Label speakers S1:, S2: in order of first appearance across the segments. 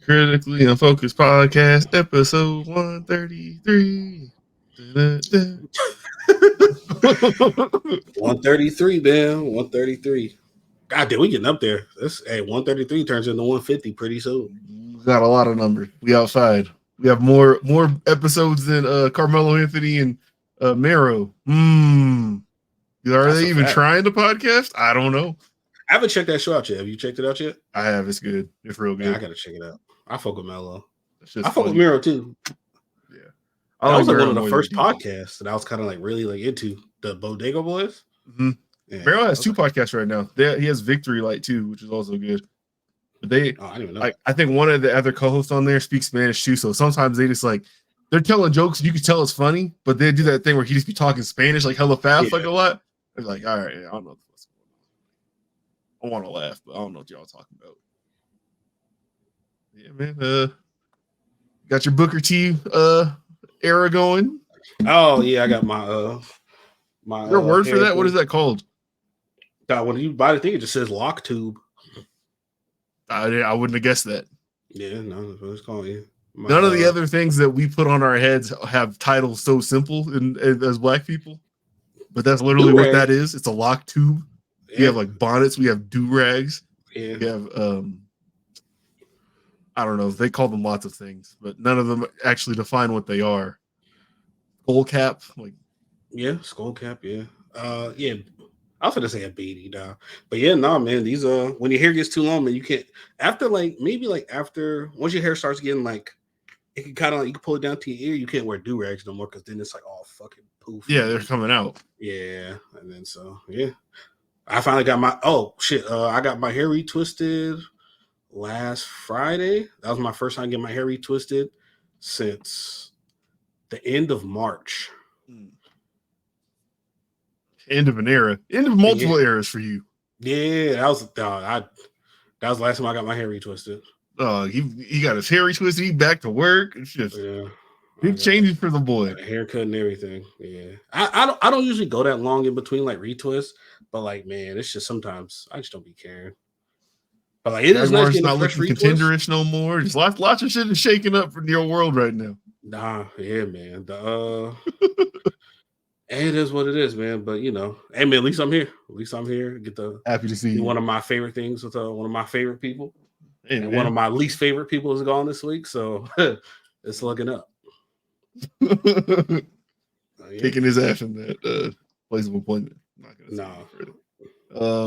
S1: Critically Unfocused Podcast, episode 133.
S2: 133, man. 133. God damn, we getting up there. This 133 turns into 150 pretty soon.
S1: We got a lot of numbers. We outside. We have more episodes than Carmelo Anthony and Mero. Are
S2: That's
S1: they
S2: a
S1: even
S2: fact.
S1: trying to podcast? I don't know.
S2: I haven't checked that show out yet. Have you checked it out yet?
S1: I have. It's good. It's real good.
S2: Yeah, I gotta check it out. I fuck with Melo.
S1: I
S2: fuck with Mero too.
S1: Yeah.
S2: That was like one of the first podcasts that I was kind of like really like into, the Bodega Boys.
S1: Mm-hmm. Yeah, Mero has two podcasts right now. He has Victory Light too, which is also good. But I didn't even know. I think one of the other co-hosts on there speaks Spanish too, so sometimes they just like they're telling jokes and you can tell it's funny, but they do that thing where he just be talking Spanish like hella fast, like a lot. They're like, all right, I don't know what's going on. I want to laugh, but I don't know what y'all talking about. Yeah, man. Got your Booker T era going.
S2: Oh yeah, I got my
S1: Is there a word for that? What is that called?
S2: When you buy the thing, it just says lock tube.
S1: I wouldn't have guessed that.
S2: Yeah, no, that's what it's called. Yeah.
S1: None of the other things that we put on our heads have titles so simple as Black people, but that's literally what that is. It's a lock tube. Yeah. We have like bonnets. We have do-rags.
S2: Yeah.
S1: We have I don't know. They call them lots of things, but none of them actually define what they are. Skull cap,
S2: skull cap. Yeah. Yeah. I was gonna say a beanie, but yeah, no, man. These when your hair gets too long, man, you can't. After once your hair starts getting like, it can kind of you can pull it down to your ear. You can't wear do rags no more because then it's like all fucking poof.
S1: Yeah, they're coming out.
S2: Yeah, and then I finally got my I got my hair retwisted last Friday. That was my first time getting my hair retwisted since the end of March.
S1: End of an era. End of multiple eras for you.
S2: Yeah, that was the last time I got my hair retwisted.
S1: He got his hair retwisted. He back to work. It's just big changes for the boy.
S2: Haircut and everything. Yeah, I don't usually go that long in between like retwists, but like man, it's just sometimes I just don't be caring. But like it is nice getting
S1: not looking contenderish no more. Just lots of shit is shaking up in your world right now.
S2: Nah, yeah, man. It is what it is, man. But hey, man, at least I'm here.
S1: Happy to see you.
S2: One of my favorite things with one of my favorite people,
S1: and
S2: one of my least favorite people is gone this week, so it's looking up.
S1: Kicking his ass in that place of employment. I'm not gonna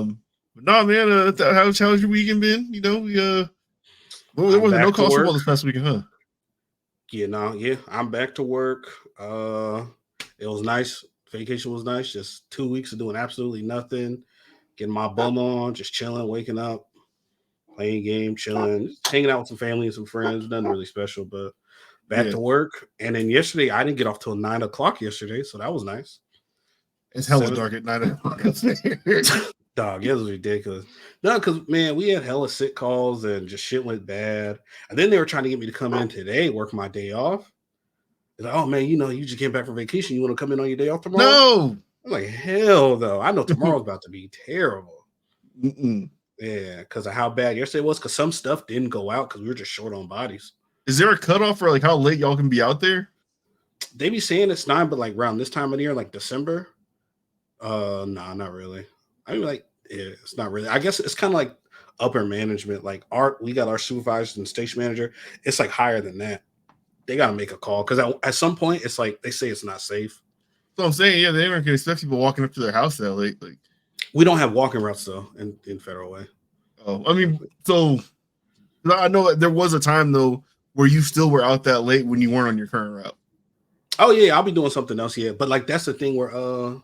S1: say but no, man. How's your weekend been? There wasn't no college football this past weekend, huh?
S2: Yeah, I'm back to work. It was nice. Vacation was nice. Just 2 weeks of doing absolutely nothing, getting my bum on, just chilling, waking up, playing game, chilling, just hanging out with some family and some friends. Nothing really special, but back to work. And then yesterday, I didn't get off till 9 o'clock yesterday, so that was nice.
S1: It's hella dark at 9 o'clock.
S2: Dog, it was ridiculous. No, because man, we had hella sick calls and just shit went bad. And then they were trying to get me to come in today, work my day off. Like, oh man, you just came back from vacation. You want to come in on your day off tomorrow?
S1: No.
S2: I'm like, hell no. I know tomorrow's about to be terrible.
S1: Mm-mm.
S2: Yeah, because of how bad yesterday was. Because some stuff didn't go out because we were just short on bodies.
S1: Is there a cutoff for like how late y'all can be out there?
S2: They be saying it's 9, but like around this time of the year, like December. Nah, not really. I mean, like, yeah, it's not really. I guess it's kind of like upper management. Like we got our supervisors and station manager. It's like higher than that. They got to make a call because at some point it's like they say it's not safe.
S1: So I'm saying, yeah, they weren't going to expect people walking up to their house that late. Like,
S2: we don't have walking routes though in Federal Way.
S1: Oh, I mean, so I know that there was a time though where you still were out that late when you weren't on your current route.
S2: Oh yeah, I'll be doing something else. Yeah, but like that's the thing where the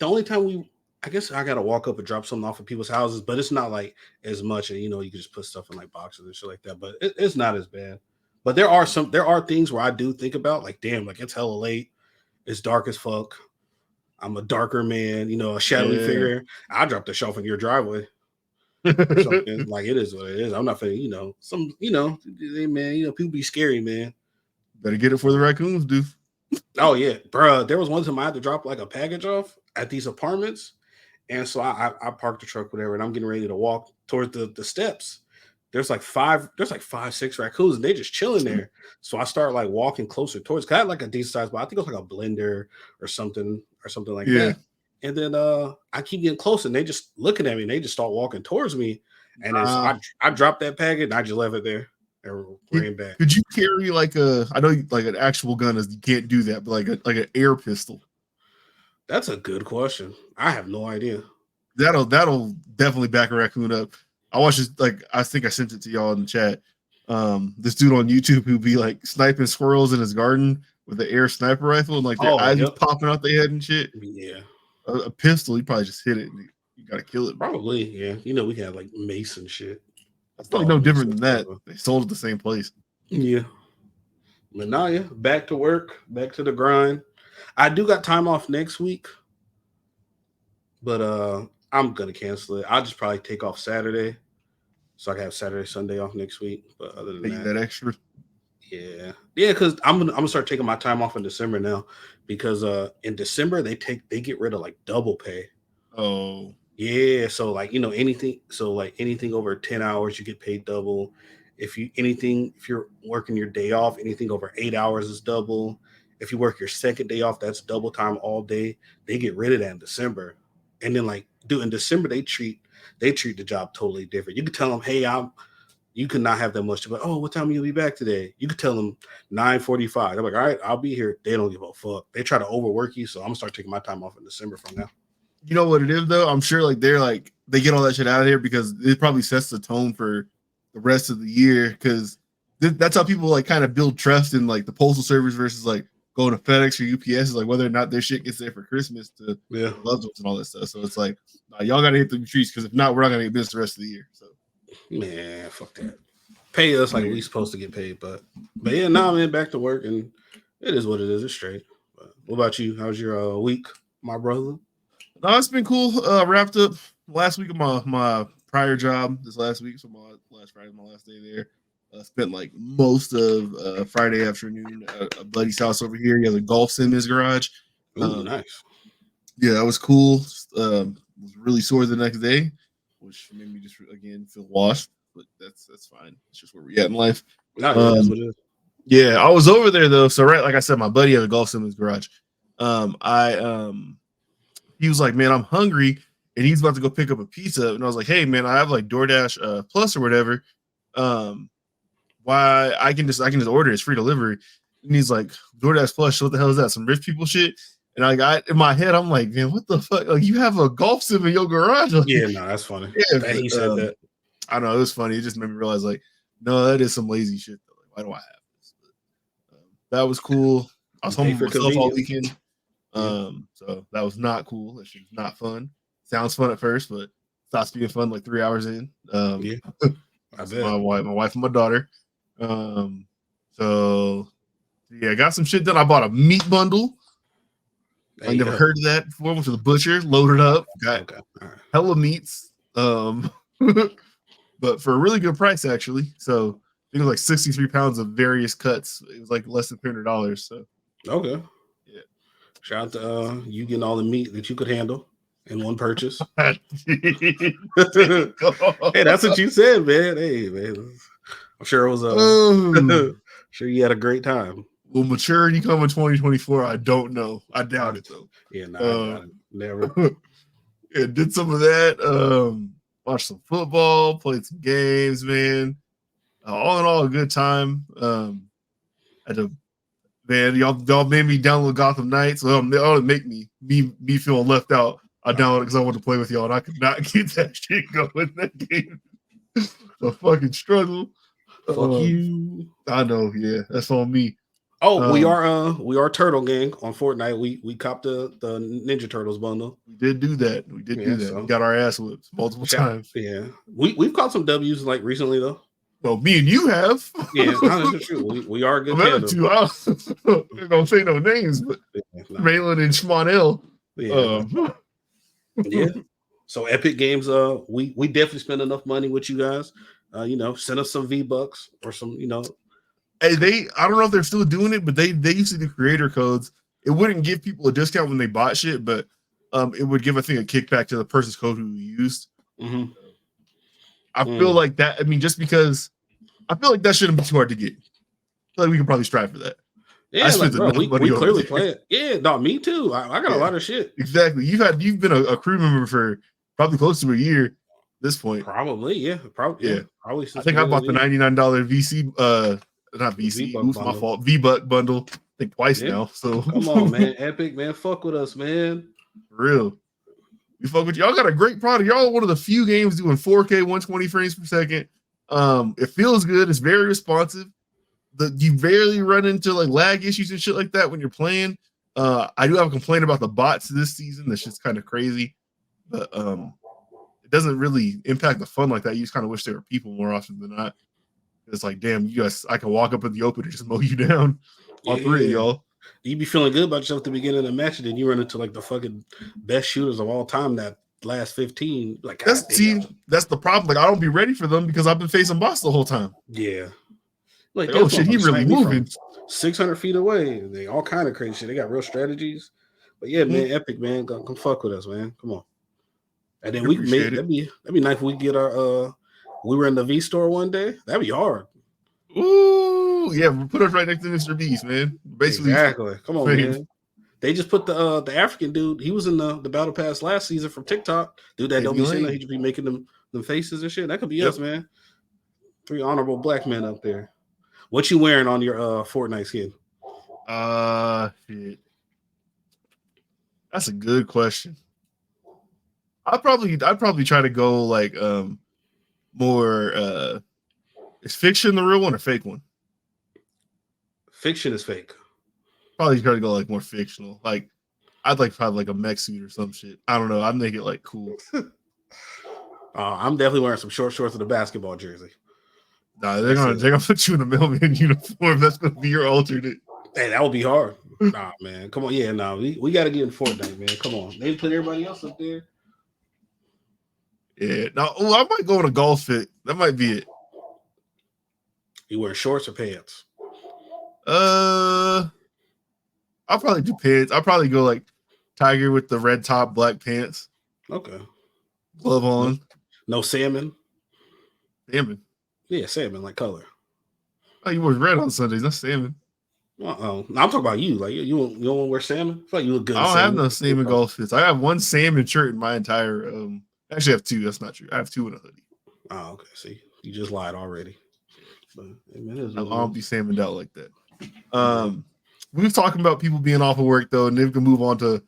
S2: only time I guess I gotta walk up and drop something off at people's houses, but it's not like as much, and you can just put stuff in like boxes and shit like that. But it's not as bad. But there are things where I do think about, like, damn, like it's hella late, it's dark as fuck. I'm a darker man, a shadowy figure. I dropped the shelf in your driveway. Or something. Like it is what it is. I'm not finna, man, people be scary, man.
S1: Better get it for the raccoons, dude.
S2: Oh yeah, bro. There was one time I had to drop like a package off at these apartments, and so I parked the truck, whatever, and I'm getting ready to walk towards the steps. there's like 5-6 raccoons, and they just chilling there. So I start like walking closer towards. Cause I had like a decent size, but I think it was like a blender or something like that. And then I keep getting close, and they just looking at me, and they just start walking towards me. And I dropped that packet, and I just left it there and ran back.
S1: Could you carry like I know like an actual gun is you can't do that, but like an air pistol?
S2: That's a good question. I have no idea.
S1: That'll definitely back a raccoon up. I watched this, like I think I sent it to y'all in the chat. This dude on YouTube who be like sniping squirrels in his garden with the air sniper rifle, and like their eyes just popping out their head and shit.
S2: Yeah,
S1: a pistol, you probably just hit it and you gotta kill it.
S2: Probably, yeah. You know, we have like mace and shit.
S1: That's probably no different than that. They sold at the same place.
S2: Yeah. But now, yeah, back to work, back to the grind. I do got time off next week, but I'm gonna cancel it. I'll just probably take off Saturday, so I can have Saturday, Sunday off next week. But other than
S1: that extra,
S2: yeah, because I'm gonna start taking my time off in December now, because in December they get rid of like double pay.
S1: Oh
S2: yeah, so like anything over 10 hours you get paid double. If you're working your day off, anything over 8 hours is double. If you work your second day off, that's double time all day. They get rid of that in December. And then in December, they treat the job totally different. You could tell them, hey, you could not have that much. But oh, what time will you be back today? You could tell them 9:45. They're like, all right, I'll be here. They don't give a fuck. They try to overwork you. So I'm gonna start taking my time off in December from now.
S1: You know what it is though? I'm sure they get all that shit out of here because it probably sets the tone for the rest of the year, because that's how people kind of build trust in the postal service versus going to FedEx or UPS, is whether or not their shit gets there for Christmas to loved ones and all that stuff. So it's y'all gotta hit the trees, because if not, we're not gonna get business the rest of the year. So
S2: man, fuck that. Pay us like we supposed to get paid, but yeah, man, back to work, and it is what it is. It's straight. But what about you? How's your week, my brother?
S1: No, it's been cool. Wrapped up last week of my prior job this last week, so my last Friday, my last day there. Spent most of Friday afternoon at a buddy's house over here. He has a golf sim in his garage.
S2: Nice.
S1: Yeah, that was cool. Was really sore the next day, which made me just again feel washed. But that's fine. It's just where we at in life.
S2: That's what it is.
S1: Yeah, I was over there though. So like I said, my buddy has a golf sim in his garage. He was like, man, I'm hungry, and he's about to go pick up a pizza. And I was like, hey, man, I have DoorDash Plus or whatever. Why I can just order it. It's free delivery. And he's like, DoorDash Plus, what the hell is that? Some rich people shit? And I got in my head, I'm like, man, what the fuck? You have a golf sim in your garage?
S2: Yeah, no, that's funny.
S1: Yeah, he said that. I don't know, it was funny. It just made me realize, no, that is some lazy shit though. Why do I have this? But, that was cool. I was home with myself all weekend. So that was not cool. That shit was not fun. Sounds fun at first, but stops being fun 3 hours in.
S2: Yeah. I bet.
S1: My wife and my daughter. So yeah, I got some shit done. I bought a meat bundle. I never heard of that before. Went to the butcher, loaded up, got hella meats. But for a really good price, actually. So I think it was 63 pounds of various cuts. It was less than $300. So
S2: okay. Yeah. Shout out to you getting all the meat that you could handle in one purchase. Hey, that's what you said, man. Hey, man. I'm sure it was sure you had a great time.
S1: Will maturity come in 2024? I don't know. I doubt it though.
S2: Yeah, no, I doubt it. Never.
S1: Yeah, did some of that. Watched some football, played some games, man. All in all, a good time. Man, y'all made me download Gotham Knights. Well, that'll make me feeling left out. I downloaded because I wanted to play with y'all, and I could not get that shit going in that game. A fucking struggle.
S2: Fuck you.
S1: I know, yeah. That's on me.
S2: Oh, we are Turtle Gang on Fortnite. We copped the Ninja Turtles bundle.
S1: We did do that. So. We got our ass whipped multiple times.
S2: Yeah. We've caught some W's recently though.
S1: Well, me and you have.
S2: Yeah, that's true. We are good.
S1: I'm don't say no names, but Raylan and Schmonell.
S2: Yeah. Yeah. So Epic Games, we definitely spend enough money with you guys. Send us some V-Bucks or some,
S1: Hey, I don't know if they're still doing it, but they used to do creator codes. It wouldn't give people a discount when they bought shit, but it would give, I think, a kickback to the person's code who used.
S2: Mm-hmm.
S1: I feel like that. I mean, just because I feel like that shouldn't be too hard to get. I feel like we can probably strive for that.
S2: Yeah, like, bro, we clearly play it. Yeah, no, me too. I got a lot of shit.
S1: Exactly. You've been a crew member for probably close to a year at this point.
S2: Probably, yeah. Probably.
S1: I think I bought the $99 VC, not VC. Oops, my fault. V-Buck bundle. I think twice now. So
S2: come on, man. Epic, man. Fuck with us, man.
S1: For real. We fuck with y'all. Got a great product. Y'all are one of the few games doing 4K 120 frames per second. It feels good. It's very responsive. You barely run into like lag issues and shit like that when you're playing. I do have a complaint about the bots this season. That's just kind of crazy, but it doesn't really impact the fun like that. You just kind of wish there were people more often than not. It's like, damn, you guys, I can walk up in the open and just mow you down. All three of y'all.
S2: You be feeling good about yourself at the beginning of the match, and then you run into like the fucking best shooters of all time that last 15. Like
S1: that's the problem. Like I don't be ready for them because I've been facing boss the whole time.
S2: Yeah.
S1: Like oh shit, he really moving
S2: 600 feet away. They all kind of crazy shit. They got real strategies. But yeah, man, Epic, man, come fuck with us, man. Come on. And then that'd be nice if we get our we were in the V store one day. That'd be hard.
S1: Ooh, yeah, put us right next to Mr. Beast, man. Basically,
S2: exactly. Come on, man. They just put the African dude. He was in the Battle Pass last season from TikTok. Dude, that don't be saying that he just be making them faces and shit. That could be us, man. 3 honorable black men up there. What you wearing on your Fortnite skin?
S1: Shit. That's a good question. I'd probably try to go like more is fiction the real one or fake one?
S2: Fiction is fake.
S1: Probably try to go like more fictional. Like I'd like probably like a mech suit or some shit. I don't know. I'd make it like cool.
S2: I'm definitely wearing some short shorts with a basketball jersey.
S1: Nah, they're gonna put you in a mailman uniform. That's gonna be your alternate.
S2: Hey, that would be hard. Nah, man. Come on. Yeah, we gotta get in Fortnite, man. Come on. They put everybody else up there.
S1: Yeah. Now, I might go in a golf fit. That might be it.
S2: You wear shorts or pants?
S1: I'll probably do pants. I'll probably go like Tiger with the red top, black pants.
S2: Okay.
S1: Glove on.
S2: No salmon.
S1: Salmon.
S2: Yeah, salmon, like color.
S1: Oh, you wear red on Sundays, not salmon.
S2: I'm talking about you. Like you don't want to wear salmon? I feel like you look good.
S1: I don't have no salmon golf fits. I have one salmon shirt in my entire actually I have 2. That's not true. I have 2 in a hoodie.
S2: Oh, okay. See, you just lied already. But, hey, man,
S1: I don't be salmoned out like that. We was talking about people being off of work though, and then we can move on to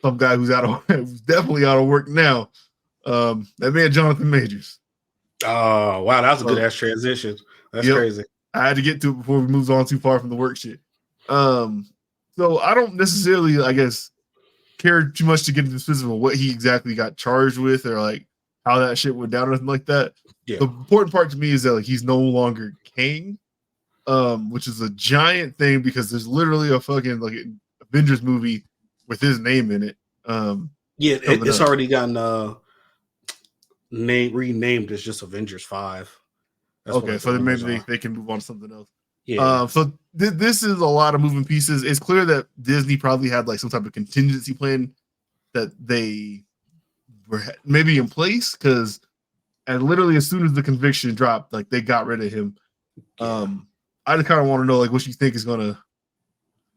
S1: some guy who's who's definitely out of work now. That man Johnathan Majors.
S2: Oh wow, that was a good ass transition. That's crazy.
S1: I had to get to it before we moved on too far from the work shit. So I don't necessarily, I guess, care too much to get into the specifics of what he exactly got charged with or like how that shit went down or anything like that. Yeah. The important part to me is that like he's no longer king, which is a giant thing because there's literally a fucking like Avengers movie with his name in it.
S2: It's already gotten renamed as just Avengers 5.
S1: That's okay, so then maybe they can move on to something else. Yeah. So this is a lot of moving pieces. It's clear that Disney probably had like some type of contingency plan that they were maybe in place because, and literally as soon as the conviction dropped, like they got rid of him. Yeah. I just kind of want to know like what you think is going to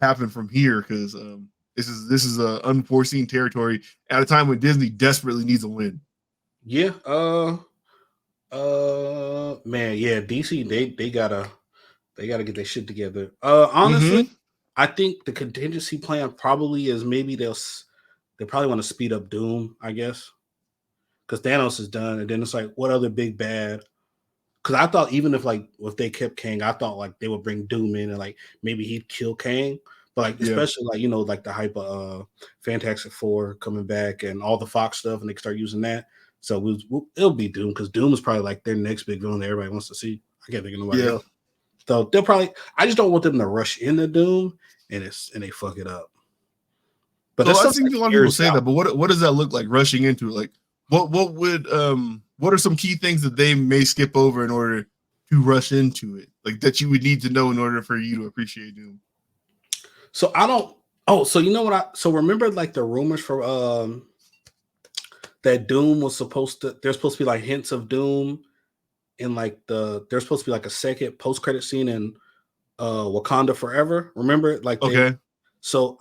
S1: happen from here because this is a unforeseen territory at a time when Disney desperately needs a win.
S2: Yeah. Man, yeah, DC they gotta get their shit together. Honestly, I think the contingency plan probably is maybe they probably want to speed up Doom, I guess, because Thanos is done, and then it's like what other big bad? Because I thought even if they kept Kang, I thought like they would bring Doom in and like maybe he'd kill Kang, but like especially like like the hype of Fantastic Four coming back and all the Fox stuff, and they can start using that. So it'll be Doom because Doom is probably like their next big villain that everybody wants to see. I can't think of nobody else. So they'll probably. I just don't want them to rush into Doom and they fuck it up. But
S1: I think a lot of people say that. But what does that look like rushing into it? Like what are some key things that they may skip over in order to rush into it? Like that you would need to know in order for you to appreciate Doom.
S2: So I don't. Oh, so you know what? So remember like the rumors for that Doom was there's supposed to be like hints of Doom in like there's supposed to be like a second post credit scene in Wakanda Forever. Remember, like
S1: Okay.
S2: So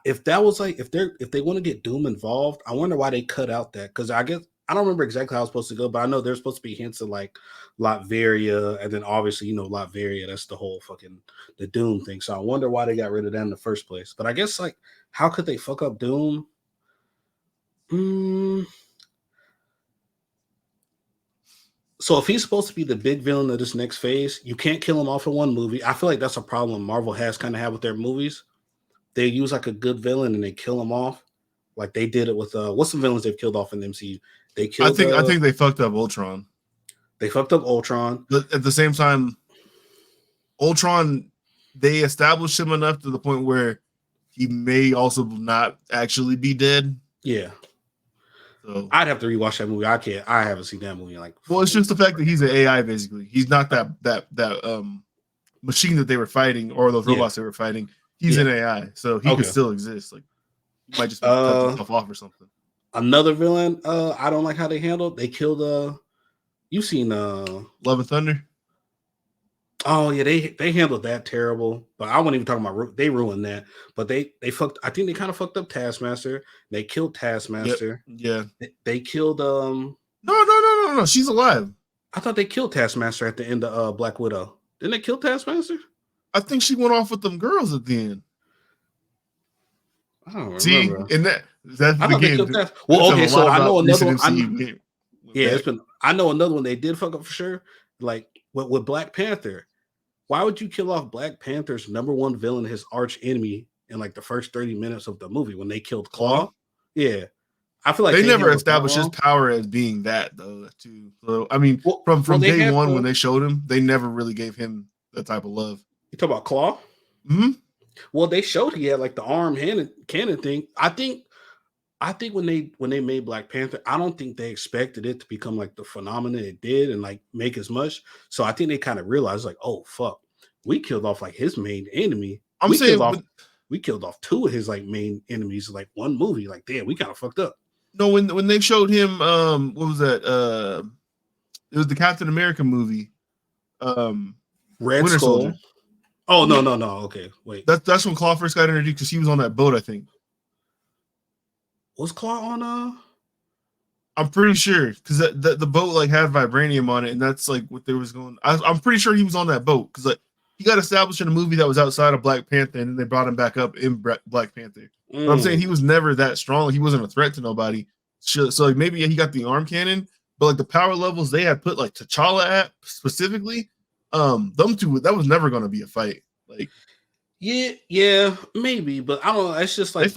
S2: if that was like if they want to get Doom involved, I wonder why they cut out that, because I guess I don't remember exactly how it's supposed to go, but I know there's supposed to be hints of like Latveria, and then obviously Latveria, that's the whole fucking the Doom thing. So I wonder why they got rid of that in the first place. But I guess like how could they fuck up Doom? So if he's supposed to be the big villain of this next phase, you can't kill him off in one movie. I feel like that's a problem Marvel has kind of had with their movies. They use like a good villain and they kill him off, like they did it with what's some villains they've killed off in the MCU? They killed.
S1: I think they fucked up Ultron.
S2: They fucked up Ultron,
S1: but at the same time, Ultron, they established him enough to the point where he may also not actually be dead.
S2: Yeah. So I'd have to rewatch that movie. I haven't seen that movie in like.
S1: Well, it's just the fact that he's an AI basically. He's not that machine that they were fighting or those robots they were fighting. He's an AI, so he could still exist. Like, he might just cut himself off or something.
S2: Another villain, I don't like how they handled. They killed. You've seen
S1: Love and Thunder.
S2: Oh yeah, they handled that terrible. But I wasn't even talking about they ruined that. But they fucked. I think they kind of fucked up Taskmaster. They killed Taskmaster.
S1: Yep. Yeah.
S2: They killed.
S1: No. She's alive.
S2: I thought they killed Taskmaster at the end of Black Widow. Didn't they kill Taskmaster?
S1: I think she went off with them girls at the end.
S2: I don't remember.
S1: See, in that's the game.
S2: Well, okay, so I know another one. I know another one they did fuck up for sure. Like with Black Panther. Why would you kill off Black Panther's number one villain, his arch enemy, in like the first 30 minutes of the movie when they killed Claw? Yeah. I feel like
S1: they never established his power as being that though. Too. So I mean, from day one when they showed him, they never really gave him that type of love.
S2: You talk about Claw?
S1: Mm-hmm.
S2: Well, they showed he had like the arm cannon thing. I think when they made Black Panther, I don't think they expected it to become like the phenomenon it did and like make as much. So I think they kind of realized like, oh fuck, we killed off like his main enemy. We killed off two of his like main enemies in like one movie. Like, damn, we kind of fucked up.
S1: No, when they showed him, what was that? It was the Captain America movie.
S2: Red Winter Skull. Soldier. Oh no. Okay, wait.
S1: That's when Claw first got introduced because he was on that boat, I think.
S2: Was Claw on
S1: I'm pretty sure because the boat like had vibranium on it, and that's like what they was going. I'm pretty sure he was on that boat because like he got established in a movie that was outside of Black Panther, and then they brought him back up in Black Panther. But I'm saying he was never that strong. He wasn't a threat to nobody. So like maybe he got the arm cannon, but like the power levels they had put like T'Challa at specifically, them two, that was never going to be a fight. Like,
S2: yeah, maybe, but I don't know. It's just like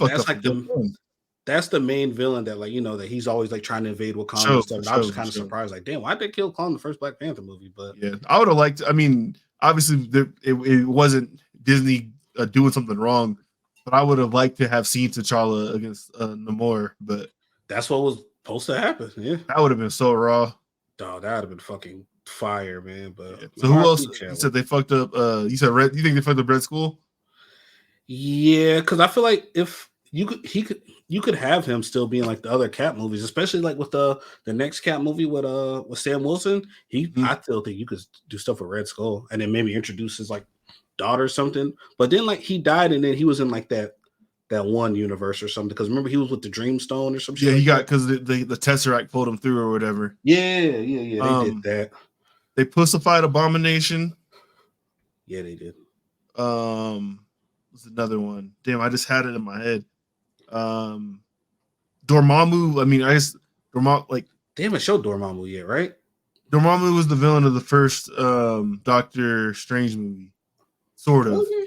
S2: that's the main villain that like that he's always like trying to invade Wakanda and stuff. And I was just kind of surprised, like, damn, why'd they kill Claw in the first Black Panther movie? But
S1: yeah, I would have liked. I mean, obviously it wasn't Disney doing something wrong. But I would have liked to have seen T'Challa against Namor, but
S2: that's what was supposed to happen. Yeah,
S1: that would have been so raw.
S2: Dog, that would have been fucking fire, man. But
S1: yeah. So who else? You said they fucked up. You said Red. You think they fucked up Red Skull?
S2: Yeah, because I feel like if you could have him still be in like the other Cap movies, especially like with the next Cap movie with Sam Wilson. I still think you could do stuff with Red Skull and then maybe introduce his like daughter or something, but then like he died and then he was in like that one universe or something, because remember he was with the Dreamstone or something.
S1: Yeah, he got because the Tesseract pulled him through or whatever.
S2: Yeah, they did that.
S1: They pussified Abomination.
S2: Yeah, they did.
S1: What's another one? Damn, I just had it in my head. Dormammu. I mean, Dormammu, like
S2: they haven't showed Dormammu yet, right?
S1: Dormammu was the villain of the first Doctor Strange movie. Sort of. Okay.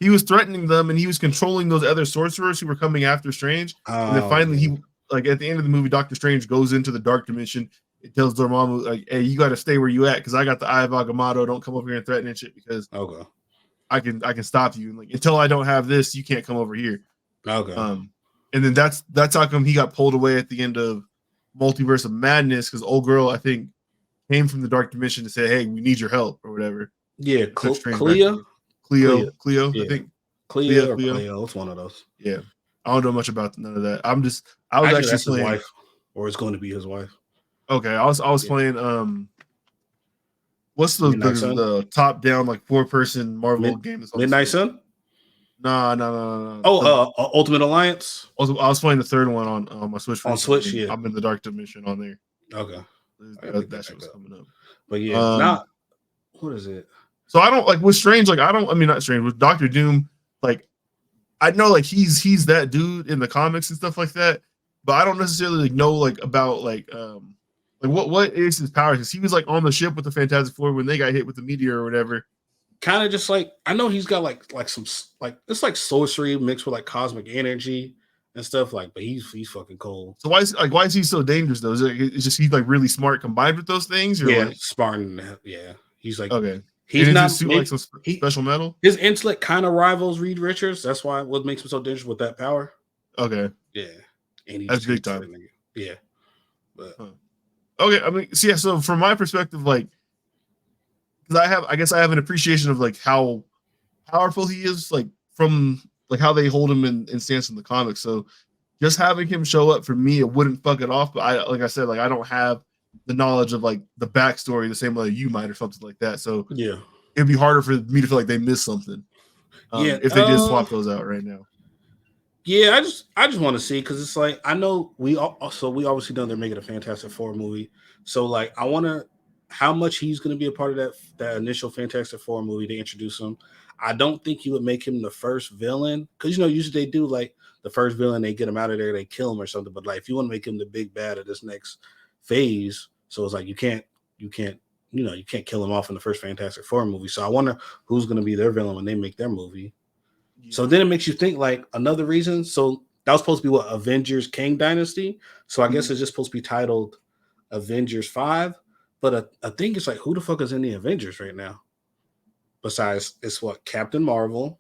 S1: He was threatening them, and he was controlling those other sorcerers who were coming after Strange. And then finally, he like at the end of the movie, Doctor Strange goes into the dark dimension. It tells Dormammu like, "Hey, you got to stay where you at because I got the Eye of Agamotto. Don't come over here and threaten and shit because I can stop you. And like until I don't have this, you can't come over here."
S2: Okay.
S1: And then that's how come he got pulled away at the end of Multiverse of Madness because old girl I think came from the dark dimension to say, "Hey, we need your help" or whatever.
S2: Yeah,
S1: Cleo,
S2: yeah.
S1: I think.
S2: Cleo. It's one of those.
S1: Yeah. I don't know much about none of that. I was actually playing
S2: his wife, or it's going to be his wife.
S1: Okay. I was playing What's the top down like 4-person Marvel game? That's
S2: Midnight Sun?
S1: No.
S2: Oh, Ultimate Alliance.
S1: I was playing the third one on my Switch.
S2: On Switch, yeah.
S1: I'm in the Dark Dimension on there.
S2: Okay,
S1: that shit was coming up.
S2: But yeah, what is it?
S1: So I don't like with Strange. Like not Strange with Doctor Doom. Like I know like he's that dude in the comics and stuff like that, but I don't necessarily like know like about like what is his power? Because he was like on the ship with the Fantastic Four when they got hit with the meteor or whatever.
S2: Kind of just like I know he's got like some like it's like sorcery mixed with like cosmic energy and stuff like, but he's fucking cold.
S1: So why is he so dangerous though? Is it's just he's like really smart combined with those things? Or
S2: yeah,
S1: like,
S2: smart and he's like
S1: okay.
S2: He's not
S1: like some special metal.
S2: His intellect kind of rivals Reed Richards. That's why what makes him so dangerous with that power.
S1: Okay.
S2: Yeah. And
S1: that's big time.
S2: Yeah. But
S1: okay, I mean, so from my perspective, like, because I have an appreciation of like how powerful he is, like from like how they hold him in stance in the comics. So just having him show up for me, it wouldn't fuck it off. But I don't have the knowledge of like the backstory the same way you might or something like that. So
S2: yeah,
S1: it'd be harder for me to feel like they missed something. If they did swap those out right now.
S2: Yeah, I just want to see because it's like I know we obviously know they're making a Fantastic Four movie. So like I wonder how much he's going to be a part of that initial Fantastic Four movie to introduce him. I don't think you would make him the first villain because usually they do like the first villain, they get him out of there, they kill him or something. But like if you want to make him the big bad of this next phase, so it's like you can't kill him off in the first Fantastic Four movie. So I wonder who's going to be their villain when they make their movie. Yeah. So then it makes you think like another reason. So that was supposed to be what Avengers Kang Dynasty. So I guess it's just supposed to be titled Avengers 5. But I think it's like who the fuck is in the Avengers right now? Besides, it's what Captain Marvel,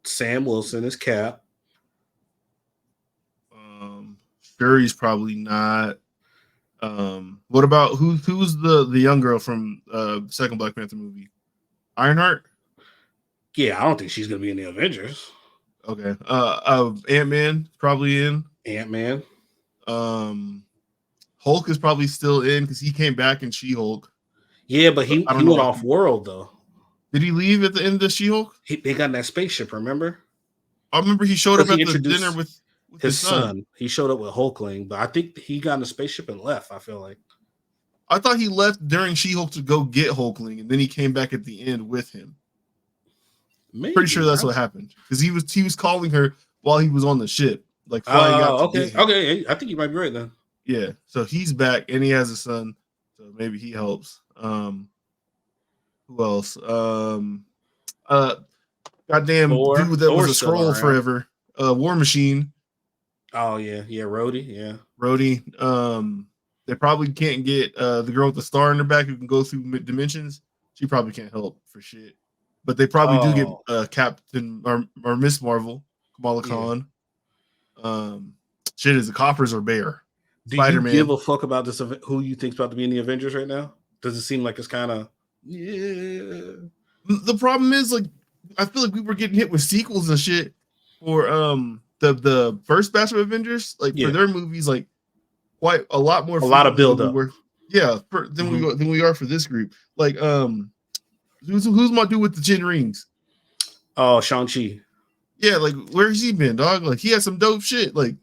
S2: Sam Wilson is Cap.
S1: Fury's probably not. What about who's the young girl from second Black Panther movie? Ironheart?
S2: Yeah, I don't think she's gonna be in the Avengers.
S1: Okay. Ant-Man probably in.
S2: Ant-Man.
S1: Hulk is probably still in because he came back in She-Hulk.
S2: Yeah, but he went off world though.
S1: Did he leave at the end of She-Hulk?
S2: They got in that spaceship, remember?
S1: I remember he showed up at the dinner with
S2: his son. He showed up with Hulkling, but I think he got in the spaceship and left, I feel like.
S1: I thought he left during She-Hulk to go get Hulkling, and then he came back at the end with him. Maybe. Pretty sure that's what happened. Because he was calling her while he was on the ship. Like flying out.
S2: Okay. I think you might be right then.
S1: Yeah. So he's back and he has a son. So maybe he helps. Who else? Goddamn dude that was a scroll forever. War Machine.
S2: Oh yeah, Rhodey. Yeah,
S1: Rhodey. They probably can't get the girl with the star in her back who can go through dimensions. She probably can't help for shit. But they probably do get Captain or Miss Marvel, Kamala Khan. Shit, is the coppers or bear?
S2: Do Spider-Man. You give a fuck about this? Who you think's about to be in the Avengers right now? Does it seem like it's kind of
S1: The problem is like I feel like we were getting hit with sequels and shit for the first batch of Avengers, like for their movies, like quite a lot more.
S2: A lot of build up.
S1: Than we are for this group. Like who's my dude with the chin rings?
S2: Oh, Shang-Chi.
S1: Yeah, like where's he been, dog? Like he had some dope shit. Like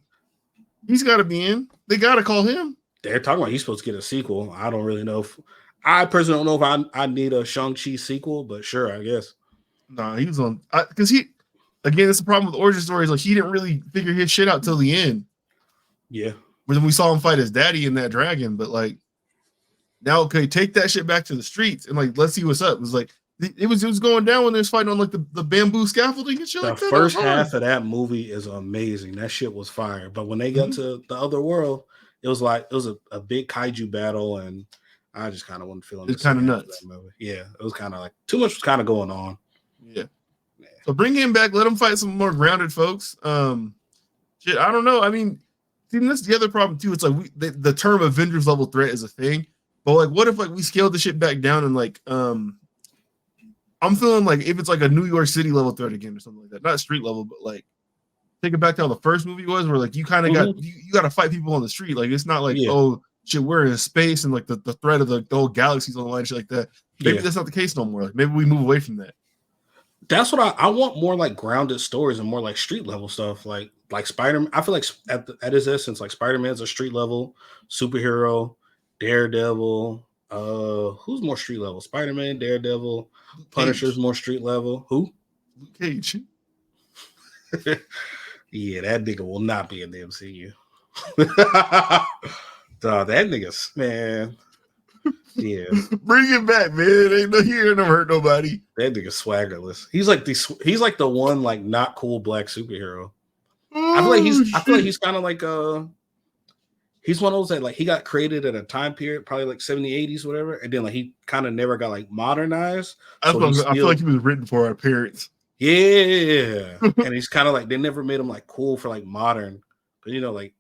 S1: he's got to be in. They got to call him.
S2: They're talking about he's supposed to get a sequel. I don't really know if I personally don't know if I need a Shang-Chi sequel, but sure, I guess.
S1: Nah, he was on because again, it's the problem with origin stories. Like he didn't really figure his shit out till the end.
S2: Yeah.
S1: But then we saw him fight his daddy in that dragon. But like now, okay, take that shit back to the streets and like let's see what's up. It was like it was going down when they was fighting on like the bamboo scaffolding and shit.
S2: The
S1: like that.
S2: First half of that movie is amazing. That shit was fire. But when they got to the other world, it was a big kaiju battle, and I just kind of wasn't feeling it.
S1: It's kind of nuts.
S2: Yeah, it was kind of like too much was kind of going on.
S1: Yeah. So bring him back. Let him fight some more grounded folks. Shit, I don't know. I mean, see, that's the other problem too. It's like the term Avengers level threat is a thing, but like, what if like we scaled the shit back down and like, I'm feeling like if it's like a New York City level threat again or something like that, not street level, but like take it back to how the first movie was, where like you kind of got you got to fight people on the street. Like it's not like shit, we're in space and like the threat of the whole galaxy's on the line, shit like that. Maybe that's not the case no more. Like maybe we move away from that.
S2: That's what I want, more like grounded stories and more like street level stuff. Like Spider-Man. I feel like at his essence, like Spider-Man's a street level superhero. Daredevil. Who's more street level? Spider-Man, Daredevil, Punisher's more street level. Who?
S1: Luke Cage.
S2: Yeah, that nigga will not be in the MCU. Duh, that nigga's, man. Yeah,
S1: bring it back, man. Ain't no here, never hurt nobody.
S2: That nigga's swaggerless. He's like the one like not cool black superhero. I feel like he's kind of like he's one of those that like he got created at a time period, probably like 70s, 80s, whatever, and then like he kind of never got like modernized.
S1: I feel like he was written for our parents.
S2: Yeah, and he's kind of like they never made him like cool for like modern, but you know, like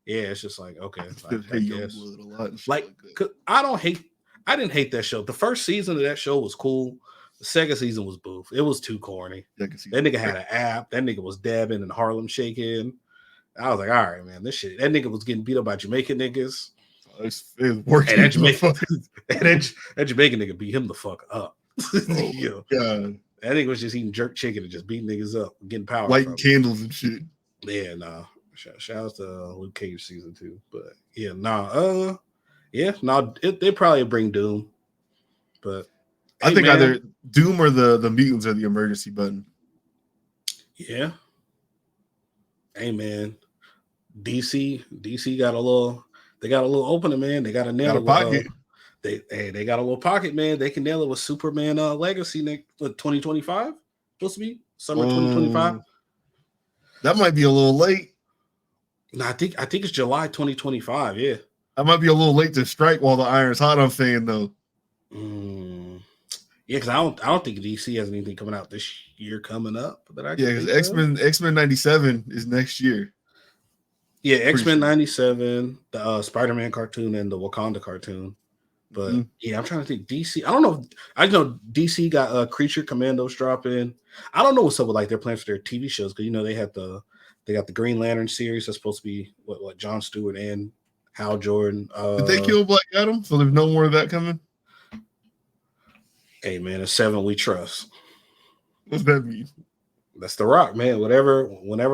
S2: it's just like okay, I guess. Like I didn't hate that show. The first season of that show was cool. The second season was boof. It was too corny. That nigga had an app. That nigga was dabbing and Harlem shaking. I was like, all right, man, this shit. That nigga was getting beat up by Jamaican niggas. It was working. And that Jamaican nigga beat him the fuck up. God. That nigga was just eating jerk chicken and just beating niggas up, getting power.
S1: Lighting candles and shit.
S2: Yeah, nah. Shout out to Luke Cage season 2. But yeah, they probably bring Doom. But
S1: I think either Doom or the mutants are the emergency button.
S2: Yeah. Hey man. DC got a little opening, man. They got a nail pocket. They got a little pocket, man. They can nail it with Superman Legacy next 2025. Supposed to be summer 2025.
S1: That might be a little late.
S2: No, I think it's July 2025. Yeah,
S1: that might be a little late to strike while the iron's hot. I'm saying though.
S2: Yeah, because I don't think DC has anything coming out this year coming up.
S1: Because X-Men 97 is next year.
S2: Yeah, X-Men 97, the Spider-Man cartoon and the Wakanda cartoon. But I'm trying to think. DC, I don't know. I know DC got Creature Commandos dropping. I don't know what's up with like their plans for their TV shows because they got the Green Lantern series that's supposed to be what Jon Stewart and Hal Jordan.
S1: Did they kill Black Adam? So there's no more of that coming.
S2: Hey man, it's 7 we trust.
S1: What's that mean?
S2: That's The Rock, man. Whenever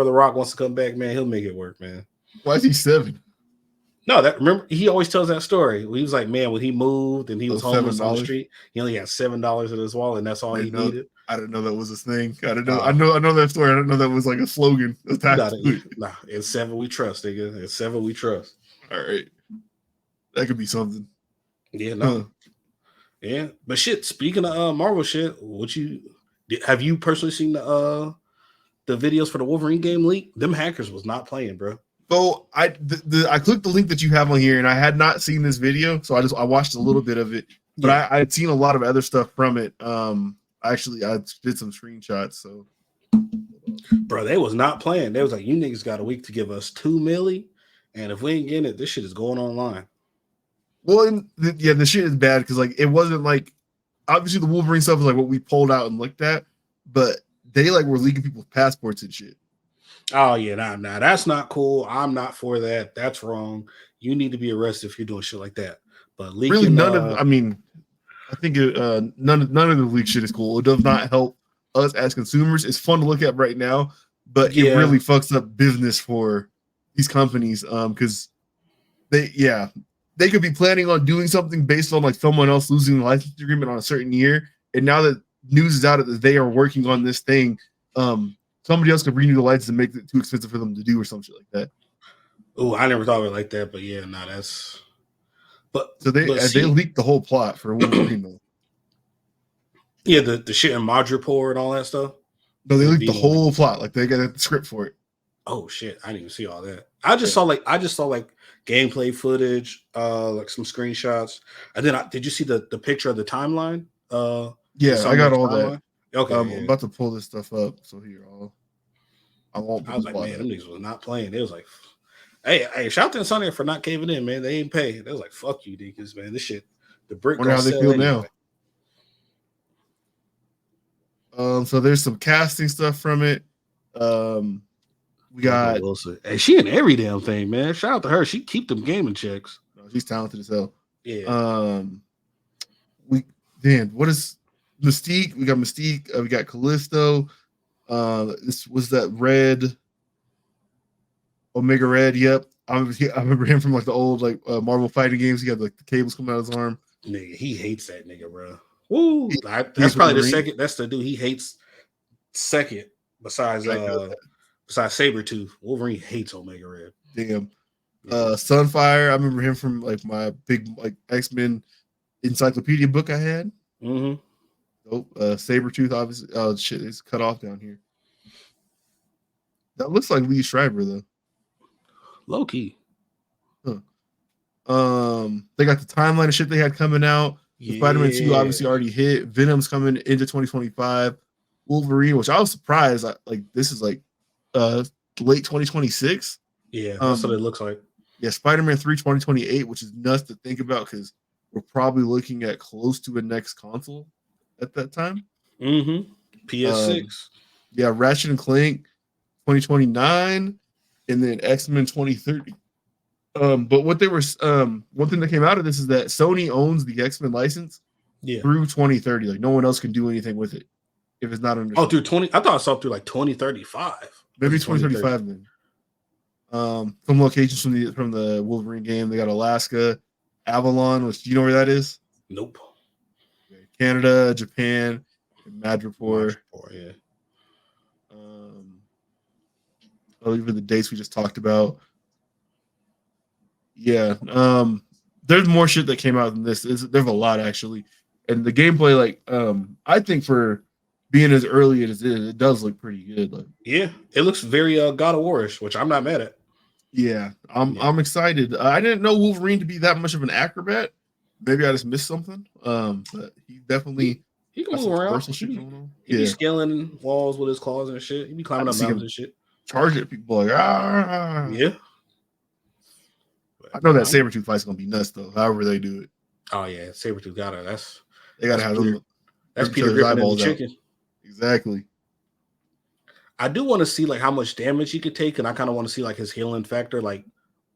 S2: The Rock wants to come back, man, he'll make it work, man.
S1: Why is he 7?
S2: No, remember he always tells that story. He was like, man, when he moved and he was homeless on the street, he only had $7 in his wallet, and that's all he needed.
S1: I didn't know that was a thing. I didn't know. I know that story. I didn't know that was like a slogan.
S2: It's 7 we trust, nigga. It's 7 we trust.
S1: All right, that could be something.
S2: Yeah, no. Yeah, but shit. Speaking of Marvel shit, have you personally seen the videos for the Wolverine game leak? Them hackers was not playing, bro.
S1: So I clicked the link that you have on here, and I had not seen this video, so I watched a little bit of it, but I had seen a lot of other stuff from it. I did some screenshots. So,
S2: bro, they was not playing. They was like, you niggas got a week to give us $2 million, and if we ain't getting it, this shit is going online.
S1: Well, the shit is bad because like it wasn't like obviously the Wolverine stuff is like what we pulled out and looked at, but they like were leaking people's passports and shit.
S2: Oh yeah, nah, that's not cool. I'm not for that. That's wrong. You need to be arrested if you're doing shit like that. But leaking,
S1: really, I think none of the leak shit is cool. It does not help us as consumers. It's fun to look at right now, but it really fucks up business for these companies. Because they could be planning on doing something based on like someone else losing the license agreement on a certain year, and now that news is out that they are working on this thing, somebody else could renew the license and make it too expensive for them to do or some shit like that.
S2: Oh, I never thought of it like that, but yeah, no, that's.
S1: So they leaked the whole plot for Wolverine though.
S2: Yeah, the shit in Madripoor and all that stuff.
S1: No, they leaked the whole plot. Like they got a script for it.
S2: Oh shit, I didn't even see all that. I just saw like gameplay footage, like some screenshots. And then did you see the picture of the timeline?
S1: Yeah, I got all that.
S2: Okay,
S1: I'm about to pull this stuff up. So here, I won't.
S2: I was like, man, them niggas was not playing. They was like, hey, shout out to Sunday for not caving in, man. They ain't pay. They was like, fuck you, niggas, man. This shit, the brick.
S1: Wonder how they feel anyway. Now. So there's some casting stuff from it. We got
S2: Wilson. Hey, she in every damn thing, man. Shout out to her. She keep them gaming checks.
S1: No, He's talented as hell.
S2: Yeah.
S1: What is Mystique? We got Mystique. We got Callisto. This was that Red. Omega Red. Yep. I remember him from like the old like Marvel fighting games. He had like the cables coming out of his arm.
S2: Nigga, he hates that nigga, bro. Woo! That's probably the second. That's the dude he hates. Second, besides Sabretooth, Wolverine hates Omega Red.
S1: Damn. Sunfire. I remember him from like my big like X-Men encyclopedia book I had.
S2: Mm-hmm.
S1: Oh, Sabretooth, obviously. Oh shit, it's cut off down here. That looks like Lee Schreiber though.
S2: Low key.
S1: Huh. They got the timeline of shit they had coming out. Yeah. Spider-Man 2 obviously already hit. Venom's coming into 2025. Wolverine, which I was surprised. This is like late 2026.
S2: Yeah, that's what it looks like.
S1: Yeah, Spider-Man 3 2028, which is nuts to think about because we're probably looking at close to a next console at that time.
S2: Mm-hmm. PS6.
S1: Yeah, Ratchet and Clank 2029, and then X-Men 2030. But what they were one thing that came out of this is that Sony owns the X-Men license through 2030. Like no one else can do anything with it if it's not under.
S2: Oh, through 20. I thought I saw through like 2035.
S1: Maybe 2035 then. Some locations from the Wolverine game. They got Alaska, Avalon, which do you know where that is?
S2: Nope.
S1: Canada, Japan, and Madripoor.
S2: Yeah.
S1: Even the dates we just talked about. Yeah. There's more shit that came out than this. There's a lot actually. And the gameplay, like, I think for being as early as it is, it does look pretty good. Like,
S2: yeah, it looks very God of War-ish, which I'm not mad at.
S1: Yeah, I'm excited. I didn't know Wolverine to be that much of an acrobat. Maybe I just missed something. But he definitely
S2: he can move around. He be scaling walls with his claws and shit. He be climbing up mountains and shit.
S1: Charge at people like
S2: yeah.
S1: I know that Sabretooth fight's gonna be nuts though. However they do it.
S2: Oh yeah, Sabretooth got it.
S1: They gotta have them.
S2: That's Peter Griffin and the chicken.
S1: Out. Exactly.
S2: I do want to see like how much damage he could take, and I kind of want to see like his healing factor, like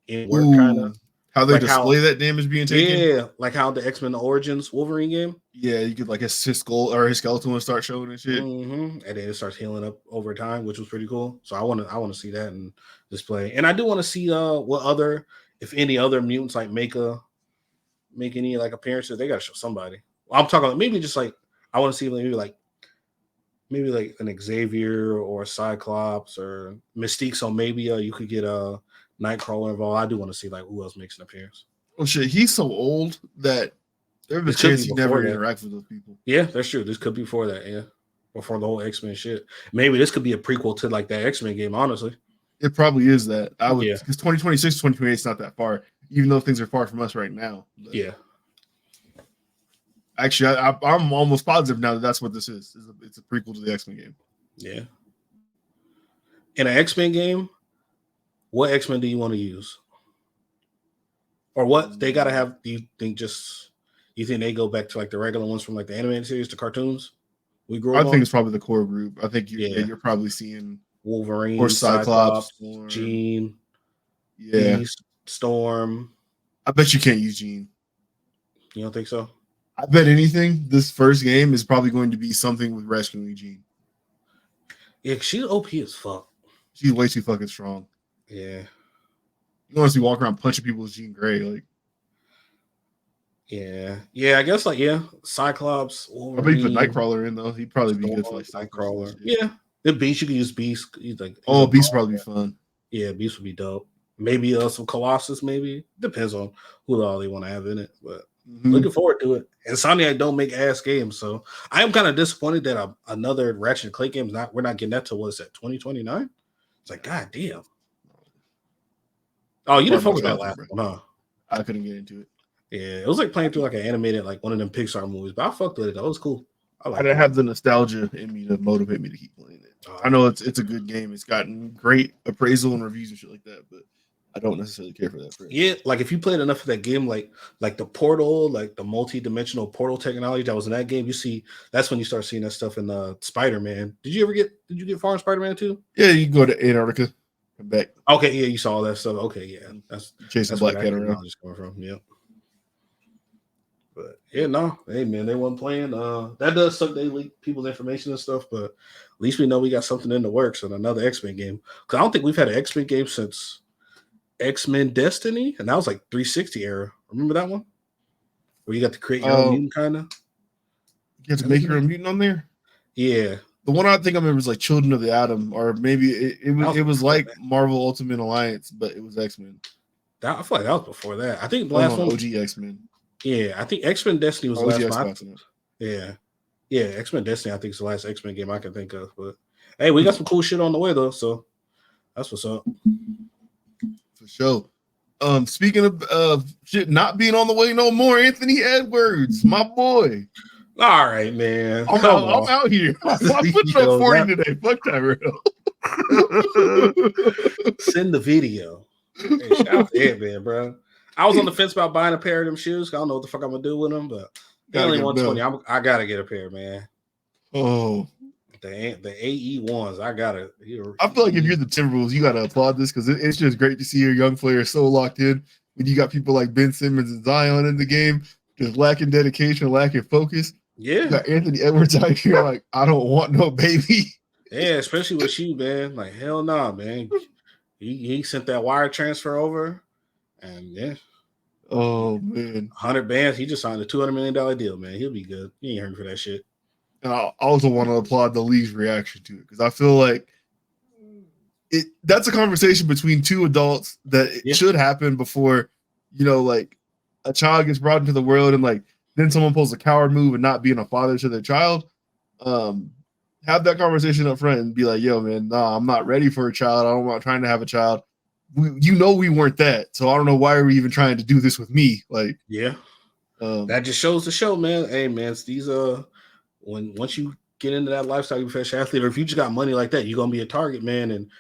S2: in work, kind of
S1: how they display that damage being taken.
S2: Yeah, like how the X-Men Origins Wolverine game.
S1: Yeah, you could like his skull or his skeleton would start showing and shit,
S2: and then it starts healing up over time, which was pretty cool. So I want to see that and display, and I do want to see what other, if any other mutants like make any like appearances. They got to show somebody. I'm talking like maybe just like I want to see maybe like an Xavier or a Cyclops or Mystique. So maybe you could get a Nightcrawler involved. I do want to see like who else makes an appearance.
S1: Well, shit, he's so old that there's a chance he never interacts with those people.
S2: Yeah, that's true. This could be before that. Yeah, before the whole X-Men shit. Maybe this could be a prequel to like that X-Men game. Honestly,
S1: it probably is that. I would because 2026, 2028 is not that far, even though things are far from us right now. But
S2: yeah.
S1: Actually, I'm almost positive now that that's what this is. It's a prequel to the X-Men game.
S2: Yeah. In an X-Men game, what X-Men do you want to use? Or what they got to have, do you think they go back to like the regular ones from like the animated series, the cartoons?
S1: I think it's probably the core group. I think you're probably seeing
S2: Wolverine,
S1: or Cyclops,
S2: Jean,
S1: Beast,
S2: Storm.
S1: I bet you can't use Jean.
S2: You don't think so?
S1: I bet anything, this first game is probably going to be something with rescuing Jean.
S2: Yeah, she's OP as fuck.
S1: She's way too fucking strong.
S2: Yeah.
S1: You want to see walk around punching people with Jean Grey, like.
S2: Yeah. Yeah, I guess like Cyclops.
S1: Wolverine. I bet you put Nightcrawler in though. He'd probably be good for like
S2: Nightcrawler. Yeah. The Beast, you could use Beast. He's Beast
S1: would probably be fun.
S2: Yeah, Beast would be dope. Maybe some Colossus, maybe. Depends on who all they want to have in it, but looking forward to it. And Insomniac don't make ass games, so I am kind of disappointed that another Ratchet and Clank game we're not getting that till what is that 2029? It's like god damn. Oh, you didn't fuck with that last one, huh?
S1: I couldn't get into it.
S2: Yeah, it was like playing through like an animated like one of them Pixar movies, but I fucked with it. That was cool.
S1: I didn't have the nostalgia in me to motivate me to keep playing it. I know it's a good game. It's gotten great appraisal and reviews and shit like that, but I don't necessarily care for that.
S2: Yeah, like if you played enough of that game, like the portal, like the multi-dimensional portal technology that was in that game, you see that's when you start seeing that stuff in Spider-Man. Did you get far in Spider-Man 2?
S1: Yeah, you can go to Antarctica. back.
S2: Okay, yeah, you saw that stuff. Okay, yeah, that's
S1: Black
S2: where
S1: Cat
S2: that
S1: around.
S2: knowledge coming from. Yep. But yeah, no, hey man, they weren't playing. That does suck. They leak people's information and stuff, but at least we know we got something in the works and another X-Men game. Because I don't think we've had an X-Men game since X-Men Destiny, and that was like 360 era. Remember that one? Where you got to create your own mutant, kind of.
S1: You have to make your own mutant on there.
S2: Yeah.
S1: The one I think I remember was like Children of the Atom, or maybe it was like Marvel Ultimate Alliance, but it was X-Men.
S2: I feel like that was before that. I think the last one
S1: OG X-Men.
S2: Yeah, I think X-Men Destiny was the last one. Yeah, X-Men Destiny I think is the last X-Men game I can think of. But hey, we got some cool shit on the way though, so that's what's up.
S1: For sure. Speaking of shit not being on the way no more, Anthony Edwards, my boy.
S2: All right, man.
S1: I'm out here. I'm putting up 40 today. Fuck Tyrell.
S2: Send the video. Hey, shout out to Ed, man, bro. I was on the fence about buying a pair of them shoes. I don't know what the fuck I'm gonna do with them, but they only 120. I gotta get a pair, man.
S1: Oh,
S2: the AE ones. I
S1: feel like if you're the Timberwolves, you gotta applaud this because it's just great to see your young players so locked in. When you got people like Ben Simmons and Zion in the game, just lacking dedication, lacking focus.
S2: Yeah,
S1: you got Anthony Edwards out here like, I don't want no baby.
S2: Yeah, especially with you, man. Like, hell no, nah, man. He sent that wire transfer over, and yeah.
S1: Oh man,
S2: 100 bands. He just signed a $200 million deal, man. He'll be good. He ain't hurting for that shit.
S1: And I also want to applaud the league's reaction to it because I feel like that's a conversation between two adults that should happen before, like a child gets brought into the world and like then someone pulls a coward move and not being a father to their child. Have that conversation up front and be like, yo, man, nah, I'm not ready for a child. I'm not trying to have a child. We weren't that. So I don't know why are we even trying to do this with me? Like,
S2: yeah. That just shows the show, man. Hey, man, it's these once you get into that lifestyle, you're a professional athlete, or if you just got money like that, you're gonna be a target, man. And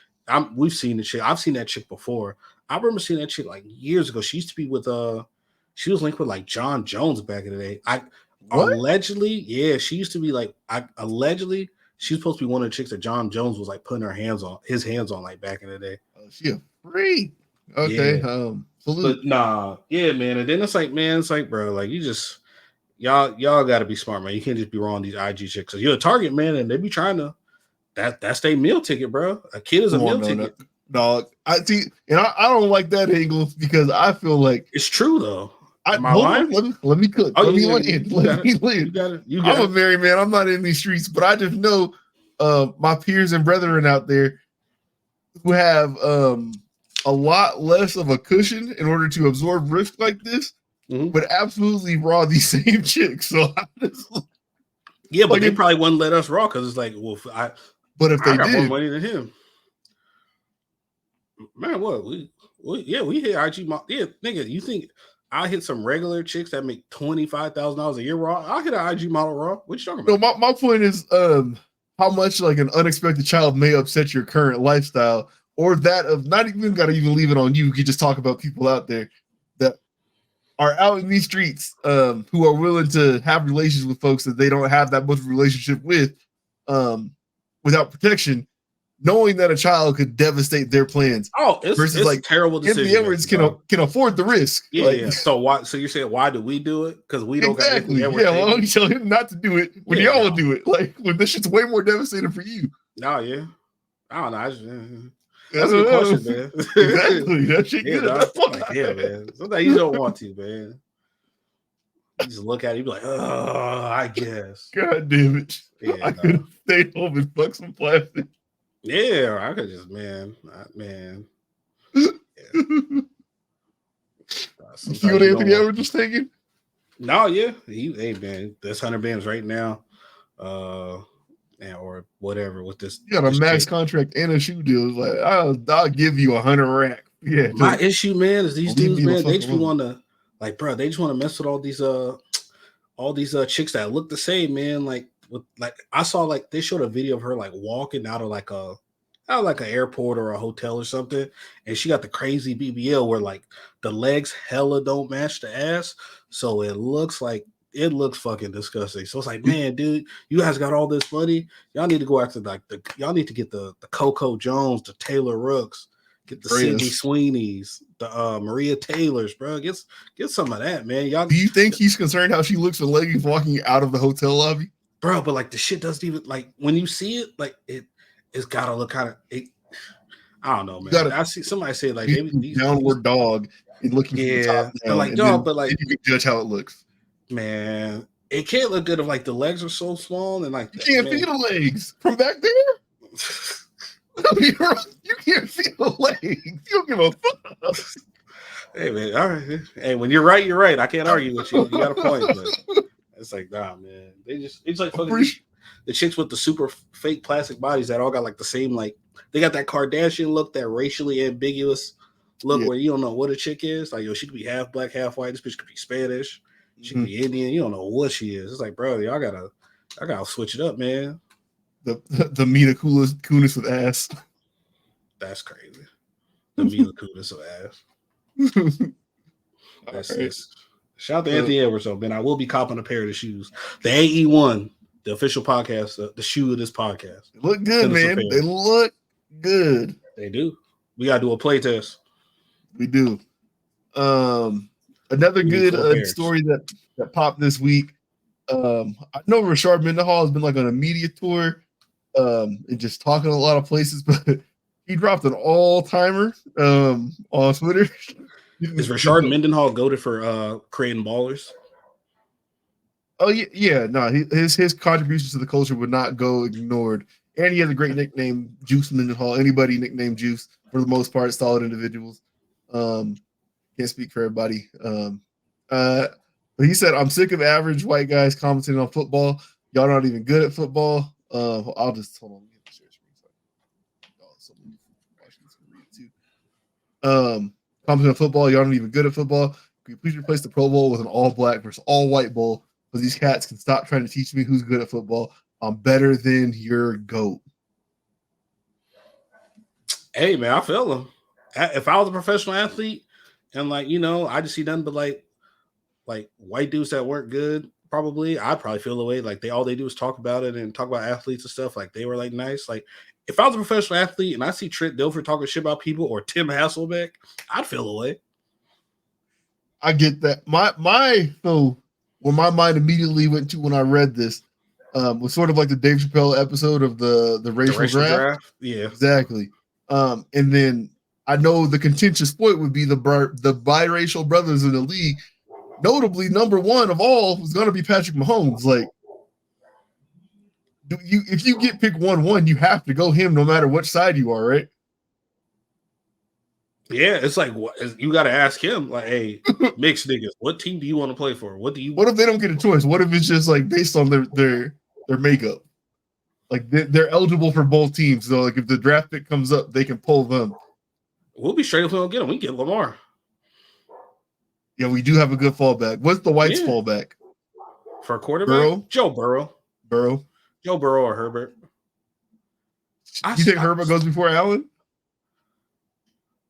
S2: we've seen the chick. I've seen that chick before. I remember seeing that chick like years ago. She used to be with she was linked with like John Jones back in the day. Allegedly, she used to be like allegedly she was supposed to be one of the chicks that John Jones was like putting his hands on like back in the day.
S1: Oh, she a freak. Okay.
S2: Yeah. But nah, yeah, man. And then it's like, bro, like you just y'all got to be smart, man. You can't just be wrong on these IG chicks. Cause you're a target, man, and they be trying to. That's their meal ticket, bro. A kid is a meal ticket,
S1: dog. I see, and I don't like that angle because I feel like
S2: it's true though.
S1: Let me cook. Let me land. I'm a married man. I'm not in these streets, but I just know my peers and brethren out there who have a lot less of a cushion in order to absorb risk like this, would absolutely raw these same chicks. So
S2: but they probably wouldn't let us raw because it's like, well,
S1: but if they
S2: got
S1: did
S2: more money than him, man, what we hit IG model. Yeah, nigga, you think I hit some regular chicks that make $25,000 a year raw? I'll hit an IG model raw. What you talking about?
S1: No, my point is how much like an unexpected child may upset your current lifestyle, or that of not even gotta even leave it on you. You could just talk about people out there that are out in these streets who are willing to have relations with folks that they don't have that much of a relationship with without protection, knowing that a child could devastate their plans.
S2: Oh, it's like terrible decision.
S1: Anthony Edwards can afford the risk.
S2: Yeah. So why? So you're saying why do we do it? Because we don't got Anthony Edwards.
S1: Yeah, well, you tell him not to do it when y'all do it. Like when this shit's way more devastating for you.
S2: Oh yeah, I don't know. That's a good question, man.
S1: Exactly. That shit good.
S2: Like, yeah, man. Sometimes you don't want to, man. You just look at it, you be like, oh, I guess.
S1: God damn it. Yeah, I could have stayed home and fucked some plastic.
S2: Yeah, I could just, man. Yeah.
S1: You see what Anthony Edwards was thinking?
S2: No, yeah. Hey, man, that's 100 bands right now. Or whatever with this.
S1: You got a max contract and a shoe deal. It's like, I'll give you 100 rack. Yeah.
S2: My issue, man, is these dudes, man, they just want to, like, bro, they just want to mess with all these chicks that look the same, man. Like I saw like they showed a video of her like walking out of like an airport or a hotel or something, and she got the crazy BBL where like the legs hella don't match the ass, so it looks fucking disgusting. So it's like, man, dude, you guys got all this money. Y'all need to go after y'all need to get the Coco Jones, the Taylor Rooks, Get the Sydney Sweeneys, the Maria Taylors, bro. Get some of that, man. Y'all.
S1: Do you think he's concerned how she looks with leggings walking out of the hotel lobby?
S2: Bro, but like the shit doesn't even like when you see it, like it's gotta look kind of. I don't know, man. I see somebody say like maybe these
S1: downward dog and looking from the top down,
S2: like dog, but like
S1: you can judge how it looks.
S2: Man, it can't look good if like the legs are so small and like
S1: you can't feel the legs from back there. You can't feel the legs. You don't give a fuck.
S2: Hey man, all right. Hey, when you're right, you're right. I can't argue with you. You got a point, but it's like, nah, man. It's like fucking the chicks with the super fake plastic bodies that all got like the same, like they got that Kardashian look, that racially ambiguous look where you don't know what a chick is. Like, yo, she could be half black, half white. This bitch could be Spanish. She could be Indian. You don't know what she is. It's like, bro, I gotta switch it up, man.
S1: The Mila Kunis with ass.
S2: That's crazy. The Mila Kunis with ass. That's right. Shout out to Anthony Edwards, though, man. I will be copping a pair of the shoes. The AE1, the official podcast, the shoe of this podcast.
S1: They look good, man. They look good.
S2: They do. We gotta do a play test.
S1: We do. Another good story that popped this week. I know Rashard Mendenhall has been like on a media tour and just talking a lot of places, but he dropped an all-timer on Twitter.
S2: Is Rashard Mendenhall goated for creating ballers?
S1: Oh yeah. No, his contributions to the culture would not go ignored. And he has a great nickname, Juice Mendenhall. Anybody nicknamed Juice, for the most part, solid individuals. Can't speak for everybody. But he said, "I'm sick of average white guys commenting on football. Y'all not even good at football." I'll just hold on. Commenting on football, y'all not even good at football. Can you please replace the Pro Bowl with an all-black versus all-white bowl? So these cats can stop trying to teach me who's good at football. I'm better than your GOAT.
S2: Hey man, I feel him. If I was a professional athlete and like, you know, I just see nothing but like white dudes that weren't good, I'd probably feel the way. Like all they do is talk about it and talk about athletes and stuff. Like they were like nice. Like if I was a professional athlete and I see Trent Dilfer talking shit about people or Tim Hasselbeck, I'd feel the way.
S1: I get that. Where my mind immediately went to when I read this was sort of like the Dave Chappelle episode of the racial draft.
S2: Yeah,
S1: exactly. And then I know the contentious point would be the biracial brothers in the league. Notably, number one of all was going to be Patrick Mahomes. Like, if you get pick 1-1, you have to go him no matter which side you are, right?
S2: Yeah, it's like you got to ask him, like, hey, mixed niggas, what team do you want to play for? What if
S1: they don't get a choice? What if it's just like based on their makeup? Like they're eligible for both teams, so like if the draft pick comes up, they can pull them.
S2: We'll be straight if we don't get him. We can get Lamar.
S1: Yeah, we do have a good fallback. What's the White's fallback
S2: for a quarterback? Joe Burrow. Joe Burrow or Herbert.
S1: You think Herbert goes before Allen?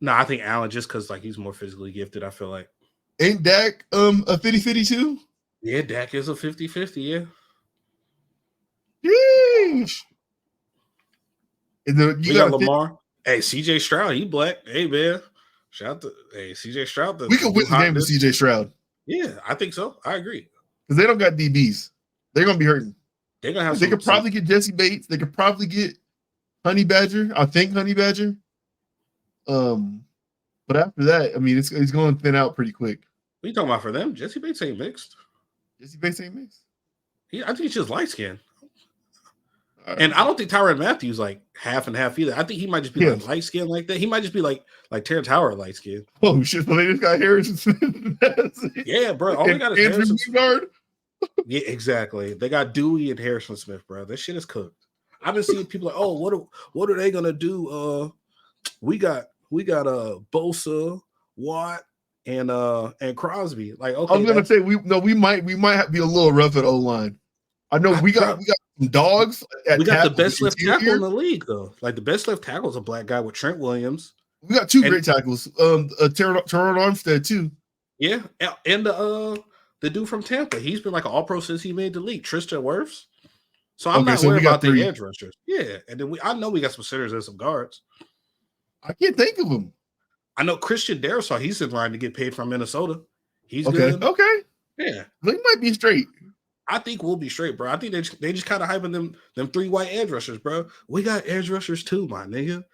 S2: No, I think Allen just because like he's more physically gifted. I feel like.
S1: Ain't Dak a 50-50 too?
S2: Yeah, Dak is a 50-50.
S1: Yeah. Yeesh. And then
S2: you got Lamar. Hey, CJ Stroud, he black. Hey man, shout out to CJ Stroud.
S1: We could win the game with CJ Stroud.
S2: Yeah, I think so. I agree
S1: because they don't got DBs. They're gonna be hurting.
S2: They're gonna have.
S1: They could probably get Jesse Bates. They could probably get Honey Badger. I think Honey Badger. But after that, I mean, it's going to thin out pretty quick.
S2: What are you talking about for them? Jesse Bates ain't mixed.
S1: Jesse Bates ain't mixed.
S2: I think he's just light skinned. And I don't think Tyrann Matthews like half and half either. I think he might just be like light skinned like that. He might just be like Terrence Howard light skinned.
S1: Oh shit! So they just got Harrison Smith.
S2: Yeah, bro. All they got is
S1: Andrew Wingard.
S2: Yeah, exactly. They got Dewey and Harrison Smith, bro. That shit is cooked. I've been seeing people like, oh, what are they gonna do? We got Bosa, Watt, and Crosby. Like, okay,
S1: I was gonna say we might be a little rough at O-line. I know we got some dogs.
S2: We got the best left tackle in the league, though. Like the best left tackle is a black guy with Trent Williams.
S1: We got two great tackles. Terrell Armstead too.
S2: Yeah, and the dude from Tampa. He's been like an All-Pro since he made the league. Tristan Wirfs. So I'm not worried about the edge rushers. Yeah, and then I know we got some centers and some guards.
S1: I can't think of him.
S2: I know Christian Darrisaw. He's in line to get paid from Minnesota. He's
S1: okay.
S2: Good.
S1: Okay.
S2: Yeah.
S1: They might be straight.
S2: I think we'll be straight, bro. I think they just kind of hyping them 3 white edge rushers, bro. We got edge rushers too, my nigga.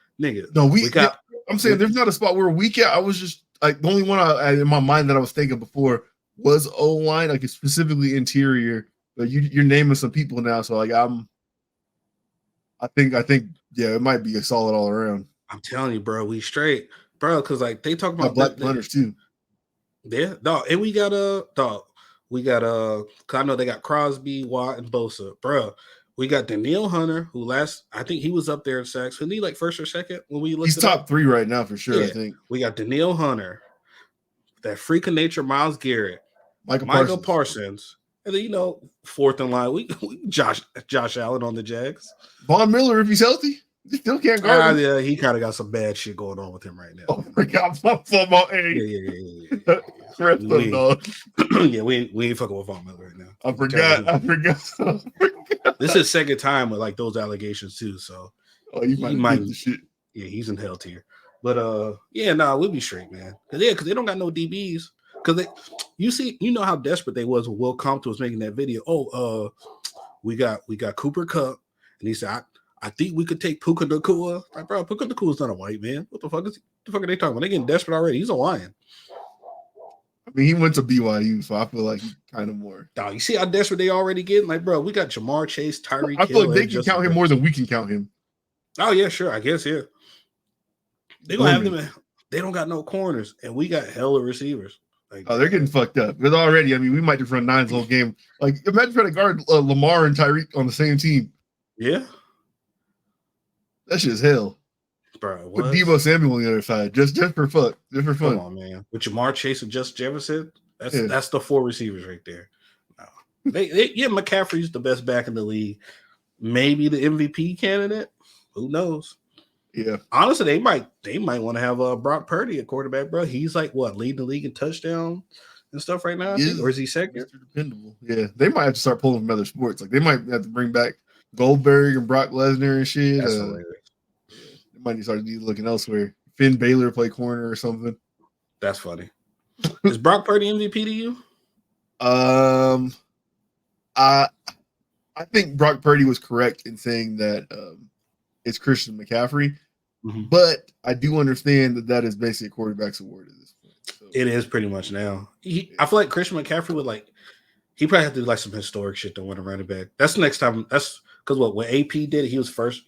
S1: No, we got. I'm saying there's not a spot where we can. I was just like the only one in my mind that I was thinking before was O line, like specifically interior. But you're naming some people now, so like I think yeah, it might be a solid all around.
S2: I'm telling you, bro, we straight, bro, because like they talk about
S1: black punters too.
S2: Yeah, dog, and we got I know they got Crosby, Watt, and Bosa, bro. We got Danielle Hunter, who I think he was up there in sacks. Who he like first or second when we looked?
S1: He's top 3 right now for sure. Yeah. I think
S2: we got Danielle Hunter, that freak of nature, Myles Garrett,
S1: Michael
S2: Parsons. And then, fourth in line, we Josh Allen on the Jags.
S1: Von Miller, if he's healthy, he still can't guard him.
S2: Yeah, he kind of got some bad shit going on with him right now.
S1: Oh my God, football.
S2: Yeah. Yeah, we ain't fucking with Von Miller right now.
S1: I forgot.
S2: This is his second time with like those allegations too. So
S1: he might the shit.
S2: Yeah, he's in hell tier. But we'll be straight, man. Because they don't got no DBs. Because you know how desperate they was when Will Compton was making that video. We got Cooper Kupp, and he said, I think we could take Puka Nacua. Like, bro, Puka Nacua's not a white man. What the fuck are they talking about? They getting desperate already. He's a lion.
S1: I mean, he went to BYU, so I feel like he's kind of more.
S2: Dog, you see how desperate they already getting? Like, bro, we got Jamar Chase, Tyreek Hill.
S1: I feel like they can count him more than we can count him.
S2: Oh yeah, sure. I guess yeah. They gonna have them. They don't got no corners, and we got hella receivers. Like,
S1: they're getting fucked up. Because already, I mean, we might just run 9's whole game. Like, imagine trying to guard Lamar and Tyreek on the same team.
S2: Yeah.
S1: That shit is hell.
S2: Bro,
S1: with Deebo Samuel on the other side, just for fun. Just for fun.
S2: Come on, man. With Jamar Chase and Justin Jefferson, that's the 4 receivers right there. No. McCaffrey's the best back in the league. Maybe the MVP candidate. Who knows?
S1: Yeah.
S2: Honestly, they might want to have Brock Purdy at quarterback, bro. He's like leading the league in touchdown and stuff right now. Or is he second?
S1: Mr. Dependable. Yeah, they might have to start pulling from other sports. Like they might have to bring back Goldberg and Brock Lesnar and shit.
S2: That's hilarious.
S1: They might start looking elsewhere. Finn Balor play corner or something.
S2: That's funny. Is Brock Purdy MVP to you?
S1: I think Brock Purdy was correct in saying that it's Christian McCaffrey. Mm-hmm. But I do understand that is basically a quarterback's award at this point. So.
S2: It is pretty much now. I feel like Christian McCaffrey would he probably have to do some historic shit to win a running back. That's the next time. That's because when AP did it, he was first.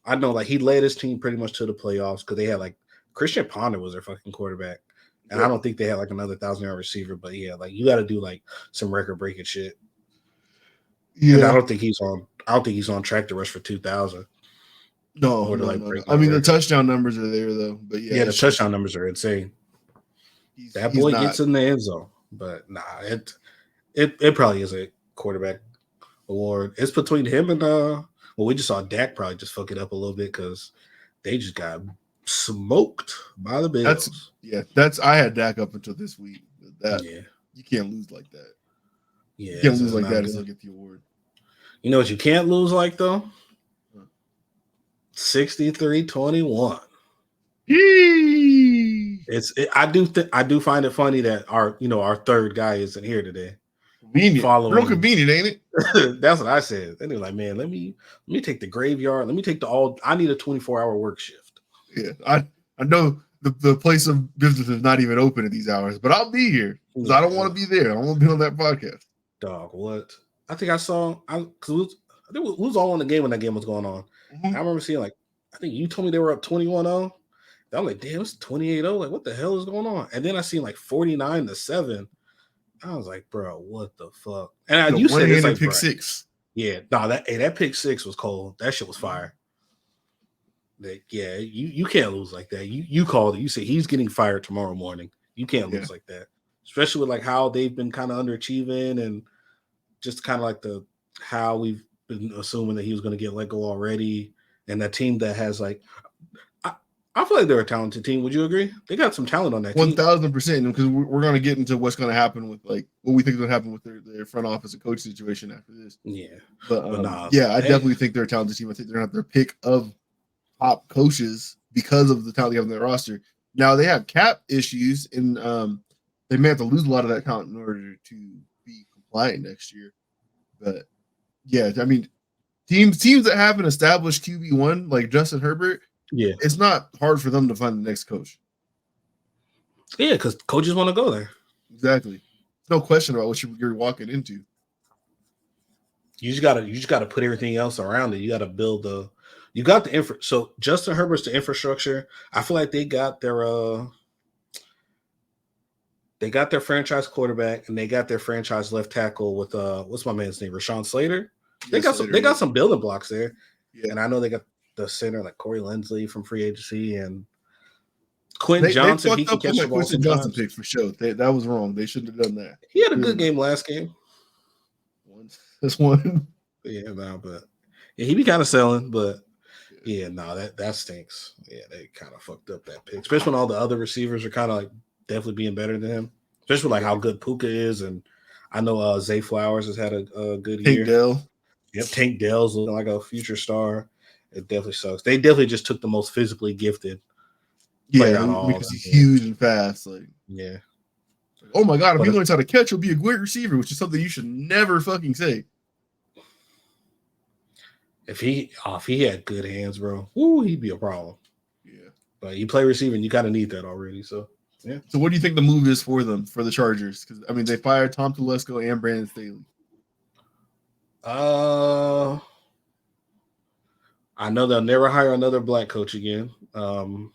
S2: I know he led his team pretty much to the playoffs because they had Christian Ponder was their fucking quarterback. And I don't think they had another 1,000-yard receiver, but yeah, you got to do some record breaking shit. Yeah, and I don't think he's on track to rush for 2,000.
S1: No. I mean, the touchdown numbers are there though, but
S2: yeah, the touchdown numbers are insane. That boy gets in the end zone, but nah, it probably is a quarterback award. It's between him and we just saw Dak probably just fuck it up a little bit because they just got smoked by the Bills.
S1: I had Dak up until this week. You can't lose like that.
S2: Yeah,
S1: you can't lose like that and get the award.
S2: You know what you can't lose like though? 63-21. I do find it funny that our third guy isn't here today.
S1: Convenient. Real convenient, ain't it?
S2: That's what I said. And they're like, man, let me take the graveyard. Let me take I need a 24-hour work shift.
S1: Yeah, I know the place of business is not even open at these hours, but I'll be here because I don't want to be there. I want to be on that podcast.
S2: Dog, what? I think I saw. Because we was all on the game when that game was going on. Mm-hmm. I remember seeing I think you told me they were up 21-0. I'm like, damn, it's 28-0. Like, what the hell is going on? And then I seen 49-7. I was like, bro, what the fuck? And you said it's
S1: pick 6.
S2: Yeah, no, that pick 6 was cold. That shit was fire. You can't lose like that. You called it. You said he's getting fired tomorrow morning. You can't lose like that, especially with how they've been kind of underachieving and just kind of how we've been assuming that he was going to get let go already. And that team that has I feel like they're a talented team. Would you agree? They got some talent on that team.
S1: 1,000%. Because we're going to get into what's going to happen with what we think is going to happen with their front office and coach situation after this.
S2: Yeah,
S1: but I definitely think they're a talented team. I think they're going to have their pick of top coaches, because of the talent they have on their roster. Now they have cap issues, and they may have to lose a lot of that talent in order to be compliant next year. But yeah, I mean, teams that have an established QB1 like Justin Herbert, it's not hard for them to find the next coach.
S2: Yeah, because coaches want to go there.
S1: Exactly. No question about what you're walking into.
S2: You just gotta put everything else around it. You gotta build the so Justin Herbert's the infrastructure. I feel like they got their franchise quarterback and they got their franchise left tackle with what's my man's name? Rashawn Slater. They got some building blocks there. Yeah. And I know they got the center like Corey Lindsley from free agency and Quentin Johnson. He can catch the ball.
S1: Quentin Johnson pick for sure. That was wrong. They shouldn't have done that.
S2: He had a good game last game.
S1: This one.
S2: Yeah, no, but yeah, he be kind of selling, but yeah, no, that stinks. Yeah, they kind of fucked up that pick, especially when all the other receivers are kind of like definitely being better than him, especially like how good Puka is, and I know Zay Flowers has had a good year.
S1: Tank Dell.
S2: Yep, Tank Dell's looking like a future star. It definitely sucks. They definitely just took the most physically gifted.
S1: Yeah, because he's huge and fast. Like,
S2: yeah.
S1: Oh my God! If he learns how to catch, he'll be a great receiver, which is something you should never fucking say.
S2: If he had good hands, bro, he'd be a problem.
S1: Yeah,
S2: but you play receiver, and you kind of need that already. So yeah.
S1: So what do you think the move is for them for the Chargers? Because I mean, they fired Tom Telesco and Brandon Staley.
S2: I know they'll never hire another black coach again. Nah,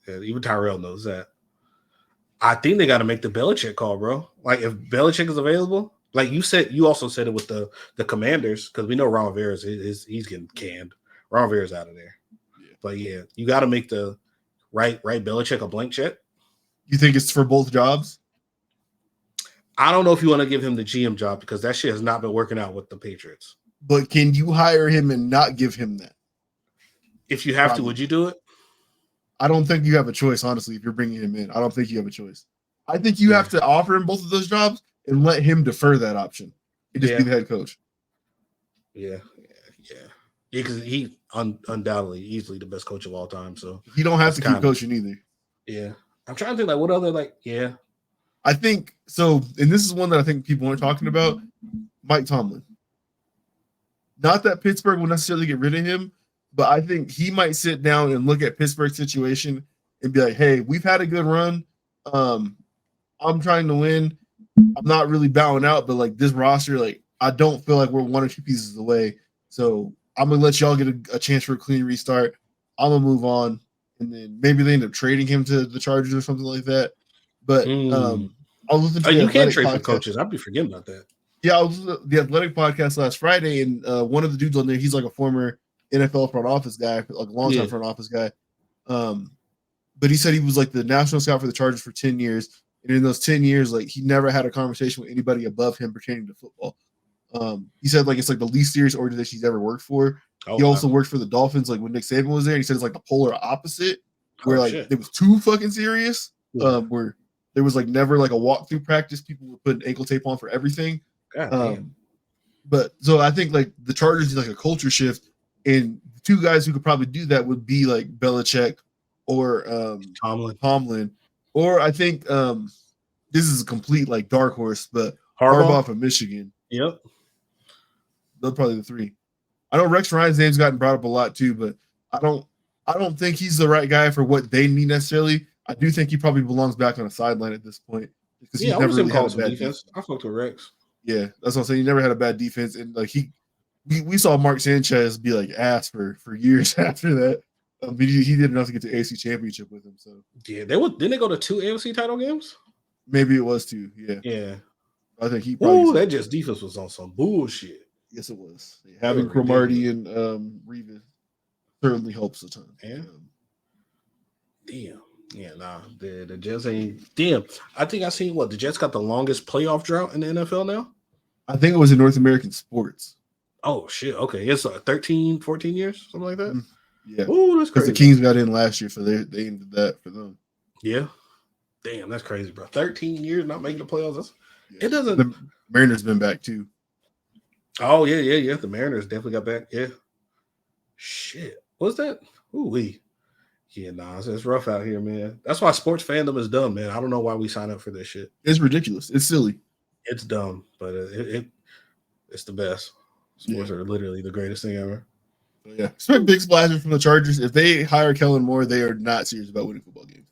S2: even Tyrell knows that. I think they got to make the Belichick call, bro. Like if Belichick is available, like you also said it with the Commanders because we know Ron Rivera he's getting canned. Ron Rivera's out of there. Yeah. But yeah, you got to make the right Belichick a blank check.
S1: You think it's for both jobs?
S2: I don't know if you want to give him the GM job because that shit has not been working out with the Patriots.
S1: But can you hire him and not give him that?
S2: If you have to, would you do it?
S1: I don't think you have a choice, honestly, if you're bringing him in. I don't think you have a choice. I think you have to offer him both of those jobs and let him defer that option and just be the head coach.
S2: Yeah, because he undoubtedly easily the best coach of all time. So
S1: he don't have to keep coaching either.
S2: Yeah. I'm trying to think like what other
S1: I think so, and this is one that I think people aren't talking about. Mike Tomlin. Not that Pittsburgh will necessarily get rid of him, but I think he might sit down and look at Pittsburgh's situation and be like, hey, we've had a good run. I'm trying to win. I'm not really bowing out, but like this roster, like I don't feel like we're one or two pieces away. So I'm gonna let y'all get a chance for a clean restart. I'm gonna move on, and then maybe they end up trading him to the Chargers or something like that. But I'll listen to
S2: you can't trade for coaches. I'd be forgetting about that.
S1: Yeah, I was listening to the Athletic podcast last Friday, and one of the dudes on there, he's like a former NFL front office guy, like a long-time front office guy. But he said he was like the national scout for the Chargers for 10 years. And in those 10 years, like he never had a conversation with anybody above him pertaining to football. He said like it's like the least serious organization he's ever worked for. He also worked for the Dolphins, like when Nick Saban was there. And he said it's like the polar opposite, where it was too fucking serious. Where there was like never like a walkthrough practice. People were putting ankle tape on for everything. But so I think like the Chargers need like a culture shift, and the two guys who could probably do that would be like Belichick or Tomlin. Or I think this is a complete like dark horse, but Harbaugh from Michigan.
S2: Yep.
S1: They're probably the three. I know Rex Ryan's name's gotten brought up a lot too, but I don't think he's the right guy for what they need necessarily. I do think he probably belongs back on a sideline at this point because he's never really had a bad defense.
S2: I fucked with Rex.
S1: Yeah, that's what I'm saying. He never had a bad defense, and like we saw Mark Sanchez be like ass for years after that. But he did enough to get to AFC Championship with him. So
S2: yeah, didn't they go to 2 AFC title games?
S1: Maybe it was 2. Yeah.
S2: Yeah.
S1: I think he probably.
S2: That just defense was on some bullshit.
S1: Yes, it was. Having Cromartie and Revis certainly helps a ton.
S2: Yeah. Damn. Yeah, nah. The Jets ain't. Damn. I think I seen the Jets got the longest playoff drought in the NFL now.
S1: I think it was in North American sports.
S2: Oh shit. Okay, it's 13, 14 years, something like that.
S1: Yeah.
S2: Oh, that's crazy.
S1: Because the Kings got in last year, so they ended that for them.
S2: Yeah. Damn, that's crazy, bro. 13 years not making the playoffs. It doesn't.
S1: The Mariners been back too.
S2: Oh yeah. The Mariners definitely got back. Yeah. Shit. What's that? Ooh, yeah, nah, it's rough out here, man. That's why sports fandom is dumb, man. I don't know why we sign up for this shit.
S1: It's ridiculous. It's silly.
S2: It's dumb, but it's the best. Sports are literally the greatest thing ever.
S1: Yeah, expect big splashes from the Chargers. If they hire Kellen Moore, they are not serious about winning football games.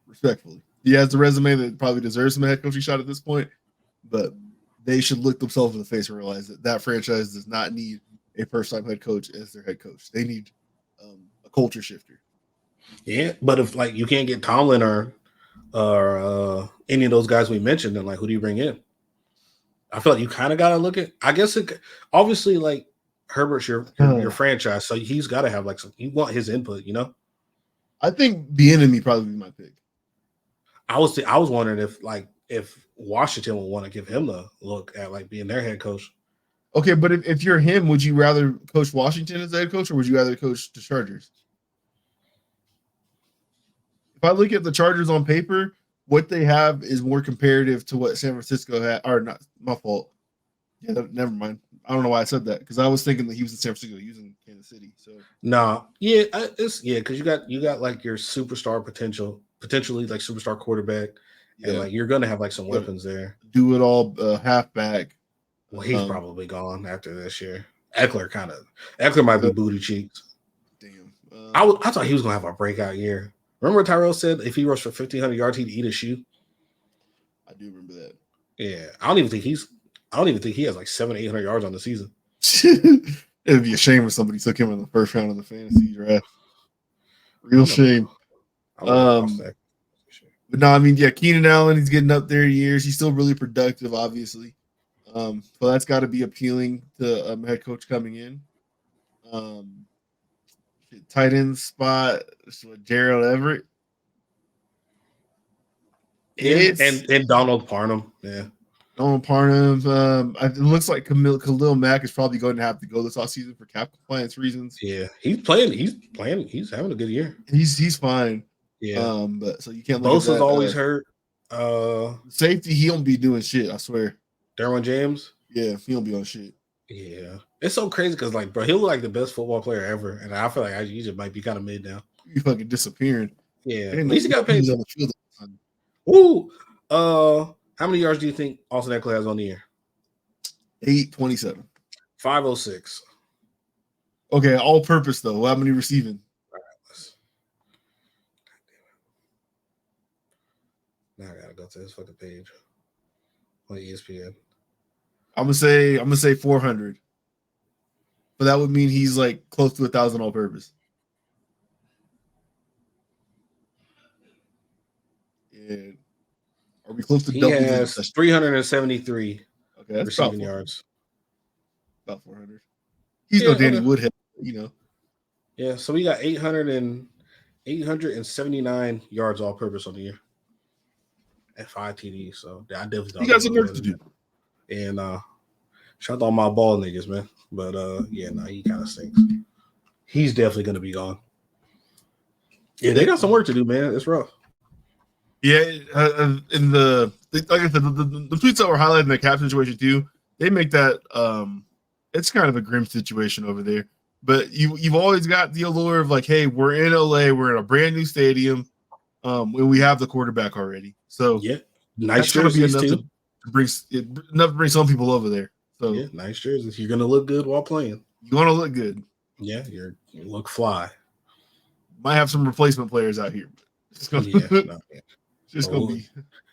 S1: Respectfully, he has the resume that probably deserves some head coaching shot at this point, but they should look themselves in the face and realize that franchise does not need a first-time head coach as their head coach. They need a culture shifter.
S2: Yeah, but if like you can't get Tomlin or any of those guys we mentioned, then like who do you bring in? I feel like you kind of got to look at. I guess obviously like Herbert's your franchise, so he's got to have like some. You want his input, you know.
S1: I think the enemy probably be my pick.
S2: I was wondering if Washington would want to give him a look at like being their head coach.
S1: Okay, but if you're him, would you rather coach Washington as head coach, or would you rather coach the Chargers? If I look at the Chargers on paper, what they have is more comparative to what San Francisco had. Or not, my fault. Yeah, never mind. I don't know why I said that because I was thinking that he was in San Francisco, he was in Kansas City. So
S2: because you got like your superstar potentially like superstar quarterback, and like you're gonna have like some weapons there.
S1: Do it all halfback.
S2: Well, he's probably gone after this year. Eckler might be booty cheeks.
S1: Damn.
S2: I thought he was gonna have a breakout year. Remember Tyrell said if he rushed for 1,500 yards, he'd eat a shoe.
S1: I do remember that.
S2: Yeah, I don't even think he has like 700-800 yards on the season.
S1: It'd be a shame if somebody took him in the first round of the fantasy draft. Real shame. But no, I mean, Keenan Allen, he's getting up there in years. He's still really productive, obviously. So that's got to be appealing to a head coach coming in. Tight end spot, Gerald Everett.
S2: And Donald Parham. Yeah.
S1: Donald Parham. It looks like Khalil Mack is probably going to have to go this offseason for cap compliance reasons.
S2: Yeah, he's playing. He's having a good year.
S1: He's fine.
S2: Yeah.
S1: But so you can't look
S2: Bosa's always hurt.
S1: Safety, he don't be doing shit, I swear.
S2: Derwin James?
S1: Yeah, he don't be on shit.
S2: Yeah. It's so crazy because, like, bro, he'll look like the best football player ever. And I feel like he just might be kind of mid now.
S1: You fucking disappearing.
S2: Yeah. At least he got paid.
S1: On the field.
S2: Ooh. How many yards do you think Austin Eckler has on the year?
S1: 827.
S2: 506.
S1: Okay, all purpose though. How many receiving?
S2: All right, now I gotta go to this fucking page on ESPN.
S1: I'm gonna say 400, but that would mean he's like close to 1,000 all purpose. Yeah, are we close to double?
S2: He has 373.
S1: Okay, that's
S2: receiving yards.
S1: About 400. He's no Danny Woodhead, you know.
S2: Yeah, so we got 879 yards all purpose on the year. At 5 TDs. So I definitely
S1: don't. He got some work to do.
S2: And shout out my ball niggas, man. But he kind of stinks. He's definitely gonna be gone. Yeah, they got some work to do, man. It's rough.
S1: Yeah, in the like I said, the tweets that were highlighting the cap situation too, they make that it's kind of a grim situation over there. But you've always got the allure of like, hey, we're in LA, we're in a brand new stadium, and we have the quarterback already. So
S2: yeah, nice jerseys too.
S1: Enough to bring some people over there. So
S2: yeah, nice jerseys. You're gonna look good while playing.
S1: You want to look good.
S2: Yeah, you look fly.
S1: Might have some replacement players out here. It's gonna, gonna be.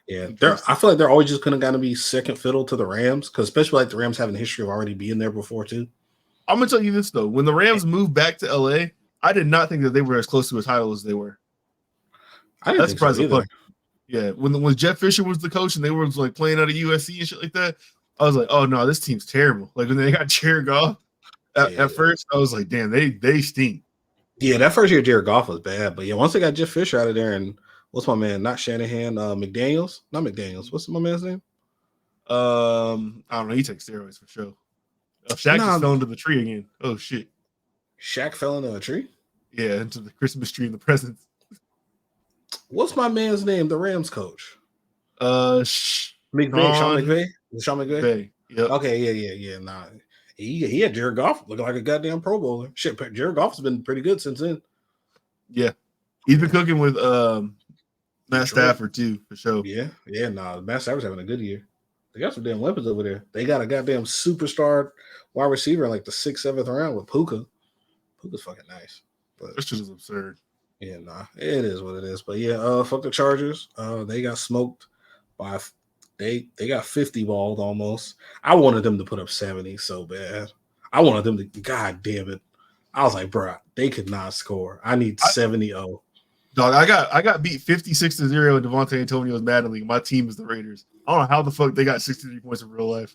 S2: Yeah, I feel like they're always just gonna be second fiddle to the Rams because especially like the Rams having a history of already being there before too.
S1: I'm gonna tell you this though: when the Rams moved back to LA, I did not think that they were as close to a title as they were.
S2: I didn't think so either.
S1: Yeah, when Jeff Fisher was the coach and they were like playing out of USC and shit like that, I was like, oh no, this team's terrible. Like when they got Jared Goff at first, I was like, damn, they stink.
S2: Yeah, that first year Jared Goff was bad, but yeah, once they got Jeff Fisher out of there and what's my man? Not Shanahan, McDaniels. Not McDaniels. What's my man's name?
S1: I don't know. He takes steroids for sure. Shaq just fell into the tree again. Oh shit!
S2: Shaq fell into a tree?
S1: Yeah, into the Christmas tree and the presents.
S2: What's my man's name? The Rams coach.
S1: McVay.
S2: Sean McVay. Sean McVay.
S1: Yep.
S2: Okay. Yeah. Nah. he had Jared Goff looking like a goddamn Pro Bowler. Shit, Jared Goff has been pretty good since then.
S1: Yeah, he's been cooking with Matt Stafford too, for sure.
S2: Yeah, Matt Stafford's having a good year. They got some damn weapons over there. They got a goddamn superstar wide receiver in like the 6th, 7th round with Puka. Puka's fucking nice. But
S1: this shit is absurd.
S2: Yeah, it is what it is. But yeah, fuck the Chargers. They got smoked by they got 50 balled almost. I wanted them to put up 70 so bad. I wanted them to, god damn it. I was like, bro, they could not score. I need 70-0.
S1: Dog, I got beat 56-0 in Devontae Antonio's Madden League. My team is the Raiders. I don't know how the fuck they got 63 points in real life.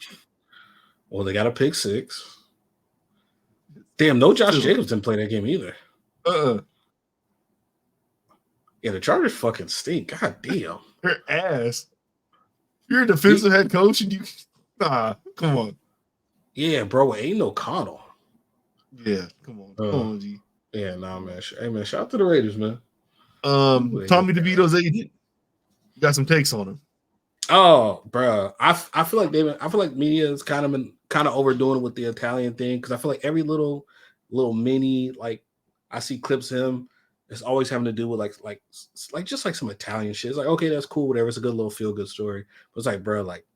S2: Well, they got a pick 6. Damn, no Josh Jacobs didn't play that game either. Yeah, the Chargers fucking stink. God damn.
S1: They're ass. You're a defensive head coach and you come on.
S2: Yeah, bro, ain't no Connell.
S1: Yeah, come on, G.
S2: Yeah, man. Hey, man, shout out to the Raiders, man.
S1: Tommy DeVito's agent. You got some takes on him.
S2: Oh, bro, I feel like media is kind of overdoing it with the Italian thing because I feel like every little mini, like I see clips of him, it's always having to do with like just like some Italian shit. It's like, okay, that's cool, whatever. It's a good little feel good story. But it's like, bro, like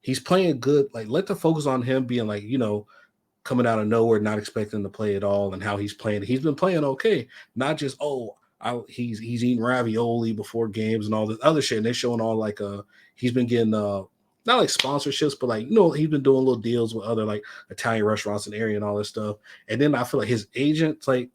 S2: he's playing good. Like let the focus on him being like, coming out of nowhere, not expecting to play at all, and how he's playing. He's been playing okay, not just he's eating ravioli before games and all this other shit. And they're showing all like he's been getting not like sponsorships, but like he's been doing little deals with other like Italian restaurants in the area and all this stuff. And then I feel like his agent's like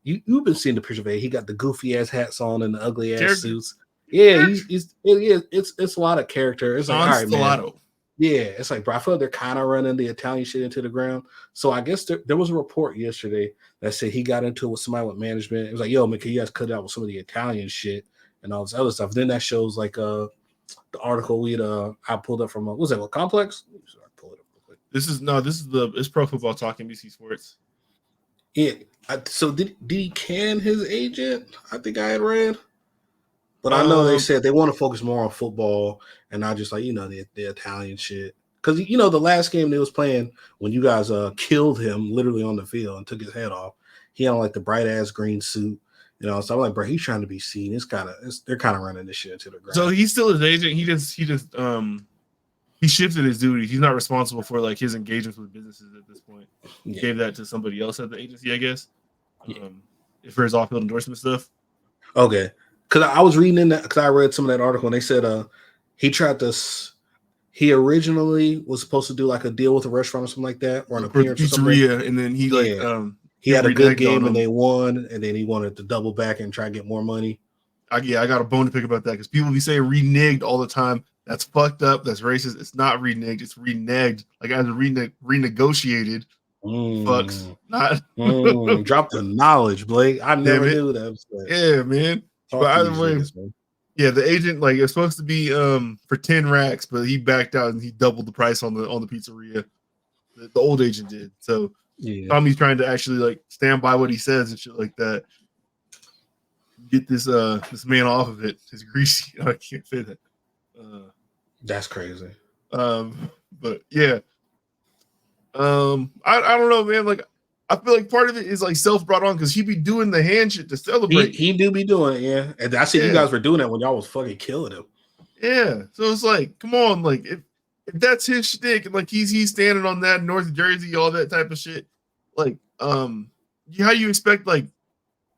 S2: you've been seeing the picture of it. He got the goofy ass hats on and the ugly ass suits. Yeah, it's a lot of character. It's like all right, man. Yeah, it's like, bro, I feel like they're kind of running the Italian shit into the ground. So I guess there was a report yesterday that said he got into it with somebody with management. It was like, yo, man, can you guys cut out with some of the Italian shit and all this other stuff? Then that shows like the article I pulled up from what was that? What Complex? Sorry, pull it up real quick.
S1: It's Pro Football Talk, NBC Sports.
S2: Yeah. So did he can his agent? I think I had read. But I know they said they want to focus more on football and not just like, the Italian shit. Because, the last game they was playing when you guys killed him literally on the field and took his head off, he had like the bright-ass green suit. So I'm like, bro, he's trying to be seen. They're kind of running this shit into the ground.
S1: So he's still his agent. He shifted his duties. He's not responsible for like his engagements with businesses at this point. He gave that to somebody else at the agency, I guess, for his off-field endorsement stuff.
S2: Okay. Because I was reading in that, because I read some of that article, and they said he originally was supposed to do like a deal with a restaurant or something like that, or an appearance
S1: or pizzeria, and then he
S2: had a good game and they won, and then he wanted to double back and try to get more money.
S1: I got a bone to pick about that because people be saying reneged all the time. That's fucked up. That's racist. It's not reneged. It's reneged. Like as renegotiated. Fucks. Not
S2: drop the knowledge, Blake. I never knew that.
S1: Yeah, man. But either way, the agent like it's supposed to be for 10 racks, but he backed out and he doubled the price on the pizzeria. The old agent did. So Tommy's trying to actually like stand by what he says and shit like that. Get this man off of it. It's greasy. I can't say that.
S2: That's crazy.
S1: But yeah. I don't know, man. Like I feel like part of it is like self-brought on because he be doing the hand shit to celebrate.
S2: He do be doing it, yeah. And I see you guys were doing that when y'all was fucking killing him.
S1: Yeah. So it's like, come on, like if that's his shtick and like he's standing on that North Jersey, all that type of shit. Like, how you expect like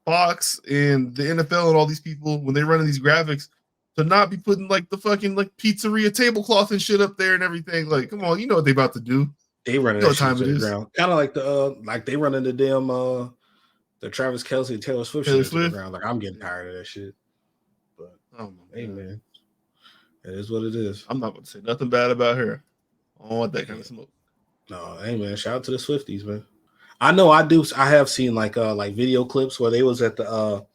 S1: Fox and the NFL and all these people when they run these graphics to not be putting like the fucking like pizzeria tablecloth and shit up there and everything? Like, come on, you know what they about to do.
S2: They run that shit to the ground. Kind of like like they run into damn the Travis Kelce and Taylor Swift shit to the ground. Like I'm getting tired of that shit. But hey man, it is what it is.
S1: I'm not going to say nothing bad about her. I don't want that kind of smoke.
S2: No, hey man, shout out to the Swifties, man. I know I do. I have seen like video clips where they was at the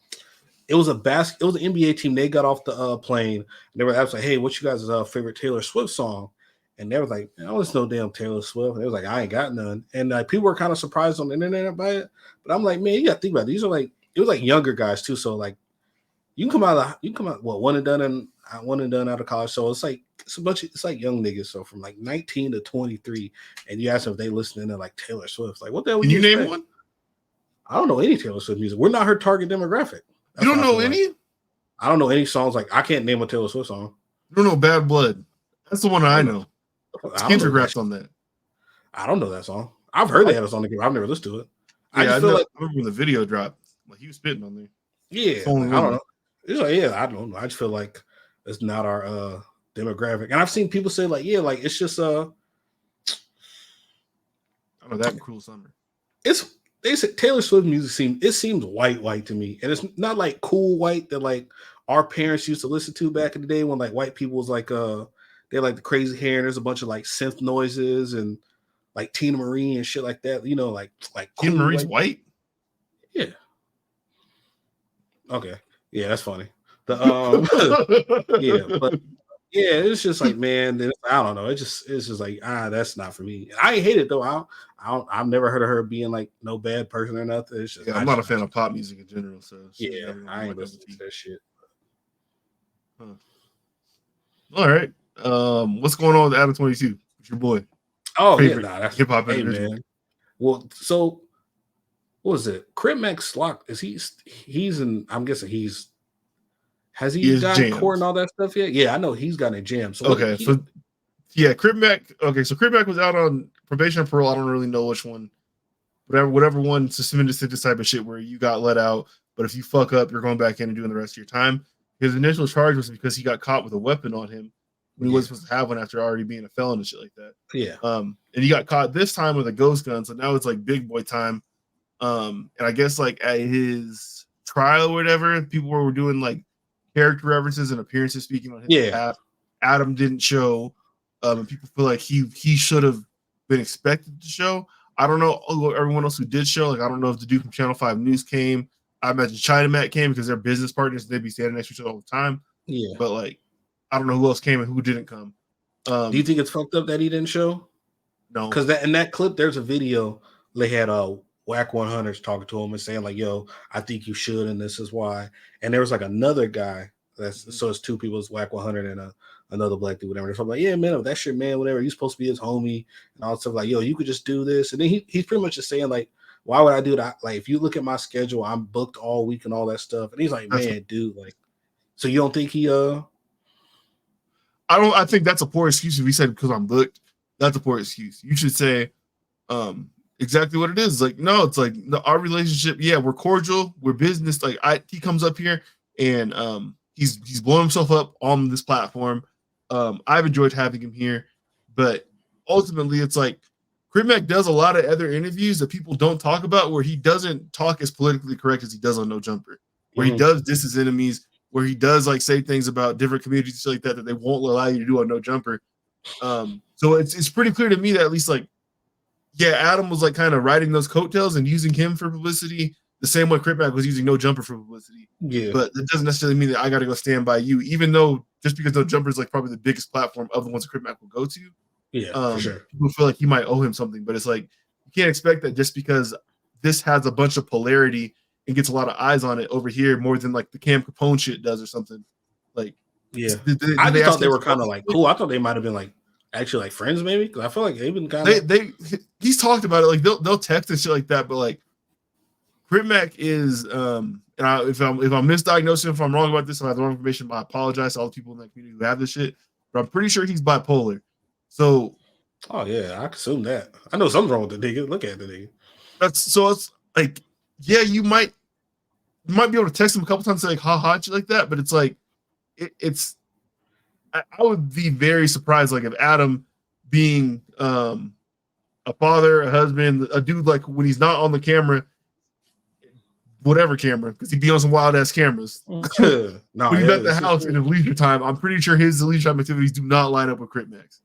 S2: it was an NBA team. They got off the plane and they were like, hey, what's you guys' favorite Taylor Swift song? And they was like, I don't listen to no damn Taylor Swift. And they was like, I ain't got none. And like people were kind of surprised on the internet by it. But I'm like, man, you gotta think about it. These are like, it was like younger guys too. So like, you can come out one and done out of college. So it's like young niggas. So from like 19 to 23, and you ask them if they listening to like Taylor Swift. Like, what the hell?
S1: Can you name one?
S2: I don't know any Taylor Swift music. We're not her target demographic.
S1: You don't know any?
S2: Like. I don't know any songs. Like, I can't name a Taylor Swift song.
S1: You don't know Bad Blood? That's the one I know. Intergraphs on that.
S2: I don't know that song. I've heard they had a song. I've never listened to it.
S1: Yeah, I just feel like I remember when the video dropped. Like he was spitting on there.
S2: Yeah, like, I don't know. It's like, yeah, I don't know. I just feel like it's not our demographic. And I've seen people say like, yeah, like it's just
S1: I don't know, that Cruel Summer.
S2: They say Taylor Swift music seems white to me, and it's not like cool white that like our parents used to listen to back in the day when like white people was like they like the crazy hair and there's a bunch of like synth noises and like Tina Marie and shit like that. You know, like
S1: Tina Marie's white.
S2: Yeah. Okay. Yeah, that's funny. The yeah, but yeah, it's just like, man, I don't know. It's just like, that's not for me. I ain't hate it though. I've never heard of her being like no bad person or nothing. It's just,
S1: I'm not a fan of pop music in general. So
S2: yeah, I ain't listening to that shit.
S1: Huh. All right. What's going on with Adam 22? It's your boy.
S2: Oh yeah, that's
S1: hip hop
S2: man. Well, so what was it? Crip Mac Slock he's in. I'm guessing has he gotten court and all that stuff yet? Yeah, I know he's gotten a jam. So
S1: okay, Crip Mac. Okay, so Crip Mac was out on probation and parole. I don't really know which one. Whatever one, suspended sentence type of shit where you got let out, but if you fuck up, you're going back in and doing the rest of your time. His initial charge was because he got caught with a weapon on him when he wasn't supposed to have one after already being a felon and shit like that.
S2: Yeah.
S1: And he got caught this time with a ghost gun, so now it's like big boy time. And I guess like at his trial or whatever, people were doing like character references and appearances speaking on his behalf. Adam didn't show, and people feel like he should have been expected to show. I don't know everyone else who did show. Like I don't know if the dude from Channel 5 News came. I imagine China Matt came because they're business partners. They'd be standing next to each other all the time.
S2: Yeah.
S1: But like, I don't know who else came and who didn't come.
S2: Do you think it's fucked up that he didn't show?
S1: No.
S2: Because in that clip, there's a video they had Whack 100s talking to him and saying like, yo, I think you should, and this is why. And there was like another guy so it's two people, it's Whack 100 and another black dude, whatever. So I'm like, yeah, man, that's your man, whatever. You're supposed to be his homie and all stuff. Like, yo, you could just do this. And then he's pretty much just saying like, why would I do that? Like, if you look at my schedule, I'm booked all week and all that stuff. And he's like, man, dude, like, so you don't think he
S1: I think that's a poor excuse if he said because I'm booked. That's a poor excuse. You should say exactly what it is. Like, no, it's like our relationship, yeah, we're cordial, we're business. Like he comes up here and he's blowing himself up on this platform. I've enjoyed having him here, but ultimately it's like Crip Mac does a lot of other interviews that people don't talk about where he doesn't talk as politically correct as he does on No Jumper, where he does diss his enemies, where he does like say things about different communities like that they won't allow you to do on No Jumper. So it's pretty clear to me that at least like, yeah, Adam was like kind of riding those coattails and using him for publicity the same way Crip Mac was using No Jumper for publicity.
S2: Yeah.
S1: But that doesn't necessarily mean that I got to go stand by you, even though just because No Jumper is like probably the biggest platform of the ones that Crip Mac will go to.
S2: Yeah, for sure.
S1: People feel like he might owe him something, but it's like you can't expect that just because this has a bunch of polarity and gets a lot of eyes on it over here more than like the Cam Capone shit does or something. Like,
S2: yeah, I just thought they were kind of like cool. I thought they might have been like actually like friends, maybe. Because I feel like they've been kind of.
S1: He's talked about it. Like they'll text and shit like that, but like Crip Mac is and if I'm misdiagnosing, if I'm wrong about this, if I have the wrong information, I apologize to all the people in that community who have this shit. But I'm pretty sure he's bipolar. So,
S2: oh yeah, I assume that. I know something's wrong with the nigga. Look at the nigga.
S1: It's like, yeah, you might be able to text him a couple times and say like ha shit like that, but it's like I would be very surprised like if Adam being a father, a husband, a dude like when he's not on the camera, whatever camera, because he'd be on some wild ass cameras. When he's at the house in his leisure time, I'm pretty sure his leisure time activities do not line up with Crip Mac's.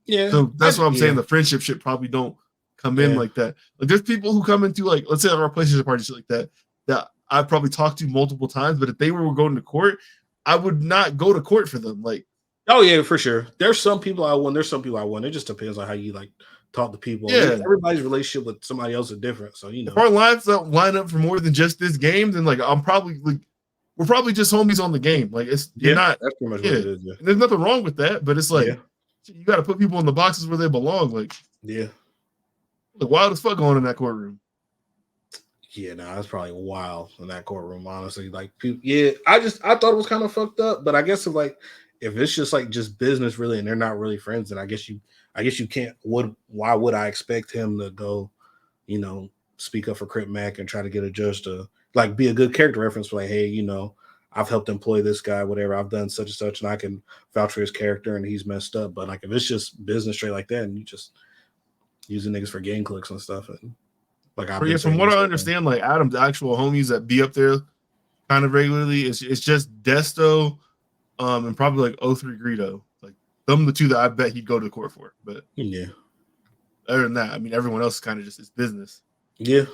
S2: Yeah,
S1: so that's what I'm saying. The friendship shit probably don't come in like that. Like there's people who come into like, let's say our PlayStation party shit like that I've probably talked to multiple times, but if they were going to court, I would not go to court for them. Like,
S2: oh yeah, for sure. There's some people I won. There's some people I won. It just depends on how you like talk to people.
S1: Yeah,
S2: everybody's relationship with somebody else is different. So you know,
S1: if our lives don't line up for more than just this game, then like I'm probably like we're probably just homies on the game. Like you're not.
S2: That's pretty much what it is. Yeah.
S1: There's nothing wrong with that, but it's like you got to put people in the boxes where they belong. Like wild as fuck going in that courtroom.
S2: Yeah, that's probably wild in that courtroom. Honestly, like, I thought it was kind of fucked up, but I guess if it's just like just business really, and they're not really friends, then I guess you can't. Why would I expect him to go, speak up for Crip Mac and try to get a judge to like be a good character reference for like, hey, I've helped employ this guy, whatever. I've done such and such, and I can vouch for his character, and he's messed up. But like, if it's just business straight like that, and you just using niggas for game clicks and stuff, and like,
S1: from what I understand, like Adam's actual homies that be up there kind of regularly, it's just Desto, and probably like 03 Greedo. Like them, the two that I bet he'd go to court for. But other than that, I mean, everyone else is kind of just it's business.
S2: Yeah.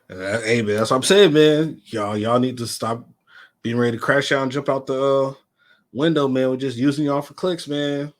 S2: Hey man, that's what I'm saying, man. Y'all need to stop being ready to crash out and jump out the window, man. We're just using y'all for clicks, man.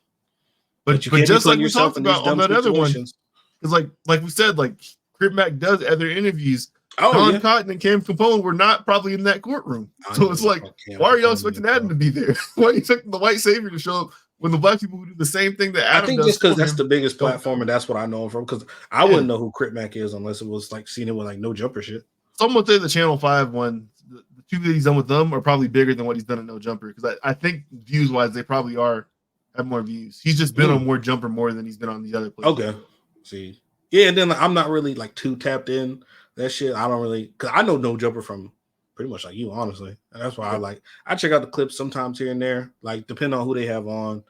S1: But just like we talked about on that other one, because like we said, like Crip Mac does other interviews. Don Cotton and Cam Capone were not probably in that courtroom. So it's like, why are y'all expecting Adam to be there? Why are you expecting the white savior to show up when the black people who do the same thing that Adam does? I think just
S2: because that's the biggest platform and that's what I know him from. Because I wouldn't know who Crip Mac is unless it was like seeing it with like no jumper shit.
S1: Someone said the Channel 5 one, the two that he's done with them are probably bigger than what he's done at No Jumper. Because I think views wise, they probably have more views. He's just been on more Jumper more than he's been on the other places.
S2: Okay. See. Yeah, and then I'm not really like too tapped in that shit. I don't really, because I know No Jumper from pretty much like you, honestly. And that's why I check out the clips sometimes here and there, like depending on who they have on.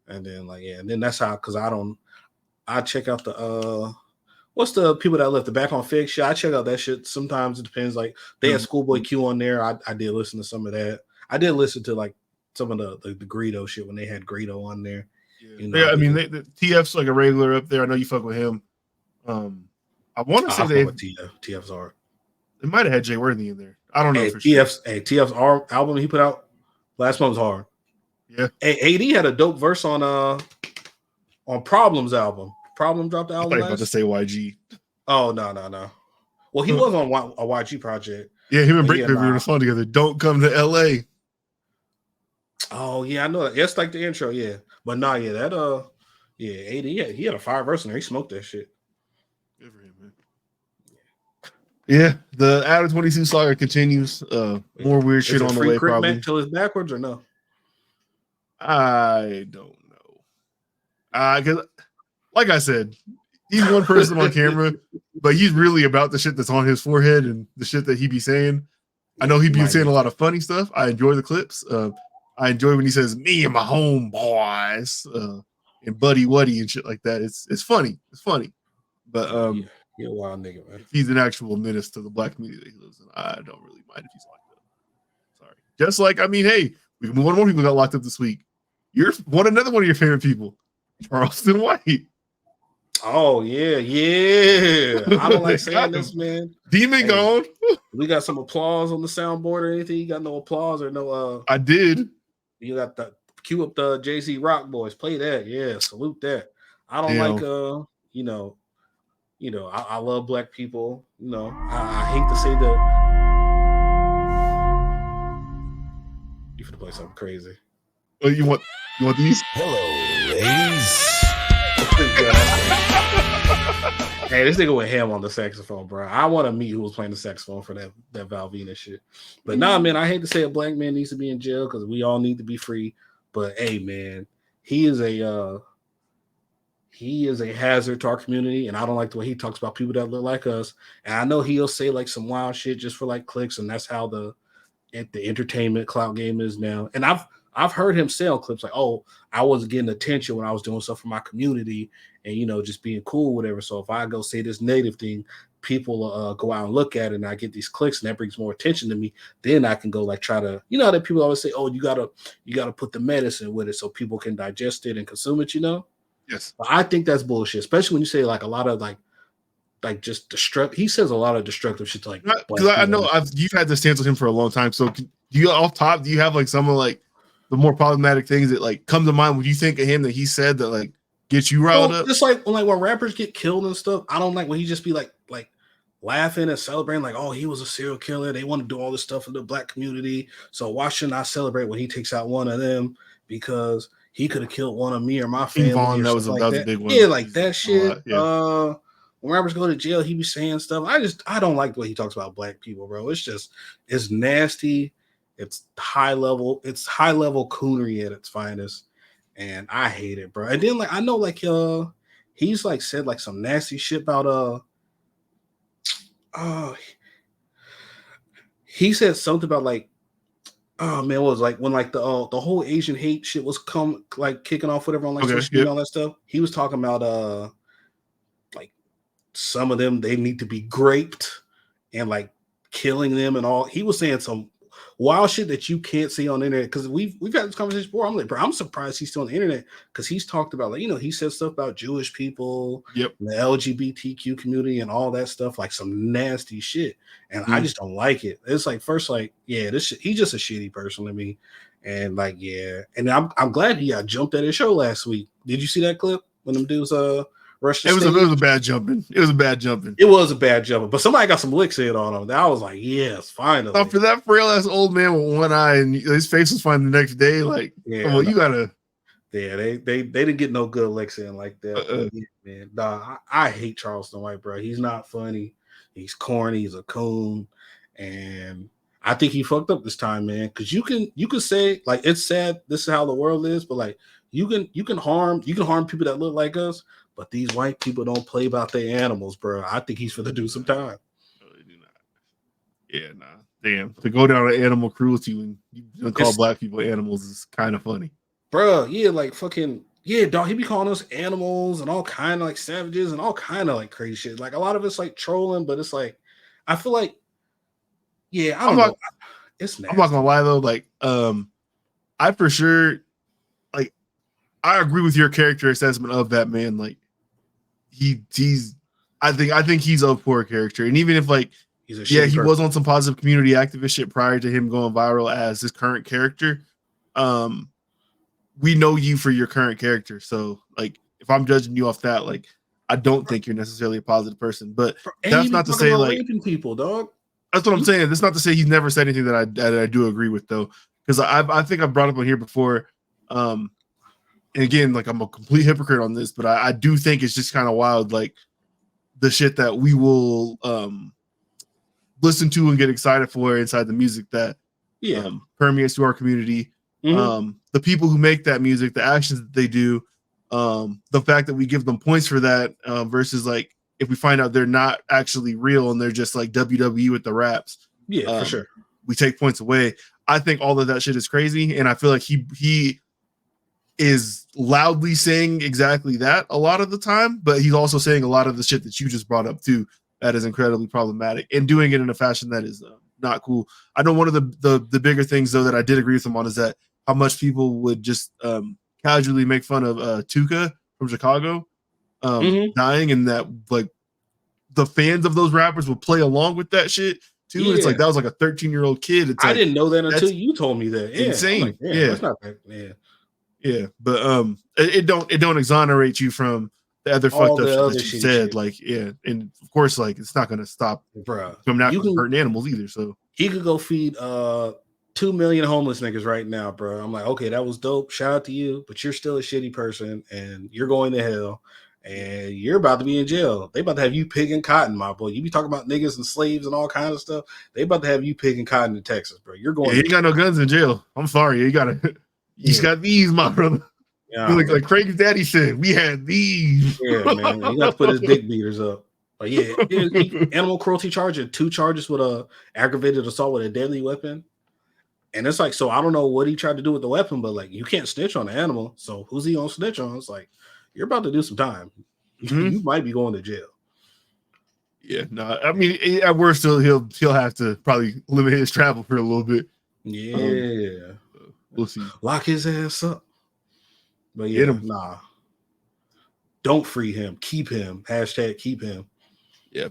S2: And then and then that's how, because I check out the what's the people that left the Back on Fix shit. I check out that shit sometimes. It depends. Like they had Schoolboy Q on there. I did listen to some of that. I did listen to like some of the Greedo shit when they had Greedo on there.
S1: I mean the TF's like a regular up there. I know you fuck with him. I want to say
S2: TF's art.
S1: They might have had Jay Worthy in there. I don't know for sure.
S2: TF's art album he put out last month was hard.
S1: Yeah.
S2: AD had a dope verse on Problems album. Problem dropped the album.
S1: I thought you were about to say YG.
S2: Oh no. Well, he was on a YG project.
S1: Yeah, him and Brick were on the phone together. Don't come to LA.
S2: Oh yeah, I know that. That's like the intro, yeah. But AD, he had a fire verse in there. He smoked that shit.
S1: Good for him, man. Yeah, the Adam 22 saga continues. More weird shit on the way, probably.
S2: Until it's backwards or no?
S1: I don't know. Because, like I said, he's one person on camera, but he's really about the shit that's on his forehead and the shit that he be saying. I know he be saying a lot of funny stuff. I enjoy the clips. I enjoy when he says "me and my homeboys" and "buddy wuddy" and shit like that. It's funny. It's funny. But
S2: you're a wild nigga, man.
S1: He's an actual menace to the black community that he lives in. I don't really mind if he's locked up. Sorry. Just like, I mean, hey, we one more people got locked up this week. You're another one of your favorite people, Charleston White.
S2: Oh yeah. I don't like saying this, man.
S1: Demon gone.
S2: We got some applause on the soundboard or anything? You got no applause or no?
S1: I did.
S2: You got the cue up the Jay-Z Rock Boys. Play that, yeah. Salute that. I don't like I love black people. I hate to say that. You finna play something crazy.
S1: Oh, you want these?
S3: Hello, ladies.
S2: Hey, this nigga went ham on the saxophone, bro. I want to meet who was playing the saxophone for that Valvina shit. But nah, man, I hate to say a black man needs to be in jail because we all need to be free. But hey, man, he is a hazard to our community, and I don't like the way he talks about people that look like us. And I know he'll say like some wild shit just for like clicks, and that's how the entertainment clout game is now. And I've heard him say on clips like, "Oh, I wasn't getting attention when I was doing stuff for my community, and just being cool, whatever. So if I go say this native thing, people go out and look at it, and I get these clicks, and that brings more attention to me. Then I can go like try to, that people always say, oh, you gotta put the medicine with it so people can digest it and consume it,
S1: Yes,
S2: but I think that's bullshit, especially when you say like a lot of like just he says a lot of destructive shit to like.
S1: Because I know you've had this stance with him for a long time. So do you have like some of like the more problematic things that like come to mind when you think of him that he said that like get you riled up?
S2: Just like when rappers get killed and stuff. I don't like when he just be like laughing and celebrating like, oh, he was a serial killer. They want to do all this stuff in the black community. So why shouldn't I celebrate when he takes out one of them because he could have killed one of me or my family
S1: Vaughn,
S2: or
S1: that was
S2: something
S1: that
S2: like
S1: was a
S2: that.
S1: big one.
S2: Yeah, like that shit.
S1: Yeah.
S2: When Roberts go to jail, he be saying stuff. I don't like the way he talks about black people, bro. It's nasty. It's high level coonery at its finest. And I hate it, bro. And then like I know like he's like said like some nasty shit about he said something about like, oh man, what was like when like the whole Asian hate shit was kicking off whatever on like social media and all that stuff. He was talking about like some of them they need to be graped and like killing them and all. He was saying some wild shit that you can't see on the internet because we've had this conversation before. I'm like, bro, I'm surprised he's still on the internet because he's talked about like, he said stuff about Jewish people,
S1: the
S2: LGBTQ community and all that stuff, like some nasty shit. And I just don't like it. It's like first, like, yeah, this shit, he's just a shitty person to me. And like, yeah, and I'm glad he got jumped at his show last week. Did you see that clip when them dudes rushed the
S1: it was a bad jumping. It was a bad jumping.
S2: It was a bad jumping, but somebody got some licks in on him. I was like, yes, finally.
S1: Now, for that frail ass old man with one eye and his face was fine the next day, like,
S2: yeah,
S1: well, you gotta.
S2: Yeah, they didn't get no good licks in like that. Yeah, man, nah, I hate Charleston White, bro. He's not funny. He's corny. He's a coon, and I think he fucked up this time, man. Because you can say like it's sad. This is how the world is, but like you can harm people that look like us. But these white people don't play about their animals, bro. I think he's for to do some time.
S1: No, they do not. Yeah, nah. Damn. To go down to animal cruelty when you call black people animals is kind of funny.
S2: Bro, yeah, like fucking, yeah, dog. He be calling us animals and all kind of like savages and all kind of like crazy shit. Like a lot of it's like trolling, but it's like, I feel like, yeah, I don't know. It's nasty.
S1: I'm not gonna lie though, like, I for sure, like, I agree with your character assessment of that man. Like, I think he's a poor character, and even if like he was on some positive community activist shit prior to him going viral as his current character. We know you for your current character, so like if I'm judging you off that, like I don't think you're necessarily a positive person. But that's not to say like
S2: raping people, dog.
S1: That's what I'm saying. That's not to say he's never said anything that I do agree with though, because I think I've brought up on here before. And again, like I'm a complete hypocrite on this, but I do think it's just kind of wild, like the shit that we will listen to and get excited for inside the music that permeates to our community. Mm-hmm. The people who make that music, the actions that they do, the fact that we give them points for that versus like if we find out they're not actually real and they're just like WWE with the raps.
S2: Yeah, for sure.
S1: We take points away. I think all of that shit is crazy, and I feel like he is loudly saying exactly that a lot of the time, but he's also saying a lot of the shit that you just brought up too that is incredibly problematic and doing it in a fashion that is not cool. I know one of the bigger things though that I did agree with him on is that how much people would just casually make fun of Tuka from Chicago dying, and that like the fans of those rappers would play along with that shit too. Yeah. It's like that was like a 13-year-old kid. It's
S2: I
S1: like,
S2: didn't know that until you told me that. Yeah.
S1: Insane.
S2: Like,
S1: yeah,
S2: that's not that. Yeah.
S1: Yeah, but it don't exonerate you from the other fucked up shit that you said. Like, yeah, and of course, like it's not gonna stop from not hurting animals either. So
S2: he could go feed 2 million homeless niggas right now, bro. I'm like, okay, that was dope. Shout out to you, but you're still a shitty person, and you're going to hell, and you're about to be in jail. They about to have you picking cotton, my boy. You be talking about niggas and slaves and all kinds of stuff. They about to have you picking cotton in Texas, bro. You're going.
S1: Yeah, you ain't got no guns in jail. I'm sorry, you gotta. He's got these, my brother. Yeah, like Craig's daddy said, we had these.
S2: Yeah, man. He got to put his dick beaters up. But yeah, animal cruelty charge and 2 charges with a aggravated assault with a deadly weapon. And it's like, so I don't know what he tried to do with the weapon, but like you can't snitch on the animal. So who's he gonna snitch on? It's like you're about to do some time. You might be going to jail.
S1: Yeah, no. I mean, at worst, he'll have to probably limit his travel for a little bit.
S2: Yeah.
S1: We'll see.
S2: Lock his ass up. But yeah, nah. Don't free him. Keep him. # keep him.
S1: Yeah.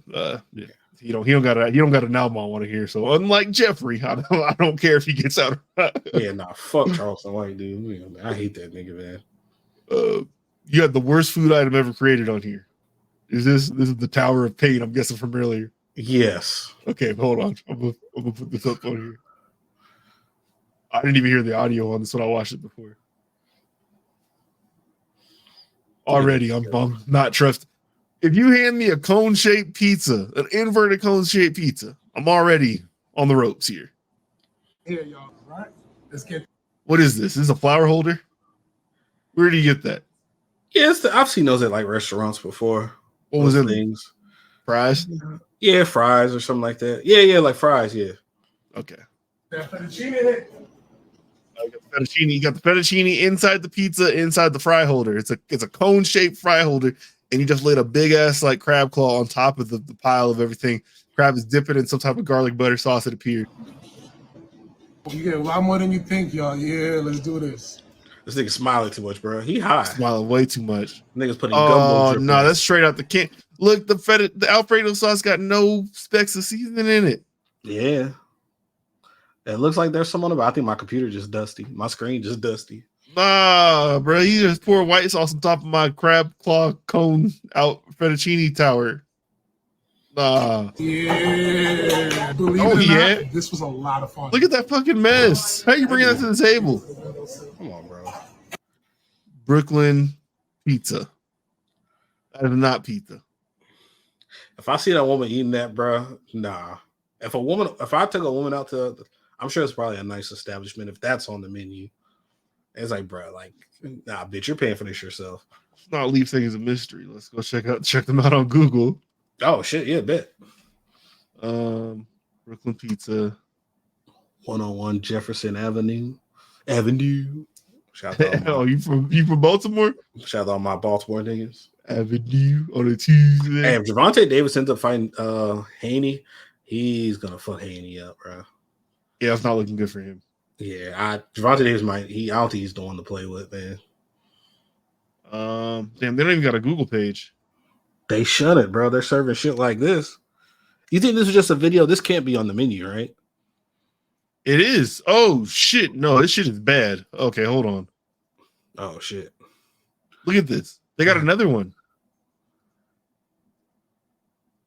S1: Yeah. He don't got an album I want to hear. So unlike Jeffrey, I don't care if he gets out.
S2: Yeah, nah. Fuck Charleston White, dude. I hate that nigga,
S1: man. You had the worst food item ever created on here. This is the Tower of Pain? I'm guessing from earlier.
S2: Yes.
S1: Okay, hold on. I'm gonna put this up on here. I didn't even hear the audio on this when I watched it before. Already, I'm not trusting. If you hand me a cone-shaped pizza, an inverted cone-shaped pizza, I'm already on the ropes here.
S4: Here, y'all. Right? Let's get.
S1: What is this? Is this a flower holder? Where do you get that?
S2: Yeah, I've seen those at like restaurants before.
S1: What was in
S2: things?
S1: Fries?
S2: Yeah, fries or something like that. Yeah, like fries. Yeah.
S1: Okay.
S4: That fettuccine.
S1: You got the fettuccine inside the pizza, inside the fry holder. It's a cone-shaped fry holder, and you just laid a big ass like crab claw on top of the pile of everything. Crab is dipping in some type of garlic butter sauce. It appeared.
S4: You get a lot more than you think, y'all. Yeah, let's do this.
S2: This nigga smiling too much, bro. He high.
S1: Smiling way too much.
S2: Niggas putting gumbo.
S1: Oh no, that's straight out the can. Look, the Alfredo sauce got no specks of seasoning in it.
S2: Yeah. It looks like there's someone about. I think my computer just dusty. My screen just dusty.
S1: Nah, bro. You just pour white sauce on top of my crab claw cone out fettuccine tower. Nah.
S4: Yeah. Believe it or not, this was a lot of fun.
S1: Look at that fucking mess. How you bringing that to the table?
S2: Come on, bro.
S1: Brooklyn pizza. That is not pizza.
S2: If I see that woman eating that, bro, nah. If I took a woman out to, I'm sure it's probably a nice establishment if that's on the menu. It's like, bro, like, nah, bitch, you're paying for this yourself.
S1: Let's not leave things a mystery. Let's go check them out on Google.
S2: Oh shit, yeah, bet.
S1: Brooklyn Pizza,
S2: 101 Jefferson Avenue. Shout out
S1: oh, you from Baltimore?
S2: Shout out all my Baltimore niggas.
S1: Avenue on a Tuesday.
S2: Hey, if Javante Davis ends up fighting Haney, he's gonna fuck Haney up, bro.
S1: Yeah, it's not looking good for him.
S2: Yeah, Javante Davis I don't think he's the one to play with, man.
S1: Damn, they don't even got a Google page.
S2: They shut it, bro. They're serving shit like this. You think this was just a video? This can't be on the menu, right?
S1: It is. Oh shit! No, this shit is bad. Okay, hold on.
S2: Oh shit!
S1: Look at this. They got another one.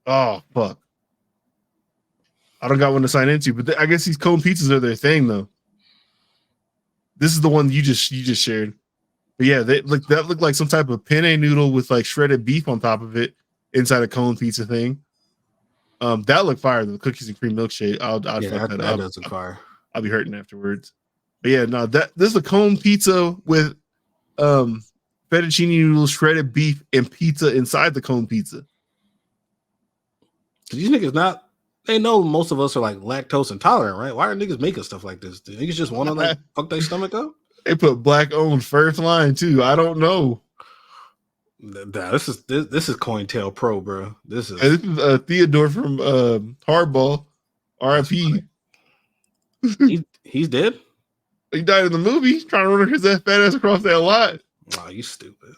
S1: Oh fuck! I don't got one to sign into, but I guess these cone pizzas are their thing, though. This is the one you just shared. But yeah, that looked like some type of penne noodle with like shredded beef on top of it inside a cone pizza thing. That looked fire. The cookies and cream milkshake. I'll fuck that up.
S2: Does look fire.
S1: I'll be hurting afterwards. But yeah, no, this is a cone pizza with fettuccine noodles, shredded beef, and pizza inside the cone pizza.
S2: These niggas they know most of us are like lactose intolerant, right? Why are niggas making stuff like this? Do niggas just want to like fuck their stomach up?
S1: They put black owned first line too. I don't know.
S2: This is COINTEL Pro, bro. This is
S1: Theodore from Hardball, R.I.P.
S2: He's dead.
S1: He died in the movie trying to run his fat ass across that lot.
S2: Oh, you stupid.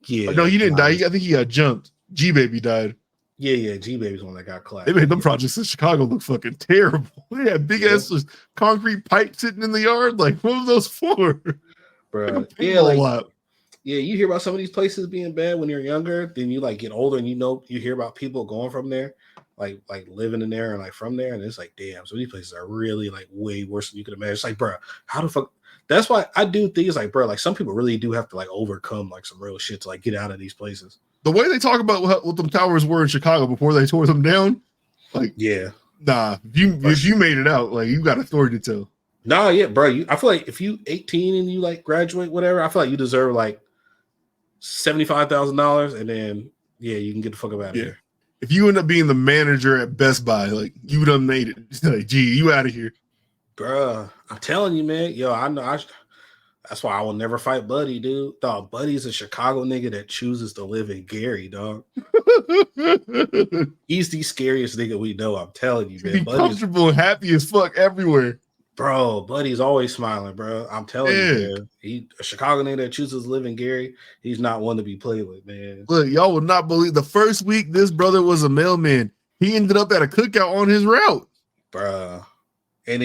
S2: Yeah.
S1: No, he didn't die. I think he got jumped. G Baby died.
S2: Yeah. G Baby's the one that got clapped.
S1: They made them projects in Chicago look fucking terrible. They had big ass concrete pipe sitting in the yard. Like, what was those for?
S2: Bro, yeah, you hear about some of these places being bad when you're younger. Then you like get older and you hear about people going from there, like living in there and like from there, and it's like, damn, so these places are really like way worse than you could imagine. It's like, bro, how the fuck? That's why I do things like, bro, like some people really do have to like overcome like some real shit to like get out of these places.
S1: The way they talk about what them towers were in Chicago before they tore them down, like,
S2: yeah,
S1: nah, if you made it out, like, you got authority to tell.
S2: Nah, yeah, bro. I feel like if you 18 and you like graduate, whatever, I feel like you deserve like $75,000, and then you can get the fuck up out of here.
S1: If you end up being the manager at Best Buy, like, you done made it. It's like, gee, you out of here,
S2: bro. I'm telling you, man. Yo, I know. That's why I will never fight Buddy, dude. Dog, Buddy's a Chicago nigga that chooses to live in Gary, dog. He's the scariest nigga we know. I'm telling you, man.
S1: Buddy's comfortable and happy as fuck everywhere.
S2: Bro, Buddy's always smiling, bro. I'm telling you, man. He a Chicago nigga that chooses to live in Gary. He's not one to be played with, man.
S1: Look, y'all would not believe the first week this brother was a mailman. He ended up at a cookout on his route,
S2: bro. And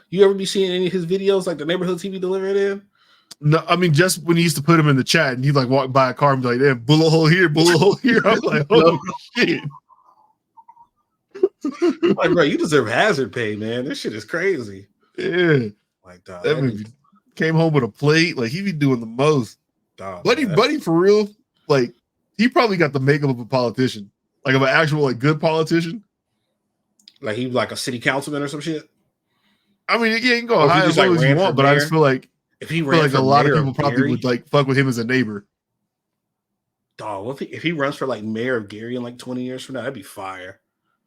S2: you ever be seeing any of his videos like the neighborhood TV delivered in?
S1: No, I mean just when he used to put him in the chat and he'd like walk by a car and be like, "Damn, bullet hole here, bullet hole here." I was like, "Oh shit!"
S2: Like, bro, you deserve hazard pay, man. This shit is crazy.
S1: Yeah,
S2: like dog,
S1: that movie came home with a plate. Like he be doing the most.
S2: Dog,
S1: Buddy, for real. Like he probably got the makeup of a politician, like of an actual like good politician.
S2: Like he like a city councilman or some shit.
S1: I mean, you can go high as low as you want, but I just feel like
S2: if he ran
S1: a lot of people probably would like fuck with him as a neighbor.
S2: Dog, what if he runs for like mayor of Gary in like 20 years from now? That'd be fire.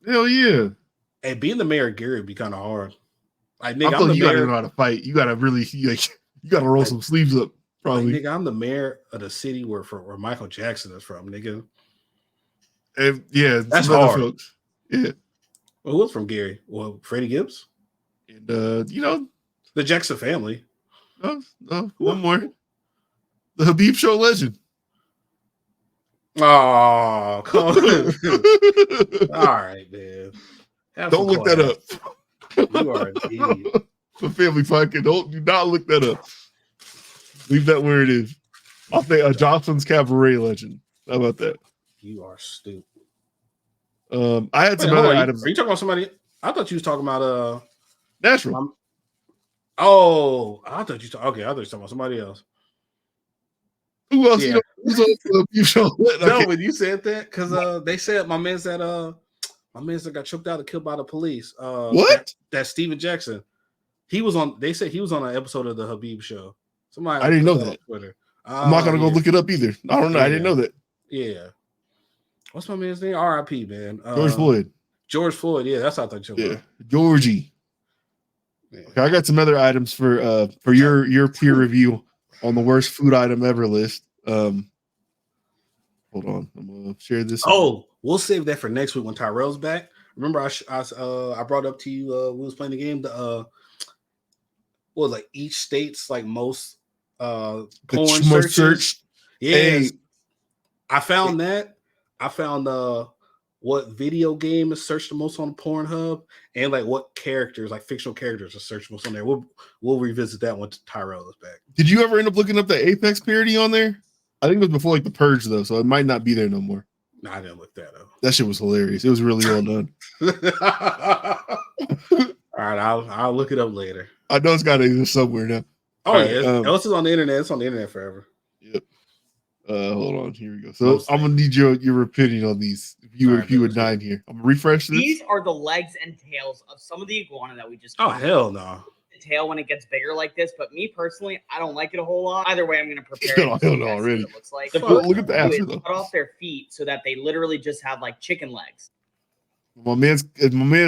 S1: Hell yeah!
S2: And being the mayor of Gary would be kind of hard. Like, nigga,
S1: I feel like you gotta know how to fight. You gotta really like you gotta roll some sleeves up. Probably,
S2: like, nigga, I'm the mayor of the city where Michael Jackson is from, nigga.
S1: And yeah,
S2: that's hard.
S1: Folks. Yeah.
S2: Well, who was from Gary? Well, Freddie Gibbs.
S1: And you know,
S2: the Jackson family.
S1: One more. The Habib Show legend.
S2: Oh, come on. All right, man.
S1: Don't look that up.
S2: You are an idiot.
S1: For family podcast, do not look that up. Leave that where it is. I'll say a Johnson's Cabaret legend. How about that?
S2: You are stupid.
S1: I had some other items.
S2: Are you talking about somebody? I thought you was talking about
S1: Natural.
S2: Oh, I thought you talking. Okay, I thought you were talking about somebody else.
S1: Who else?
S2: Yeah.
S1: You know,
S2: no, when you said that, because they said my man's that got choked out and killed by the police.
S1: What?
S2: That Steven Jackson. He was on. They said he was on an episode of the Habib Show. Somebody.
S1: I didn't know that.
S2: Twitter.
S1: I'm not gonna go look it up either. I don't know.
S2: Yeah.
S1: I didn't know that.
S2: Yeah. What's my man's name? R.I.P. Man.
S1: George Floyd.
S2: George Floyd. Yeah, that's how I thought you were.
S1: Yeah, Georgie. Yeah. Okay, I got some other items for your peer review on the worst food item ever list. Hold on, I'm gonna share this.
S2: Oh, we'll save that for next week when Tyrell's back. Remember, I brought up to you when we was playing the game. The what was like each state's like most porn searches. Yeah, hey. I found that. I found what video game is searched the most on Pornhub, and like what characters, like fictional characters, are searched most on there. We'll revisit that when Tyrell is back.
S1: Did you ever end up looking up the Apex parody on there? I think it was before like the Purge though, so it might not be there no more.
S2: No, I didn't look that up.
S1: That shit was hilarious. It was really well done.
S2: All right, I'll look it up later.
S1: I know it's got to exist somewhere now.
S2: Oh all yeah, right, else is on the internet. It's on the internet forever.
S1: Yep. Hold on, here we go. So I'm gonna need your opinion on these. If you would dine here, I'm gonna refresh this.
S5: These are the legs and tails of some of the iguana that we just.
S2: Oh hell no!
S5: The tail when it gets bigger like this, but me personally, I don't like it a whole lot. Either way, I'm gonna prepare.
S1: Hell no, already.
S5: It looks like.
S1: Look at the after though.
S5: Cut off their feet so that they literally just have like chicken legs.
S1: My man's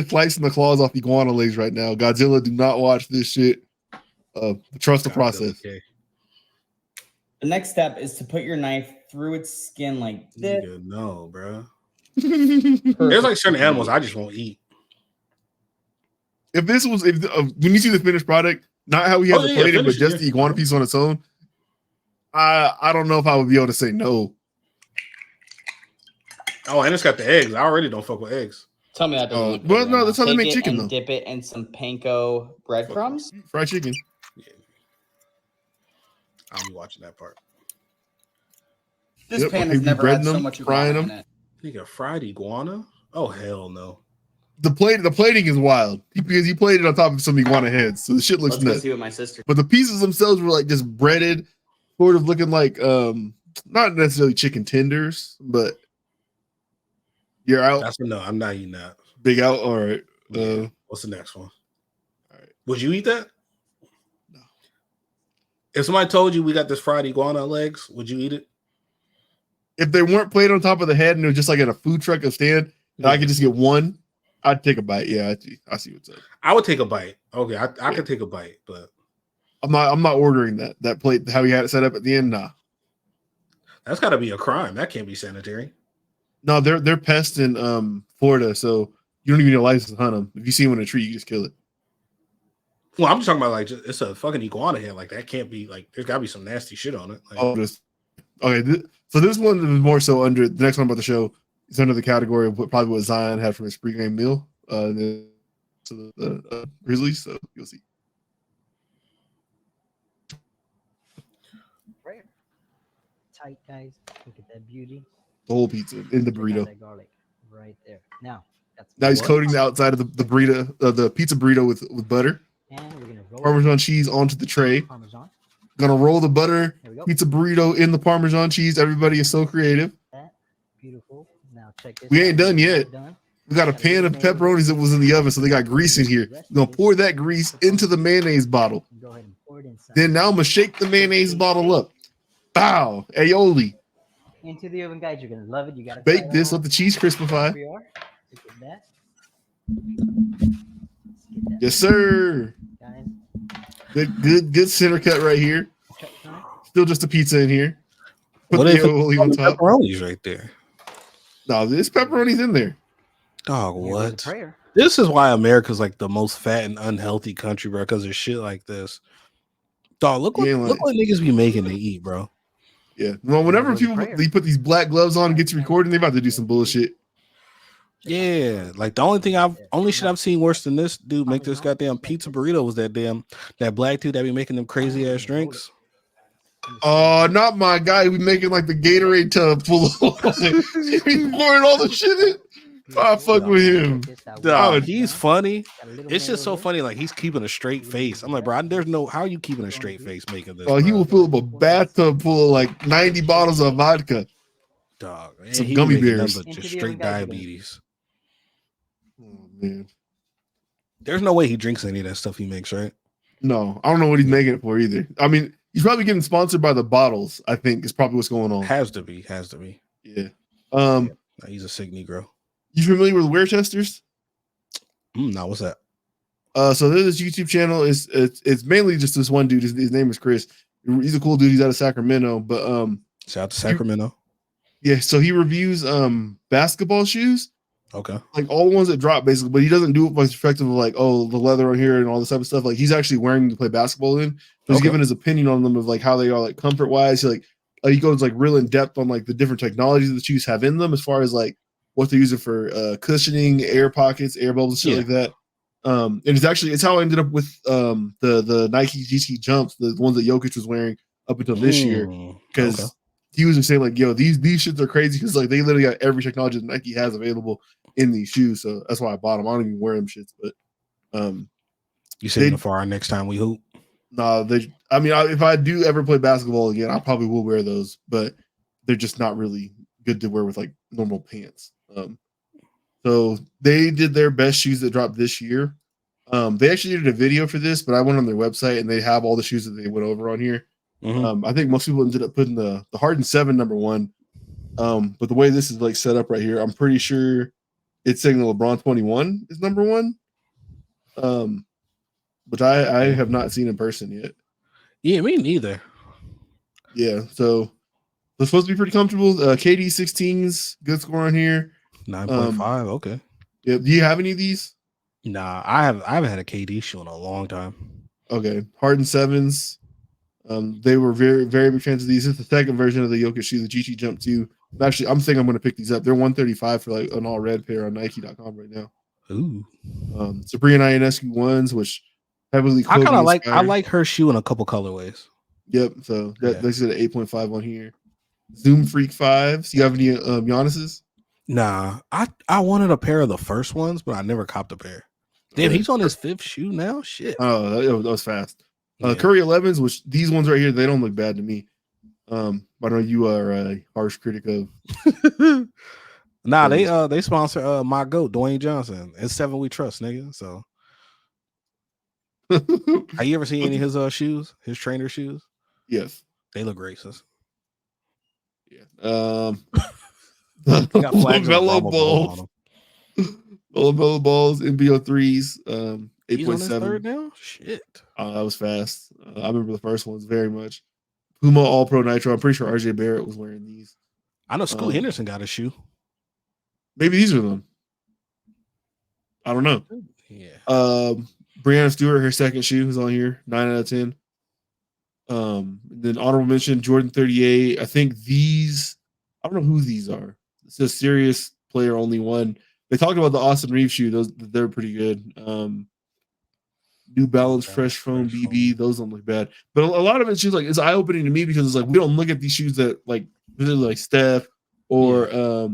S1: slicing the claws off iguana legs right now. Godzilla, do not watch this shit. Trust the process.
S2: Okay.
S5: The next step is to put your knife through its skin like this.
S2: No, bro. There's like certain animals I just won't eat.
S1: If when you see the finished product, not how we have it plated, but just the iguana piece on its own, I don't know if I would be able to say no.
S2: Oh, and it's got the eggs. I already don't fuck with eggs.
S5: Tell me that doesn't look good.
S1: Well, no, that's how they make chicken, though.
S5: Dip it in some panko breadcrumbs.
S1: Fried chicken.
S2: Yeah. I'll be watching that part.
S5: This pan has never had so much iguana in it.
S2: Nigga, fried iguana? Oh, hell no.
S1: The plating is wild because he played it on top of some iguana heads, so the shit looks nuts.
S5: Let's go see what my sister.
S1: But the pieces themselves were like just breaded, sort of looking like not necessarily chicken tenders, but you're out.
S2: That's no, I'm not eating that.
S1: Big out. All right.
S2: What's the next one?
S1: All right.
S2: Would you eat that?
S1: No.
S2: If somebody told you we got this fried iguana legs, would you eat it?
S1: If they weren't played on top of the head and it was just like at a food truck of stand, and I could just get one, I'd take a bite. Yeah, I see what's up.
S2: I would take a bite. Okay, I could take a bite, but
S1: I'm not ordering that plate. How he had it set up at the end. Nah,
S2: that's got to be a crime. That can't be sanitary.
S1: No, they're pests in Florida, so you don't even need a license to hunt them. If you see them in a tree, you just kill it.
S2: Well, I'm just talking about like it's a fucking iguana head. Like that can't be like there's got to be some nasty shit on it. Like,
S1: okay. So this one is more so under the next one about the show. It's under the category of what Zion had from his pregame meal. The Grizzlies. So you'll see.
S6: tight, guys. Look at that beauty.
S1: The whole pizza in the
S6: Check out
S1: burrito.
S6: that garlic right there. Now
S1: He's coating the outside of the burrito, the pizza burrito with butter.
S6: And we're gonna roll
S1: Parmesan cheese onto the tray.
S6: Parmesan.
S1: Gonna roll the butter
S6: There we go.
S1: pizza burrito in the Parmesan cheese. Everybody is so creative.
S6: That beautiful. Now check this.
S1: We ain't done yet.
S6: Done.
S1: We got a pan of pepperonis that was in the oven, so they got grease in here. We're gonna pour that grease into the mayonnaise bottle.
S6: Go ahead and pour it inside.
S1: Then now I'm gonna shake the mayonnaise bottle up. Bow, aioli.
S6: Into the oven, guys. You're gonna love it. You gotta
S1: Bake this, let the cheese crispify.
S6: Here we are. Look at that.
S1: Yes, sir.
S6: Guys.
S1: Good center cut right here. Still just a pizza in here. Put
S2: What
S1: the
S2: if
S1: aioli on top.
S2: Pepperonis right there?
S1: No, there's pepperoni's in there.
S2: Dog,
S6: Here goes
S2: what?
S6: the prayer.
S2: This is why America's like the most fat and unhealthy country, bro. Because of shit like this. Dog, look what niggas be making to eat, bro.
S1: Yeah. Well, whenever people they put these black gloves on and get to recording, they about to do some bullshit.
S2: Yeah, like the only shit I've seen worse than this dude make this goddamn pizza burrito was that black dude that be making them crazy ass drinks.
S1: Oh, not my guy. We making like the Gatorade tub full of he pouring all the shit in. I fuck with him.
S2: Dog, he's funny. It's just so funny. Like he's keeping a straight face. I'm like, bro, there's no how are you keeping a straight face making this?
S1: Oh, he will fill up a bathtub full of like 90 bottles of vodka.
S2: Dog,
S1: some gummy bears.
S2: Just straight diabetes.
S1: Oh man,
S2: there's no way he drinks any of that stuff he makes, right?
S1: No, I don't know what he's making it for either. I mean, he's probably getting sponsored by the bottles. I think is probably what's going on.
S2: Has to be.
S1: Yeah.
S2: He's a sick Negro.
S1: You familiar with Wearchesters?
S2: No, what's that?
S1: So there's this YouTube channel. It's mainly just this one dude. His name is Chris. He's a cool dude. He's out of Sacramento. But
S2: shout out to Sacramento.
S1: Yeah, so he reviews basketball shoes.
S2: Okay.
S1: Like all the ones that drop basically, but he doesn't do it by the perspective of like, oh, the leather on here and all this type of stuff. Like he's actually wearing them to play basketball in. So he's giving his opinion on them of like how they are like comfort wise. He goes like real in depth on like the different technologies the shoes have in them as far as like what they're using for cushioning, air pockets, air bubbles, shit like that. And it's how I ended up with the Nike GT jumps, the ones that Jokic was wearing up until this year. Because he was just saying like, yo, these shits are crazy because like they literally got every technology that Nike has available in these shoes. So that's why I bought them. I don't even wear them shits, but
S2: you saving them for our next time we hoop?
S1: No, if I do ever play basketball again, I probably will wear those, but they're just not really good to wear with like normal pants. So they did their best shoes that dropped this year. They actually did a video for this, but I went on their website and they have all the shoes that they went over on here.
S2: Mm-hmm.
S1: I think most people ended up putting the Harden 7 number 1. But the way this is like set up right here, I'm pretty sure it's saying the LeBron 21 is number 1. Which I have not seen in person yet.
S2: Yeah, me neither.
S1: Yeah, so they're supposed to be pretty comfortable. KD 16's good score on here.
S2: 9.5. Okay.
S1: Yeah. Do you have any of these?
S2: Nah, I haven't had a KD shoe in a long time. Okay.
S1: Harden 7s. They were very, very big fans of these. It's the second version of the Jokic shoe, the GT Jump 2. Actually, I'm thinking I'm going to pick these up. They're $135 for like an all red pair on Nike.com right now.
S2: Ooh.
S1: Sabrina Ionescu ones, which heavily
S2: I kind of like. I like her shoe in a couple colorways.
S1: Yep. So they said an 8.5 on here. Zoom Freak 5s. You have any Giannis's?
S2: Nah, I wanted a pair of the first ones, but I never copped a pair. Damn, he's on his 5th shoe now. Shit.
S1: Oh, that was fast. Curry 11s, which these ones right here, they don't look bad to me. I know you are a harsh critic of.
S2: Nah, they sponsor my goat Dwayne Johnson and 7 We Trust, nigga. So, have you ever seen any of his shoes? His trainer shoes?
S1: Yes,
S2: they look racist.
S1: Yeah.
S2: Got flags
S1: LaMelo balls, NBO 3s. 8.7.
S2: He's on his 3rd now. Shit.
S1: That was fast. I remember the first ones very much. Puma All Pro Nitro. I'm pretty sure RJ Barrett was wearing these.
S2: I know Scoot Henderson got a shoe.
S1: Maybe these are them. I don't know.
S2: Yeah.
S1: Brianna Stewart, her second shoe is on here. 9 out of 10. Then honorable mention Jordan 38. I think these. I don't know who these are. It's a serious player only one. They talked about the Austin Reeves shoe. They're pretty good. New Balance Fresh Foam BB. Those don't look bad, but a lot of it's just like it's eye opening to me because it's like we don't look at these shoes that like Steph or a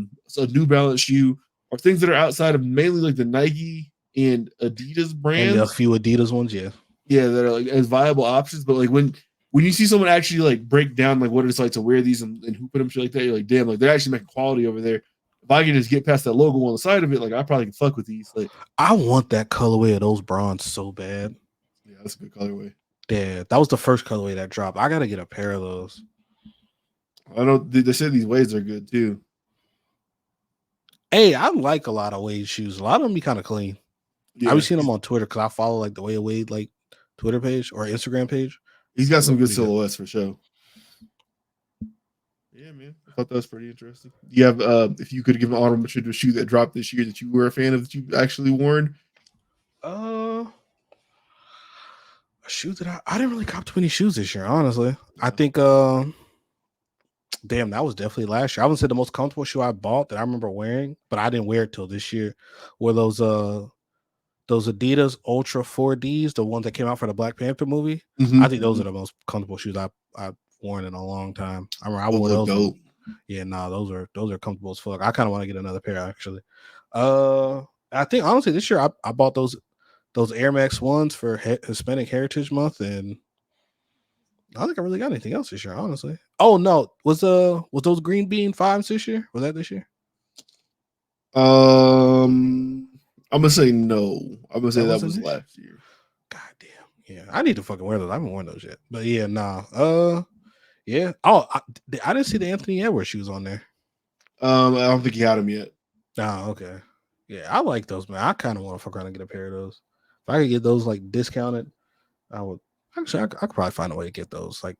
S1: New Balance shoe or things that are outside of mainly like the Nike and Adidas brands
S2: and a few Adidas ones, yeah,
S1: that are like as viable options. But like when you see someone actually like break down like what it's like to wear these and who put them shit like that, you're like, damn, like they're actually making quality over there. If I can just get past that logo on the side of it, like I probably can fuck with these. Like
S2: I want that colorway of those bronze so bad.
S1: Yeah, that's a good colorway.
S2: Yeah, that was the first colorway that dropped. I gotta get a pair of those.
S1: I don't. They said these waves are good too.
S2: Hey, I like a lot of Wade shoes. A lot of them be kind of clean.
S1: Yeah.
S2: I've seen them on Twitter because I follow like the Way of Wade like Twitter page or Instagram page.
S1: He's got some good silhouettes for sure. Yeah, man. I thought that was pretty interesting. Do you have if you could give an honorable mention to a shoe that dropped this year that you were a fan of that you actually worn?
S2: A shoe that I didn't really cop too many shoes this year, honestly. I think damn, that was definitely last year. I wouldn't say the most comfortable shoe I bought that I remember wearing, but I didn't wear it till this year. Were those Adidas Ultra 4Ds, the ones that came out for the Black Panther movie?
S1: Mm-hmm.
S2: I think those are the most comfortable shoes I've worn in a long time. I remember I wore those.
S1: Dope.
S2: Yeah, those are comfortable as fuck. I kind of want to get another pair actually. I think honestly this year I bought those Air Max ones for Hispanic Heritage Month, and I don't think I really got anything else this year, honestly. Oh no, was those Green Bean 5s this year? Was that this year?
S1: I'm gonna say no. I'm gonna say that was last year.
S2: God damn. Yeah, I need to fucking wear those. I haven't worn those yet. But yeah, nah. Yeah. Oh, I didn't see the Anthony Edwards shoes on there.
S1: I don't think he had them yet.
S2: Oh, okay. Yeah, I like those, man. I kind of want to fuck around and get a pair of those. If I could get those like discounted, I would. Actually, I could probably find a way to get those like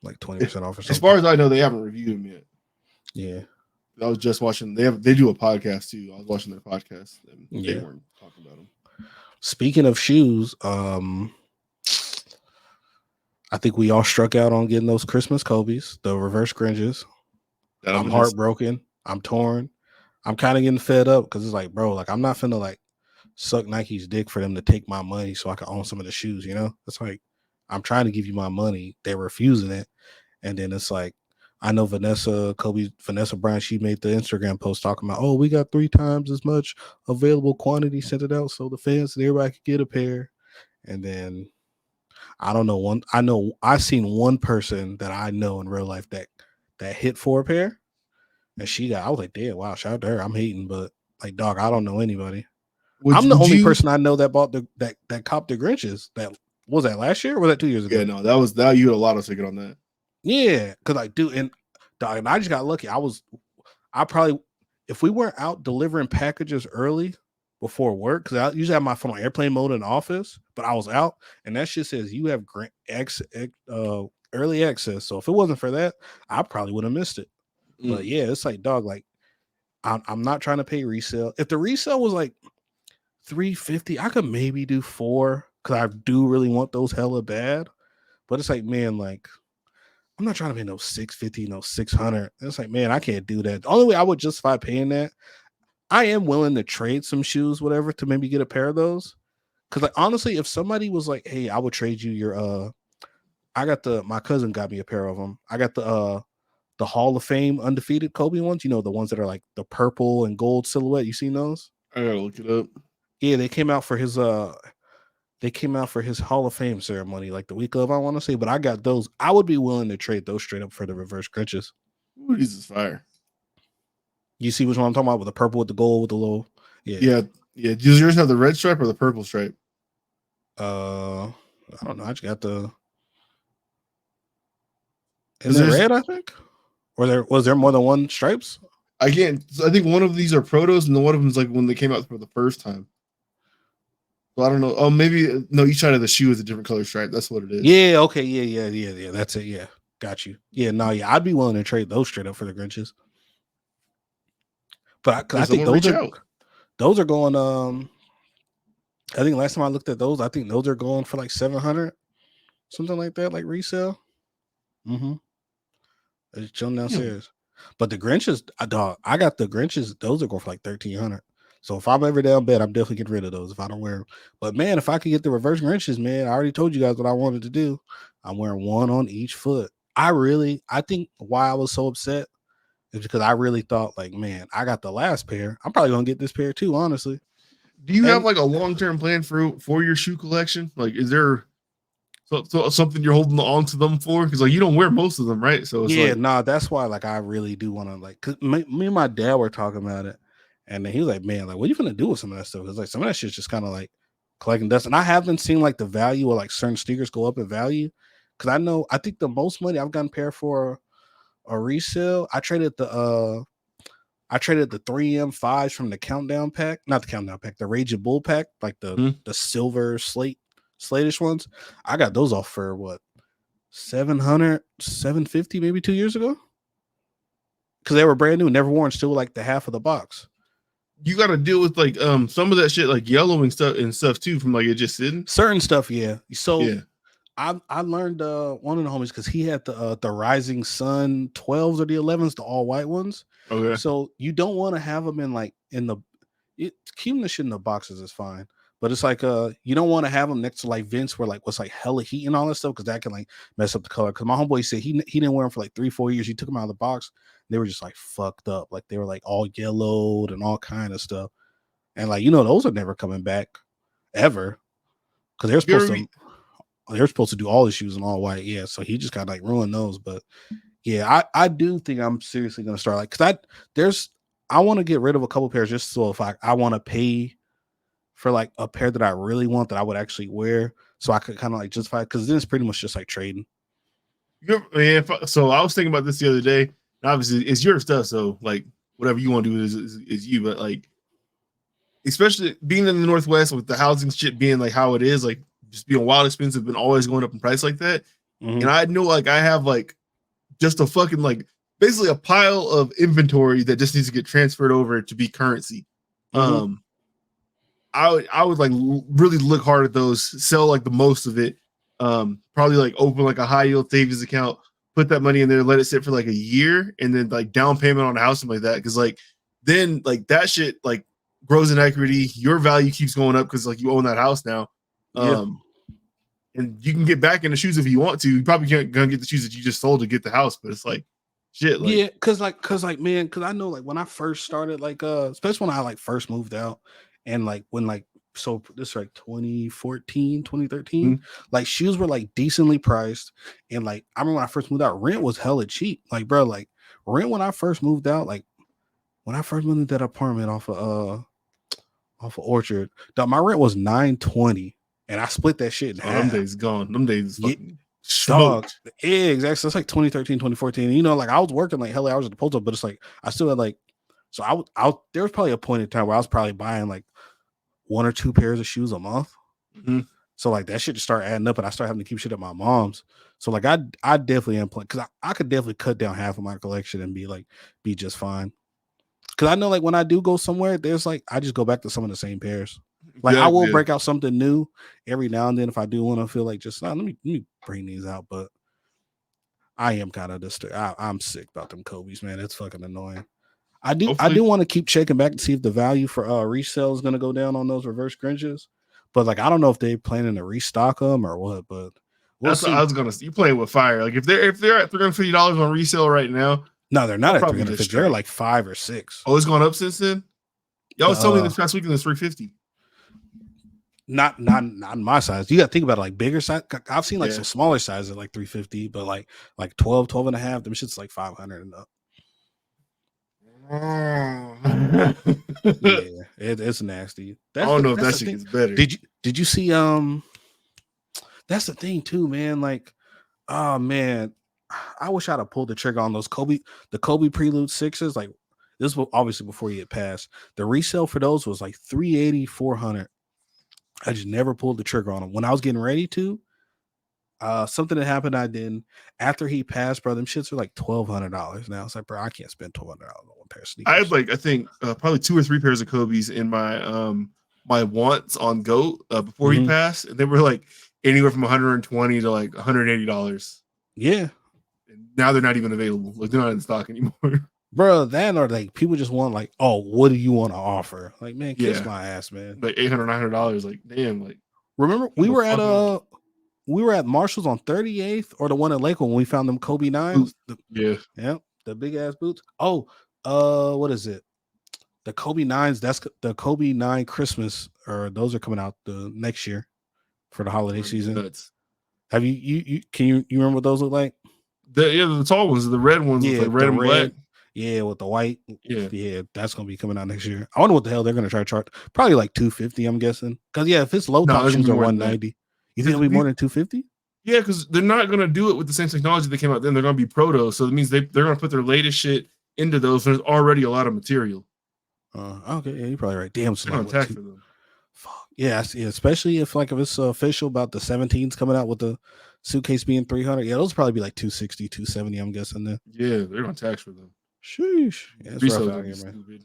S2: 20% off or something.
S1: As far as I know, they haven't reviewed them yet.
S2: Yeah.
S1: I was just watching. They do a podcast too. I was watching their podcast. And
S2: yeah.
S1: They weren't talking about them.
S2: Speaking of shoes, I think we all struck out on getting those Christmas Kobe's, the reverse Grinches. I'm heartbroken. I'm torn. I'm kind of getting fed up because it's like, bro, like I'm not finna like suck Nike's dick for them to take my money so I can own some of the shoes, you know? It's like, I'm trying to give you my money. They're refusing it. And then it's like, I know Vanessa Bryan, she made the Instagram post talking about, oh, we got 3 times as much available quantity, sent it out so the fans and everybody could get a pair. And then I don't know I've seen one person that I know in real life that hit for a pair, and I was like, damn, wow, shout out to her. I'm hating, but like, dog, I don't know anybody. I'm the only person I know that bought that copped the Grinches. That was that last year or was that 2 years ago?
S1: Yeah, no, that you had a lot of ticket on that.
S2: Yeah, because like, dude, and dog, and I just got lucky. I probably, if we weren't out delivering packages early before work, because I usually have my phone on airplane mode in the office, but I was out, and that shit says you have early access. So if it wasn't for that, I probably would have missed it. But yeah, it's like, dog, like I'm not trying to pay resale. If the resale was like $350, I could maybe do 4 because I do really want those hella bad. But it's like, man, like I'm not trying to pay no $650, no $600. It's like, man, I can't do that. The only way I would justify paying that, I am willing to trade some shoes, whatever, to maybe get a pair of those. Because like honestly, if somebody was like, hey, I would trade you your my cousin got me a pair of them. I got the Hall of Fame undefeated Kobe ones, you know, the ones that are like the purple and gold silhouette. You seen those?
S1: I gotta look it up.
S2: Yeah, they came out for his Hall of Fame ceremony like the week of, I want to say, but I got those. I would be willing to trade those straight up for the reverse Grinches.
S1: Ooh, this is fire.
S2: You see which one I'm talking about, with the purple with the gold with the little
S1: yeah. Does yours have the red stripe or the purple stripe?
S2: I don't know. I just got the. Is it red? I think. Or was there more than one stripes?
S1: I think one of these are protos, and one of them is like when they came out for the first time. So I don't know. Oh, maybe no. Each side of the shoe is a different color stripe. That's what it is.
S2: Yeah. Okay. Yeah. That's it. Yeah. Got you. Yeah. No. Yeah. I'd be willing to trade those straight up for the Grinches. But I think those are going. I think last time I looked at those, I think those are going for like 700, something like that, like resale. Mm-hmm. It's chilling downstairs. But the Grinches, dog, I got the Grinches. Those are going for like 1,300. So if I'm ever down bad, I'm definitely getting rid of those if I don't wear them. But man, if I could get the reverse Grinches, man, I already told you guys what I wanted to do. I'm wearing one on each foot. I think why I was so upset is because I really thought like, man, I got the last pair. I'm probably gonna get this pair too, honestly.
S1: Do you have like a long-term plan for your shoe collection? Like, is there something you're holding on to them for? Because like you don't wear most of them, right? So it's
S2: that's why like I really do want to like. Cause me and my dad were talking about it, and then he was like, "Man, like, what are you gonna do with some of that stuff?" Because like some of that shit's just kind of like collecting dust, and I haven't seen like the value of like certain sneakers go up in value. Because I think the most money I've gotten pair for a resale, I traded the 3M5s from the countdown pack, not the countdown pack, the Raging Bull pack, like the silver slatish ones. I got those off for what, 700, 750 maybe 2 years ago, because they were brand new, never worn, still like the half of the box.
S1: You got to deal with like some of that shit like yellowing stuff too from like it just sitting.
S2: Certain stuff, yeah. So yeah. I learned one of the homies because he had the Rising Sun 12s or the 11s, the all white ones.
S1: Okay.
S2: So you don't want to have them in like keeping the shit in the boxes is fine, but it's like you don't want to have them next to like vents where like what's like hella heat and all that stuff because that can like mess up the color. Because my homeboy said he didn't wear them for like 3-4 years. He took them out of the box. And they were just like fucked up, like they were like all yellowed and all kind of stuff. And like those are never coming back ever because they're supposed to do all the shoes in all white. Yeah, so he just got like ruined those. But yeah, I do think I'm seriously gonna start like because I want to get rid of a couple pairs just so if I want to pay for like a pair that I really want that I would actually wear, so I could kind of like justify it because then it's pretty much just like trading.
S1: So I was thinking about this the other day. Obviously, it's your stuff, so like whatever you want to do is you. But like, especially being in the Northwest with the housing shit being like how it is, like just being wild expensive and always going up in price like that. And I know like I have like just a fucking like basically a pile of inventory that just needs to get transferred over to be currency. I would like really look hard at those, sell like the most of it. Probably like open like a high yield savings account, put that money in there, let it sit for like a year, and then like down payment on a house, something like that. Because like then like that shit like grows in equity. Your value keeps going up because like you own that house now. And you can get back in the shoes if you want to. You probably can't gonna get the shoes that you just sold to get the house, but it's like shit. Like,
S2: yeah, because I know like when I first started, like especially when I like first moved out, and like when like so this is like 2014, 2013, like shoes were like decently priced, and like I remember when I first moved out, rent was hella cheap. Like bro, like rent when I first moved out, like when I first moved into that apartment off of Orchard, my rent was $920. And I split that shit in half.
S1: Them days gone. Them days fucking
S2: smoked. Yeah, exactly. So it's like 2013, 2014. Like I was working like hella hours at the post office, but it's like I still had like so there was probably a point in time where I was probably buying like 1 or 2 pairs of shoes a month. So like that shit just started adding up, and I started having to keep shit at my mom's. So like I definitely am playing because I could definitely cut down half of my collection and be just fine. Because I know like when I do go somewhere, there's like I just go back to some of the same pairs. Like I will break out something new every now and then if I do want to feel like just let me bring these out. But I am kind of disturbed. I'm sick about them Kobe's, man. It's fucking annoying. I do want to keep checking back to see if the value for resale is going to go down on those reverse Grinches. But like I don't know if they're planning to restock them or what. But
S1: that's what I was gonna. You playing with fire? Like if they're at $350 on resale right now.
S2: No, they're not at $350. They're like $5 or $6.
S1: Oh, it's gone up since then. Y'all was telling me this past weekend it's $350.
S2: Not in my size. You got to think about it, like bigger size. I've seen like some smaller sizes at like $350, but like 12 and a half, them shit's like $500 and up. Yeah, it's nasty.
S1: I don't know if that shit gets better.
S2: Did you see that's the thing too, man. Like, oh man, I wish I'd have pulled the trigger on those Kobe Prelude 6s. Like this was obviously before he had passed. The resale for those was like $380, $400. I just never pulled the trigger on them. When I was getting ready to, something that happened I didn't. After he passed, bro, them shits are like $1,200 now. It's like, bro, I can't spend $1,200 on one pair of sneakers.
S1: I had like I think probably 2 or 3 pairs of Kobe's in my my wants on GOAT before he passed, and they were like anywhere from $120 to like $180.
S2: Yeah.
S1: And now they're not even available. Like they're not in stock anymore.
S2: bro. That or like people just want like, oh, what do you want to offer? Like, man, kiss my ass, man.
S1: Like $800, $900. Like, damn. Like,
S2: remember we were at Marshall's on 38th or the one at Lakewood when we found them Kobe 9s. The big ass boots. Oh, what is it? The Kobe 9s. That's the Kobe 9 Christmas, or those are coming out the next year for the holiday season.
S1: Nuts.
S2: Have you remember what those look like?
S1: The tall ones, the red ones, with like red and black.
S2: Yeah, with the white.
S1: Yeah,
S2: that's gonna be coming out next year. I wonder what the hell they're gonna try to charge. Probably like $250, I'm guessing. Because if it's low top shoes are $190. You think it'll be more than $250?
S1: Yeah, because they're not gonna do it with the same technology that came out then. They're gonna be proto, so it means they're gonna put their latest shit into those. There's already a lot of material.
S2: Okay, yeah, you're probably right. Damn, so
S1: like, for them.
S2: Fuck yeah, especially if it's official about the 17s coming out with the suitcase being $300. Yeah, those will probably be like $260, $270. I'm guessing then.
S1: Yeah, they're gonna tax for them.
S2: Sheesh. Yeah, it's rough out here, man.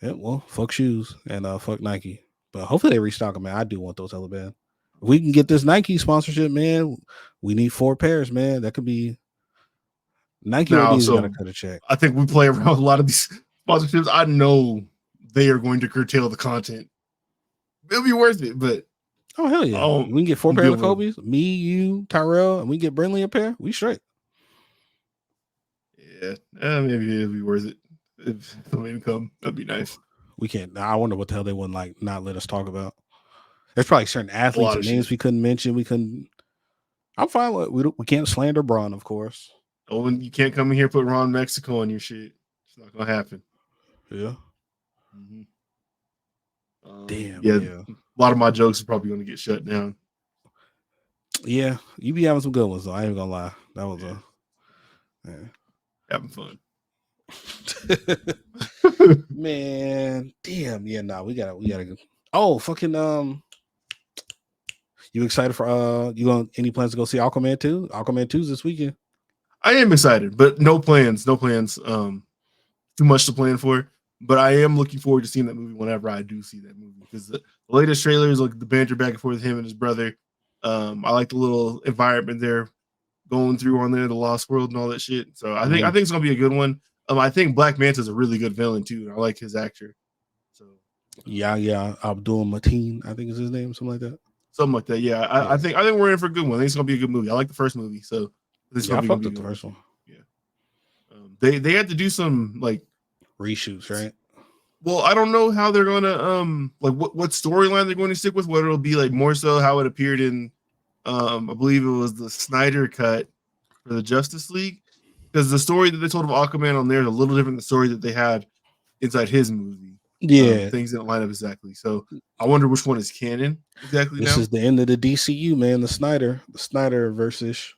S2: Yeah, well, fuck shoes and fuck Nike. But hopefully they restock them, man. I do want those hella bad. If we can get this Nike sponsorship, man, we need 4 pairs, man. That could be Nike is gonna cut a check.
S1: I think we play around with a lot of these sponsorships. I know they are going to curtail the content. It'll be worth it, but
S2: oh hell yeah. We can get 4 pairs of Kobe's, me, you, Tyrell, and we get Brinley a pair. We straight.
S1: Yeah, maybe it'll be worth it if the income. That'd be nice.
S2: We can't. I wonder what the hell they wouldn't like not let us talk about. There's probably certain athletes and names we couldn't mention. We couldn't. I'm fine with we can't slander Braun, of course.
S1: Oh, and you can't come in here and put Ron Mexico on your shit. It's not gonna happen.
S2: Yeah.
S1: Damn. Yeah. A lot of my jokes are probably gonna get shut down.
S2: Yeah, you be having some good ones though. I ain't gonna lie. That was
S1: having fun.
S2: Man, damn. Yeah, we gotta go. Oh, fucking you excited for any plans to go see Aquaman 2? Aquaman 2's this weekend.
S1: I am excited, but no plans. Too much to plan for. But I am looking forward to seeing that movie whenever I do see that movie. Because the latest trailers, like the banter back and forth with him and his brother. I like the little environment they're going through on there, the Lost World and all that shit. So I think it's gonna be a good one. I think Black Manta's a really good villain too. I like his actor. So
S2: yeah, Abdul Mateen, I think is his name, something like that.
S1: Something like that. Yeah, I think we're in for a good one. I think it's gonna be a good movie. I like the first movie, so
S2: this I fucked with the first one.
S1: Yeah, they had to do some like
S2: reshoots, right?
S1: Well, I don't know how they're gonna like what storyline they're going to stick with. Whether it'll be like more so how it appeared in I believe it was the Snyder cut for the Justice League, because the story that they told of Aquaman on there is a little different than the story that they had inside his movie.
S2: Yeah,
S1: things didn't line up exactly. So I wonder which one is canon exactly.
S2: This is the end of the DCU, man. The Snyder versus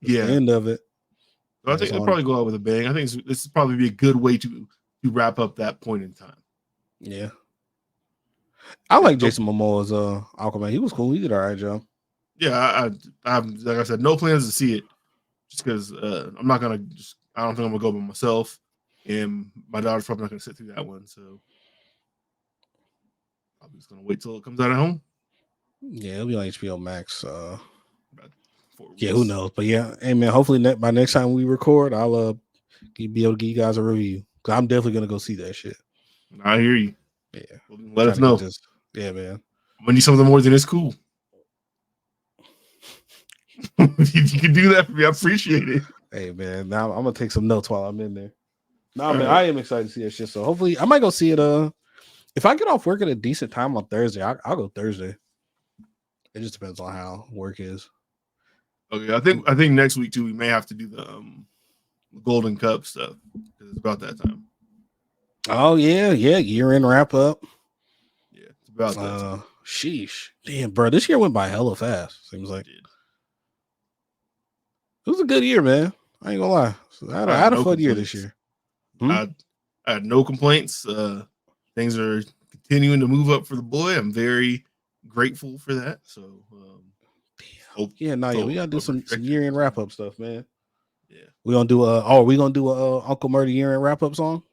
S2: the end of it.
S1: So I think they'll probably go out with a bang. I think this is probably be a good way to wrap up that point in time.
S2: Yeah, I like Jason Momoa's Aquaman. He was cool. He did all right job.
S1: Yeah, I like I said, no plans to see it, just because I'm not gonna. I don't think I'm gonna go by myself, and my daughter's probably not gonna sit through that one. So I'm just gonna wait till it comes out at home.
S2: Yeah, it'll be on HBO Max. Yeah, who knows? But yeah, hey man, hopefully by next time we record, I'll be able to give you guys a review. Cause I'm definitely gonna go see that shit.
S1: I hear you.
S2: Yeah,
S1: let us know.
S2: Yeah, man.
S1: I'm gonna need something more than it's cool. If you can do that for me, I appreciate it.
S2: Hey man, now I'm gonna take some notes while I'm in there. Man, I am excited to see that shit. So hopefully, I might go see it. If I get off work at a decent time on Thursday, I'll go Thursday. It just depends on how work is.
S1: Okay, I think next week too we may have to do the Golden Cup stuff because it's about that time.
S2: Oh yeah, year-end wrap up.
S1: Yeah, it's about that time.
S2: Sheesh, damn, bro, this year went by hella fast. Seems like it was a good year, man. I ain't gonna lie. So I had a fun year this year.
S1: I had no complaints. Things are continuing to move up for the boy. I'm very grateful for that. So.
S2: We gotta do some year-end wrap-up stuff, man.
S1: Yeah,
S2: we gonna do a Uncle Murder year-end wrap-up song.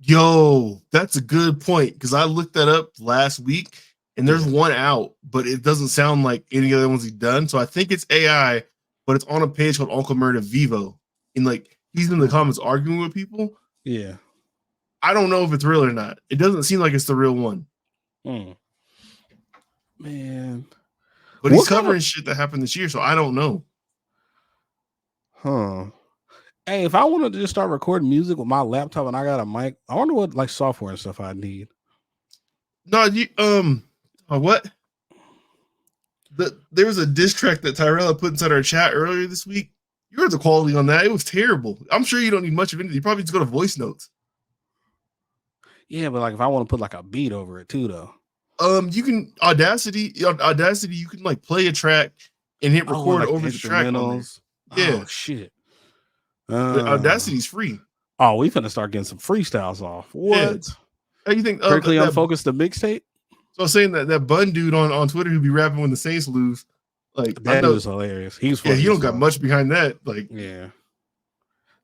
S1: Yo, that's a good point because I looked that up last week and there's one out, but it doesn't sound like any of the other ones he's done. So I think it's AI, but it's on a page called Uncle Murder Vivo, and like he's in the comments arguing with people.
S2: Yeah.
S1: I don't know if it's real or not. It doesn't seem like it's the real one.
S2: Man.
S1: But he's covering shit that happened this year, so I don't know.
S2: Huh. Hey, if I wanted to just start recording music with my laptop and I got a mic, I wonder what like software and stuff I need.
S1: No, you what? There was a diss track that Tyrella put inside our chat earlier this week. You heard the quality on that. It was terrible. I'm sure you don't need much of anything. You probably just go to voice notes.
S2: Yeah, but like if I want to put like a beat over it too, though.
S1: You can Audacity, you can like play a track and hit record over the track. Yeah.
S2: Oh shit.
S1: Audacity's free.
S2: Oh, we finna start getting some freestyles off. What?
S1: Yeah. How you think?
S2: Strictly Unfocused the mixtape?
S1: So I was saying that Bun dude on Twitter who be rapping when the Saints lose, like
S2: that was hilarious. He's funny.
S1: Yeah, he don't got much behind that. Like,
S2: yeah.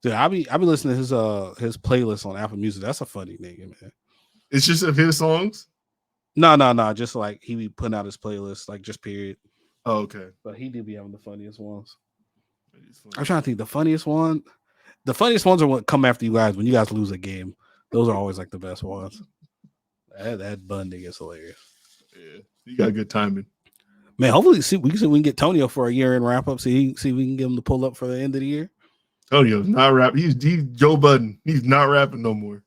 S2: Dude, I be listening to his playlist on Apple Music. That's a funny nigga, man.
S1: It's just of his songs?
S2: No. Just like he be putting out his playlist, like just period.
S1: Oh, okay.
S2: But he do be having the funniest ones. I'm trying to think the funniest one. The funniest ones are what come after you guys when you guys lose a game. Those are always like the best ones. That Bun nigga is hilarious.
S1: Yeah, you got good timing.
S2: Man, hopefully we can get Tonio for a year-end wrap-up. See if we can get him to pull up for the end of the year.
S1: Tonio's not rapping. He's Joe Budden. He's not rapping no more.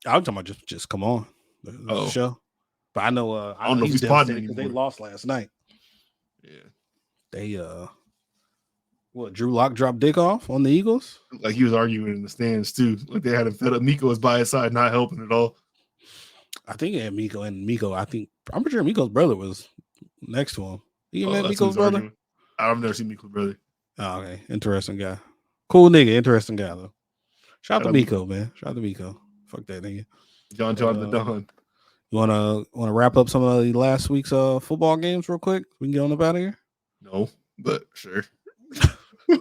S2: I'm talking about just come on. The show. But I know
S1: I don't know if he's potting anymore.
S2: They lost last night.
S1: Yeah.
S2: They Drew Lock dropped dick off on the Eagles?
S1: Like he was arguing in the stands too. Like they had him fed up. Miko was by his side, not helping at all.
S2: I think he had Miko. I'm pretty sure Miko's brother was next to him. You met Miko's brother?
S1: Arguing. I've never seen Miko's brother.
S2: Oh, okay. Interesting guy. Cool nigga. Interesting guy though. Shout out to Miko, man. Shout out to Miko. Fuck that nigga.
S1: John the Don.
S2: You wanna wrap up some of the last week's football games real quick? We can get on up out of here.
S1: No, but sure.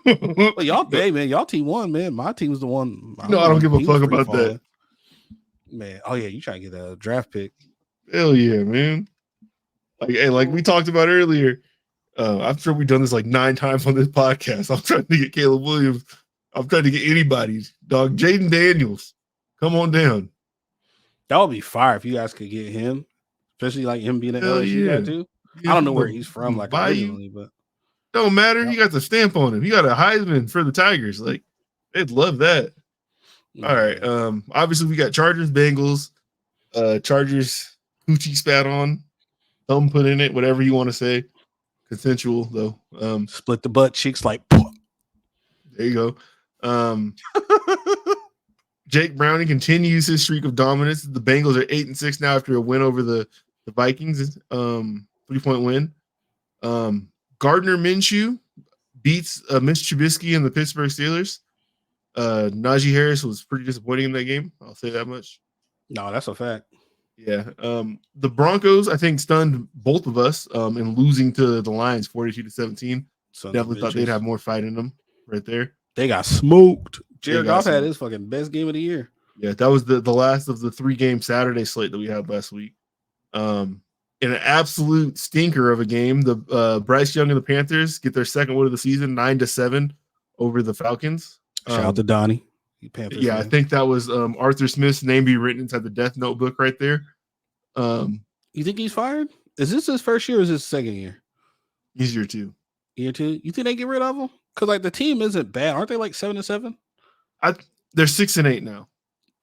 S2: Well, y'all, hey man, y'all team won, man. My team's the one.
S1: I don't give a fuck about that,
S2: man. Oh yeah, you trying to get a draft pick?
S1: Hell yeah, man. Like we talked about earlier. I'm sure we've done this like 9 times on this podcast. I'm trying to get Caleb Williams. I'm trying to get anybody. Dog, Jaden Daniels. Come on down.
S2: That would be fire if you guys could get him, especially like him being an LSU guy too. Yeah, I don't know where he's from, like originally, but
S1: don't matter. He got the stamp on him. He got a Heisman for the Tigers. Like they'd love that. All right. Obviously we got Chargers, Bengals, Chargers hoochie spat on, thumb put in it, whatever you want to say. Consensual though.
S2: Split the butt cheeks like.
S1: There you go. Jake Browning continues his streak of dominance. The Bengals are 8-6 now after a win over the Vikings. 3-point win. Gardner Minshew beats Mitch Trubisky and the Pittsburgh Steelers. Najee Harris was pretty disappointing in that game. I'll say that much.
S2: No, that's a fact.
S1: Yeah. The Broncos, I think, stunned both of us in losing to the Lions 42-17. Definitely thought they'd have more fight in them right there.
S2: They got smoked. Jared Goff had his fucking best game of the year.
S1: Yeah, that was the last of the 3-game Saturday slate that we had last week. In an absolute stinker of a game, the Bryce Young and the Panthers get their second win of the season, 9-7 over the Falcons.
S2: Shout out to Donnie.
S1: Yeah, I think that was Arthur Smith's name be written inside the death notebook right there.
S2: You think he's fired? Is this his first year or is this his second year?
S1: He's year 2.
S2: Year 2? You think they get rid of him? Because like the team isn't bad. Aren't they like 7-7?
S1: They're 6-8 now.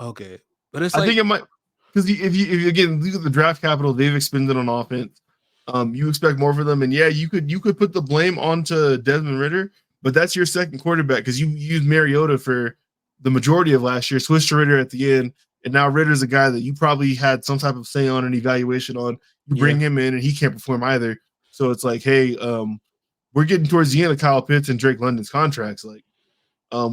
S2: Okay. But it's
S1: I think it might, because if you again look at the draft capital they've expended on offense, you expect more for them. And yeah, you could put the blame onto Desmond Ridder, but that's your second quarterback because you used Mariota for the majority of last year, switched to Ridder at the end, and now Ridder's a guy that you probably had some type of say on an evaluation on. You bring him in and he can't perform either. So it's like, hey, we're getting towards the end of Kyle Pitts and Drake London's contracts. Like,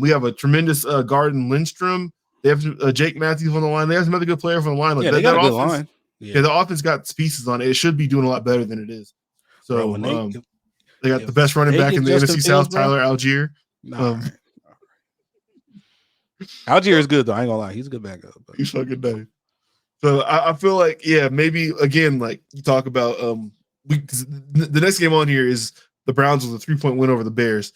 S1: we have a tremendous guard in Lindstrom. They have Jake Matthews on the line. They have some other good players on the line. Like
S2: they got a good line.
S1: Yeah, the offense got pieces on it. It should be doing a lot better than it is. So they got the best running back in the NFC South, Tyler Algier.
S2: Algier is good though. I ain't gonna lie, he's a good backup. But.
S1: He's fucking nice. So I feel like maybe again like you talk about the next game on here is the Browns with a 3-point win over the Bears.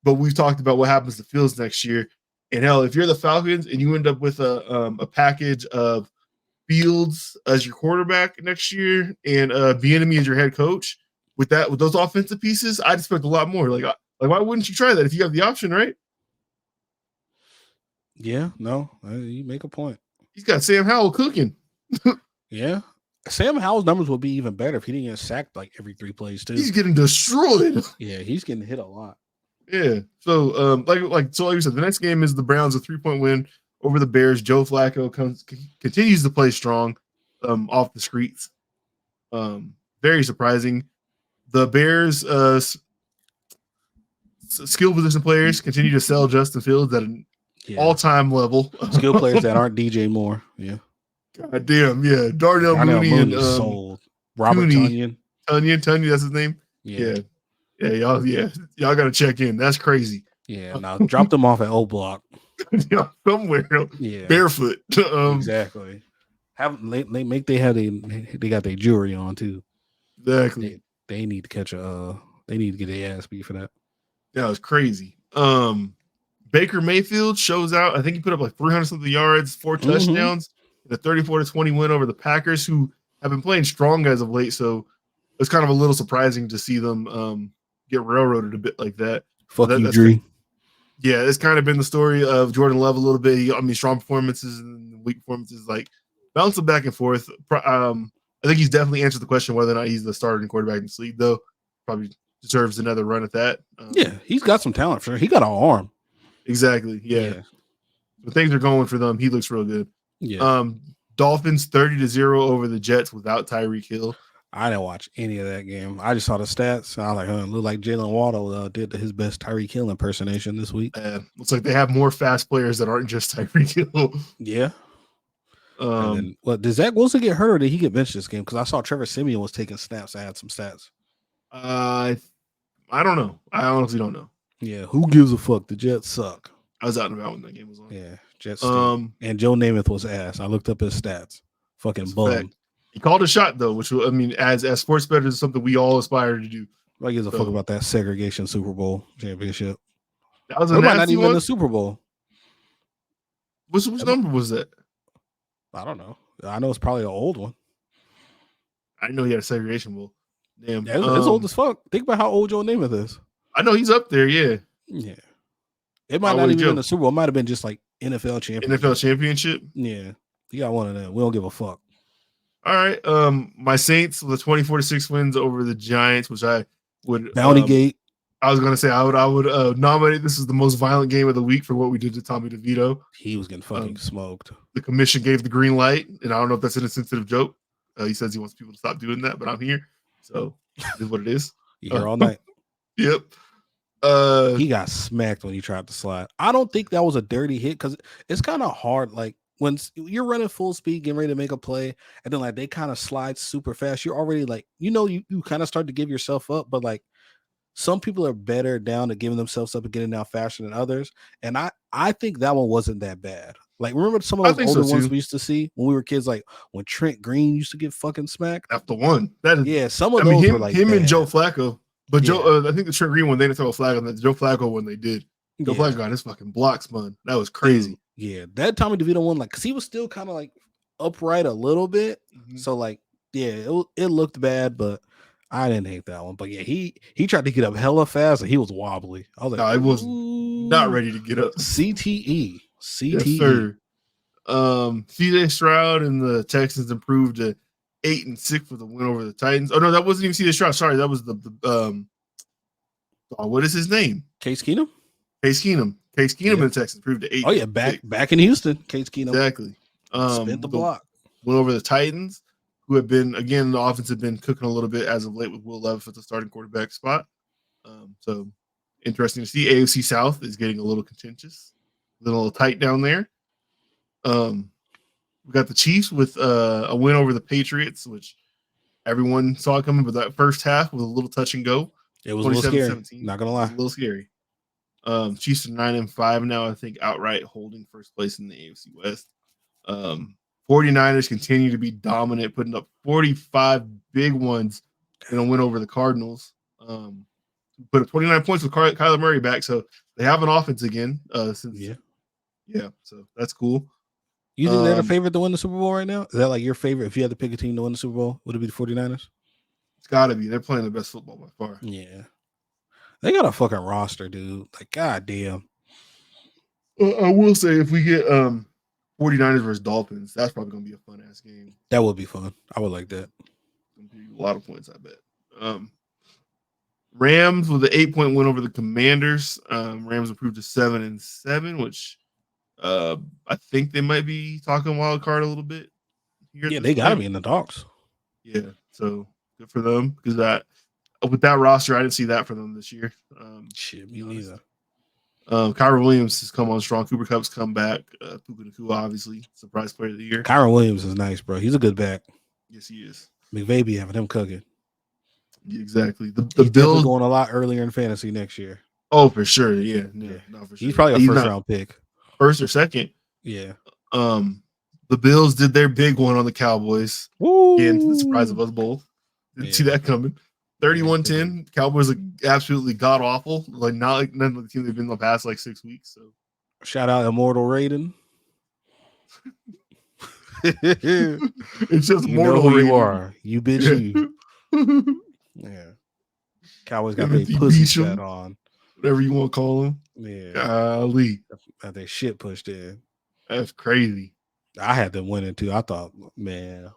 S1: but we've talked about what happens to Fields next year. And hell, if you're the Falcons and you end up with a package of Fields as your quarterback next year and Bieniemy as your head coach, with those offensive pieces, I'd expect a lot more. Like why wouldn't you try that if you have the option, right?
S7: Yeah, no, you make a point.
S1: He's got Sam Howell cooking.
S7: Yeah. Sam Howell's numbers would be even better if he didn't get sacked like every 3 plays too.
S1: He's getting destroyed.
S7: Yeah, he's getting hit a lot.
S1: Yeah. So like you said, the next game is the Browns, a 3-point win over the Bears. Joe Flacco continues to play strong off the streets. Very surprising. The Bears skill position players continue to sell Justin Fields at an all-time level.
S7: Skill players that aren't DJ Moore. Yeah.
S1: God damn, yeah. Darnell Mooney and
S7: sold. Robert Tonyan.
S1: Tonyan, that's his name. Yeah. Y'all gotta check in. That's crazy.
S7: Yeah, now drop them off at O Block.
S1: Somewhere.
S7: Yeah.
S1: Barefoot.
S7: Exactly. They got their jewelry on too.
S1: Exactly.
S7: They need to catch they need to get their ass beat for that.
S1: Yeah, it was crazy. Baker Mayfield shows out. I think he put up like 300 something yards, 4 touchdowns, in a 34-20 win over the Packers, who have been playing strong as of late. So it's kind of a little surprising to see them get railroaded a bit like that.
S7: Fuck you, Drew.
S1: Yeah, it's kind of been the story of Jordan Love a little bit. Strong performances and weak performances, like bouncing back and forth. I think he's definitely answered the question whether or not he's the starting quarterback in this league, though. Probably deserves another run at that.
S7: Yeah, he's got some talent for sure. He got an arm.
S1: Exactly. Yeah. But things are going for them. He looks real good.
S7: Yeah.
S1: Dolphins 30-0 over the Jets without Tyreek Hill.
S7: I didn't watch any of that game. I just saw the stats. I was like, it looked like Jalen Waddle did his best Tyreek Hill impersonation this week.
S1: Looks like they have more fast players that aren't just Tyreek Hill.
S7: Yeah. Did Zach Wilson get hurt or did he get benched this game? Because I saw Trevor Siemian was taking snaps. I had some stats.
S1: I don't know. I honestly don't know.
S7: Yeah, who gives a fuck? The Jets suck.
S1: I was out and about when that game was on.
S7: Yeah, Jets. And Joe Namath was ass. I looked up his stats. Fucking bum.
S1: He called a shot though, which as sports bettors, is something we all aspire to do.
S7: Nobody gives a fuck about that segregation Super Bowl championship.
S1: That was
S7: not even the Super Bowl.
S1: Which number was that?
S7: I don't know. I know it's probably an old one.
S1: I didn't know he had a segregation bowl. Damn,
S7: yeah, it's old as fuck. Think about how old Joe Namath is.
S1: I know he's up there. Yeah.
S7: It might not even been the Super Bowl. It might have been just like NFL championship.
S1: NFL championship.
S7: Yeah, he got one of them. We don't give a fuck.
S1: All right. My Saints with 24-6 wins over the Giants, which I would
S7: Bounty Gate.
S1: I was gonna say I would nominate this as the most violent game of the week for what we did to Tommy DeVito.
S7: He was getting fucking smoked.
S1: The commission gave the green light, and I don't know if that's an insensitive joke. He says he wants people to stop doing that, but I'm here, so this is what it is.
S7: You here all night.
S1: Yep.
S7: He got smacked when he tried to slide. I don't think that was a dirty hit because it's kind of hard. Like when you're running full speed, getting ready to make a play, and then like they kind of slide super fast. You're already like, you kind of start to give yourself up, but like some people are better down to giving themselves up and getting down faster than others. And I think that one wasn't that bad. Like, remember some of those older ones we used to see when we were kids, like when Trent Green used to get fucking smacked?
S1: That's the one.
S7: Some of those were like
S1: him and Joe Flacco. But Joe, I think the Trent Green one, they didn't throw a flag on that. The Joe Flacco one, they did. Joe Flacco got his fucking blocks, man. That was crazy.
S7: Yeah, that Tommy DeVito one, like, because he was still kind of like upright a little bit. Mm-hmm. So, like, it looked bad, but I didn't hate that one. But yeah, he tried to get up hella fast and he was wobbly. I was like,
S1: no, I was not ready to get up.
S7: CTE.
S1: Yes, sir. CJ Stroud and the Texans improved to 8-6 for the win over the Titans. Oh no, that wasn't even CJ Stroud. Sorry, that was the what is his name?
S7: Case Keenum.
S1: Case Keenum and the Texans improved to 8.
S7: Oh yeah, back in Houston, Case Keenum.
S1: Exactly.
S7: Spent the block.
S1: Went over the Titans, who have been, again, the offense have been cooking a little bit as of late with Will Levis at the starting quarterback spot. So interesting to see. AFC South is getting a little contentious, a little tight down there. We got the Chiefs with a win over the Patriots, which everyone saw coming, but that first half was a little touch and go.
S7: It was a little scary. Not gonna lie,
S1: a little scary. Chiefs are 9-5 now, I think, outright holding first place in the AFC West. 49ers continue to be dominant, putting up 45 big ones and a win over the Cardinals. put up 29 points with Kyler Murray back, so they have an offense again. So that's cool.
S7: You think they're the favorite to win the Super Bowl right now? Is that like your favorite? If you had to pick a team to win the Super Bowl, would it be the 49ers?
S1: It's got to be. They're playing the best football by far.
S7: Yeah. They got a fucking roster, dude. Like, goddamn.
S1: I will say, if we get 49ers versus Dolphins, that's probably going to be a fun-ass game.
S7: That would be fun. I would like that.
S1: A lot of points, I bet. Rams with an 8-point win over the Commanders. Rams improved to 7-7, which I think they might be talking wild card a little bit.
S7: Yeah, they got to be in the talks.
S1: Yeah, so good for them because with that roster, I didn't see that for them this year.
S7: Shit, me neither.
S1: Kyron Williams has come on strong. Cooper Kupp's come back. Puka Nacua, obviously, surprise player of the year.
S7: Kyron Williams is nice, bro. He's a good back.
S1: Yes, he is.
S7: McVay be having him cooking.
S1: Yeah, exactly. The
S7: He's
S1: Bills
S7: going a lot earlier in fantasy next year.
S1: Oh, for sure. Yeah. No, for sure.
S7: He's probably a first round pick.
S1: First or second.
S7: Yeah.
S1: The Bills did their big one on the Cowboys.
S7: Woo!
S1: Again, to the surprise of us both. Didn't see that coming. 31-10. Cowboys are absolutely god awful. Like not like none of the team they've been in the past like 6 weeks. So
S7: shout out Immortal Raiden.
S1: It's just
S7: you
S1: mortal.
S7: Know who you are. You bitch you. Yeah. Cowboys got their pussy set on.
S1: Whatever you want to call them.
S7: Yeah.
S1: Golly.
S7: Got their shit pushed in.
S1: That's crazy.
S7: I had them winning too. I thought, man.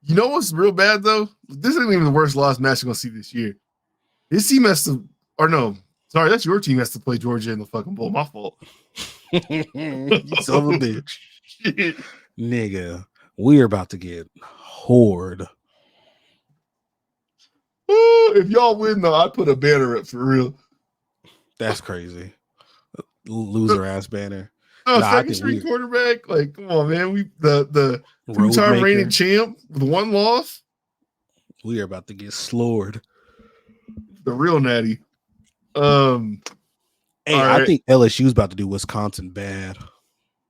S1: You know what's real bad though? This isn't even the worst loss match you're gonna see this year. His team has to, or no, sorry, that's your team has to play Georgia in the fucking bowl. My fault.
S7: You son of a bitch.
S1: Shit.
S7: Nigga, we're about to get whored.
S1: If y'all win though, I put a banner up for real.
S7: That's crazy. Loser ass banner.
S1: Second string quarterback. Like, come on, man. We the 2-time reigning champ with one loss.
S7: We are about to get slaughtered.
S1: The real natty.
S7: Hey, I think LSU's about to do Wisconsin bad.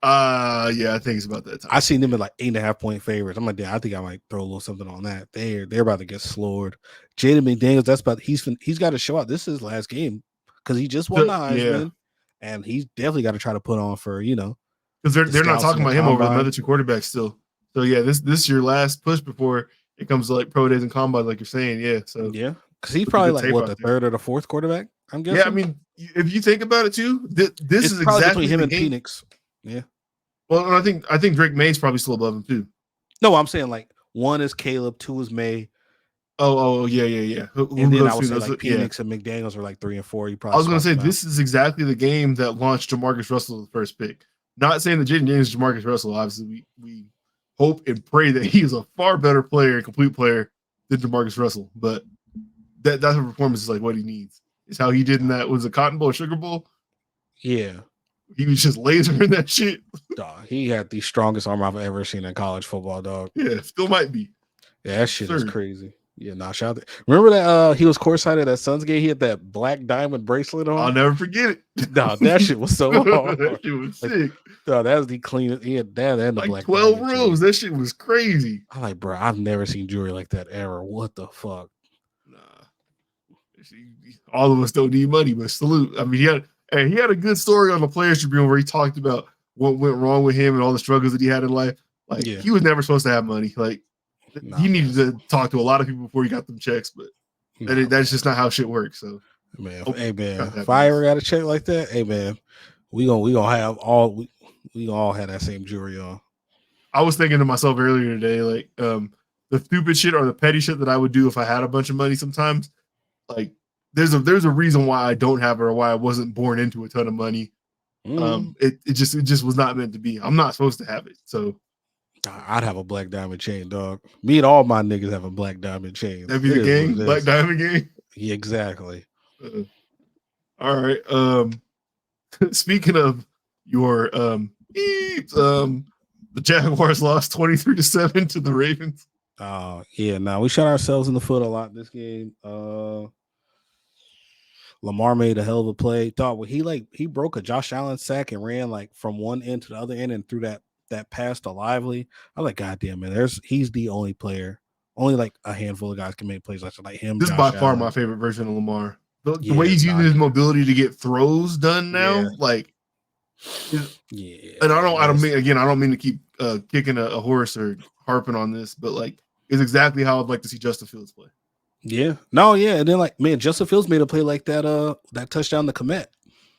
S1: Yeah, I think it's about that time.
S7: I seen them at like 8.5-point favorites. I'm like, damn, I think I might throw a little something on that. They're about to get slaughtered. Jaden McDaniels, he's got to show out. This is his last game because he just won the Heisman, and he's definitely got to try to put on for
S1: because they're not talking about him over another two quarterbacks still. So yeah, this is your last push before it comes to like pro days and combine, like you're saying. Yeah, so
S7: yeah, because he's probably like what the third or the fourth quarterback. I'm guessing.
S1: Yeah, I mean, if you think about it too, this is exactly
S7: between him and Phoenix. Yeah.
S1: Well, I think Drake May's probably still above him too.
S7: No, I'm saying like 1 is Caleb, 2 is May.
S1: Oh, yeah.
S7: And then I would say like Phoenix and McDaniels are like 3 and 4. You probably.
S1: I was gonna say this is exactly the game that launched Jamarcus Russell the first pick. Not saying that Jaden Daniels is Jamarcus Russell. Obviously, we hope and pray that he is a far better player and complete player than Jamarcus Russell. But that type of performance is like what he needs. It's how he did in that was a Cotton Bowl, Sugar Bowl.
S7: Yeah.
S1: He was just lasering that shit.
S7: Dog, he had the strongest arm I've ever seen in college football, dog.
S1: Yeah, still might be.
S7: Yeah, that shit is crazy. Yeah, shout out. Remember that he was courtside at that Suns game? He had that black diamond bracelet on.
S1: I'll never forget it.
S7: Dog, that shit was so hard.
S1: That shit was sick.
S7: Dog, that was the cleanest. He had that and the
S1: like
S7: black
S1: 12 rows. That shit was crazy.
S7: I'm like, bro, I've never seen jewelry like that ever. What the fuck?
S1: Nah. All of us don't need money, but salute. I mean, he had a good story on the Players Tribune where he talked about what went wrong with him and all the struggles that he had in life. Like, he was never supposed to have money. Like, he needed to talk to a lot of people before he got them checks, but that's just not how shit works. So,
S7: man, if I ever got a check like that, hey man, we gonna have all we gonna all have that same jewelry on.
S1: I was thinking to myself earlier today, like, the stupid shit or the petty shit that I would do if I had a bunch of money. Sometimes, like, there's a reason why I don't have it or why I wasn't born into a ton of money. It just was not meant to be. I'm not supposed to have it. So
S7: I'd have a black diamond chain, dog. Me and all my niggas have a black diamond chain.
S1: That'd be the gang, black diamond gang.
S7: Yeah, exactly.
S1: All right. Speaking of your the Jaguars lost 23-7 to the Ravens.
S7: Yeah. Now we shot ourselves in the foot a lot this game. Lamar made a hell of a play. Thought he broke a Josh Allen sack and ran like from one end to the other end and threw that pass to Lively. I was like, God damn it, he's the only player only like a handful of guys can make plays like him.
S1: This is
S7: Josh
S1: by far
S7: Allen.
S1: my favorite version of Lamar. The way he's using his mobility to get throws done now, like, and I don't mean to keep kicking a horse or harping on this, but like, is exactly how I'd like to see Justin Fields play.
S7: Yeah, no, yeah, and then like, man, Justin Fields made a play like that. That touchdown to Komet.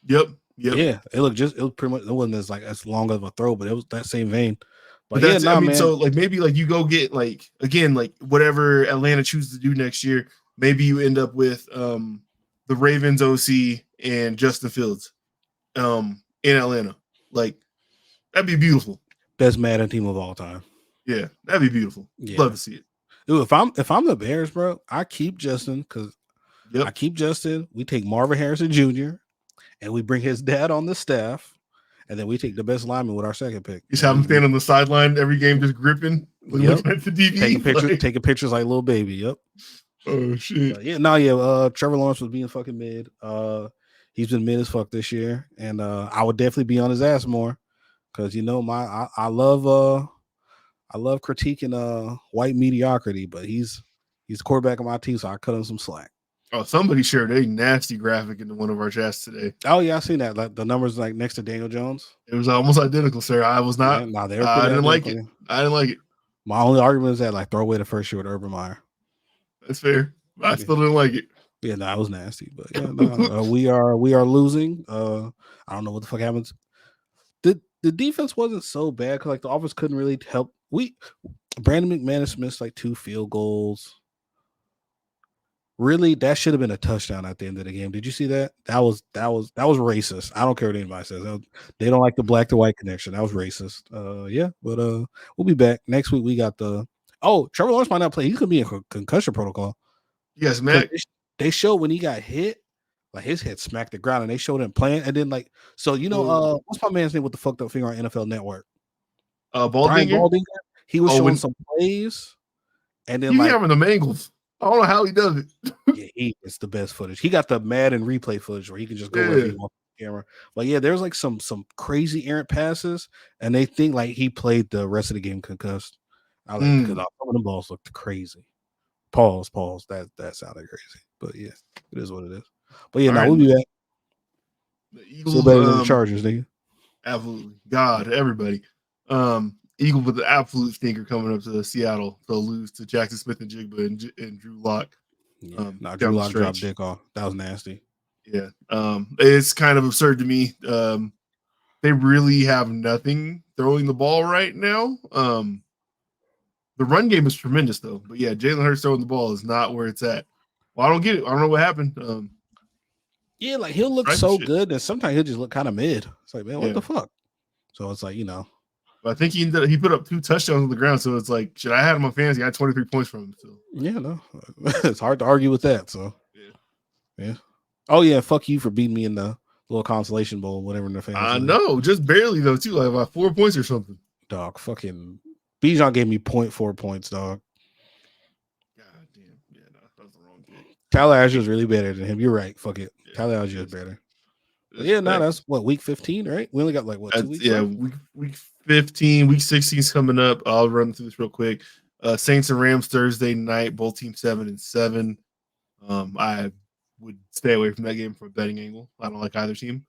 S1: Yep.
S7: Yeah, it was pretty much. It wasn't as long of a throw, but it was that same vein. But
S1: that's,
S7: yeah, man.
S1: So like maybe like you go get like again like whatever Atlanta chooses to do next year. Maybe you end up with the Ravens OC and Justin Fields in Atlanta. Like that'd be beautiful.
S7: Best Madden team of all time.
S1: Yeah, that'd be beautiful. Yeah. Love to see it.
S7: Dude, if I'm the Bears, bro, I keep Justin because I keep Justin. We take Marvin Harrison Jr. and we bring his dad on the staff, and then we take the best lineman with our second pick.
S1: Just have him stand on the sideline every game, just gripping, looking at the DB,
S7: taking pictures like little baby. Yep.
S1: Oh shit.
S7: Trevor Lawrence was being fucking mid. He's been mid as fuck this year, and I would definitely be on his ass more because I love critiquing white mediocrity, but he's the quarterback of my team, so I cut him some slack.
S1: Oh, somebody shared a nasty graphic into one of our chats today.
S7: Oh yeah, I seen that. Like the numbers like next to Daniel Jones.
S1: It was almost identical, sir. I was not.
S7: Yeah,
S1: I didn't like it. I didn't like it.
S7: My only argument is that like throw away the first year with Urban Meyer.
S1: That's fair. I still didn't like it.
S7: Yeah, no, it was nasty. But yeah, we are losing. I don't know what the fuck happens. The defense wasn't so bad because like the offense couldn't really help. Brandon McManus missed like 2 field goals. Really, that should have been a touchdown at the end of the game. Did you see that? That was racist. I don't care what anybody says. They don't like the black to white connection. That was racist. But we'll be back next week. We got Trevor Lawrence might not play. He's gonna be in concussion protocol.
S1: Yes, man.
S7: They showed when he got hit, like his head smacked the ground, and they showed him playing. And then like, so what's my man's name with the fucked up finger on NFL Network? Baldinger. He was showing some plays, and then
S1: he's having the mangles. I don't know how he does it.
S7: Yeah, it's the best footage. He got the Madden replay footage where he can just go wherever he wants on the camera. But yeah, there's like some crazy errant passes, and they think like he played the rest of the game concussed. I like because some of the balls looked crazy. Pause. That sounded crazy, but yeah, it is what it is. But yeah, we'll be back.
S1: The Eagles,
S7: still better than the Chargers, nigga.
S1: Absolutely, God, everybody. Eagles with the absolute stinker coming up to Seattle. They'll lose to Jackson Smith and Jigba and Drew Lock.
S7: Yeah, Drew Lock dropped dick off. That was nasty.
S1: Yeah. It's kind of absurd to me. They really have nothing throwing the ball right now. The run game is tremendous though. But yeah, Jalen Hurts throwing the ball is not where it's at. Well, I don't get it. I don't know what happened.
S7: Yeah, like he'll look so good, and sometimes he'll just look kind of mid. It's like, man, what the fuck? So it's like,
S1: But I think he put up 2 touchdowns on the ground, so it's like, should I have him on fantasy? I had 23 points from him. So
S7: yeah, no, it's hard to argue with that. So yeah. Oh yeah, fuck you for beating me in the little consolation bowl, whatever in the fantasy.
S1: I know, just barely though, too, like about 4 points or something.
S7: Dog, fucking Bijan gave me 0.4 points, dog.
S1: God damn, yeah, no, that was the wrong pick.
S7: Tyler Algier is really better than him. You're right. Fuck it, Tyler Algier is better. Yeah, no, that's what week 15, right? We only got like 2 weeks.
S1: Yeah, week 15, week 16 is coming up. I'll run through this real quick. Saints and Rams Thursday night, both teams 7-7. I would stay away from that game from a betting angle. I don't like either team.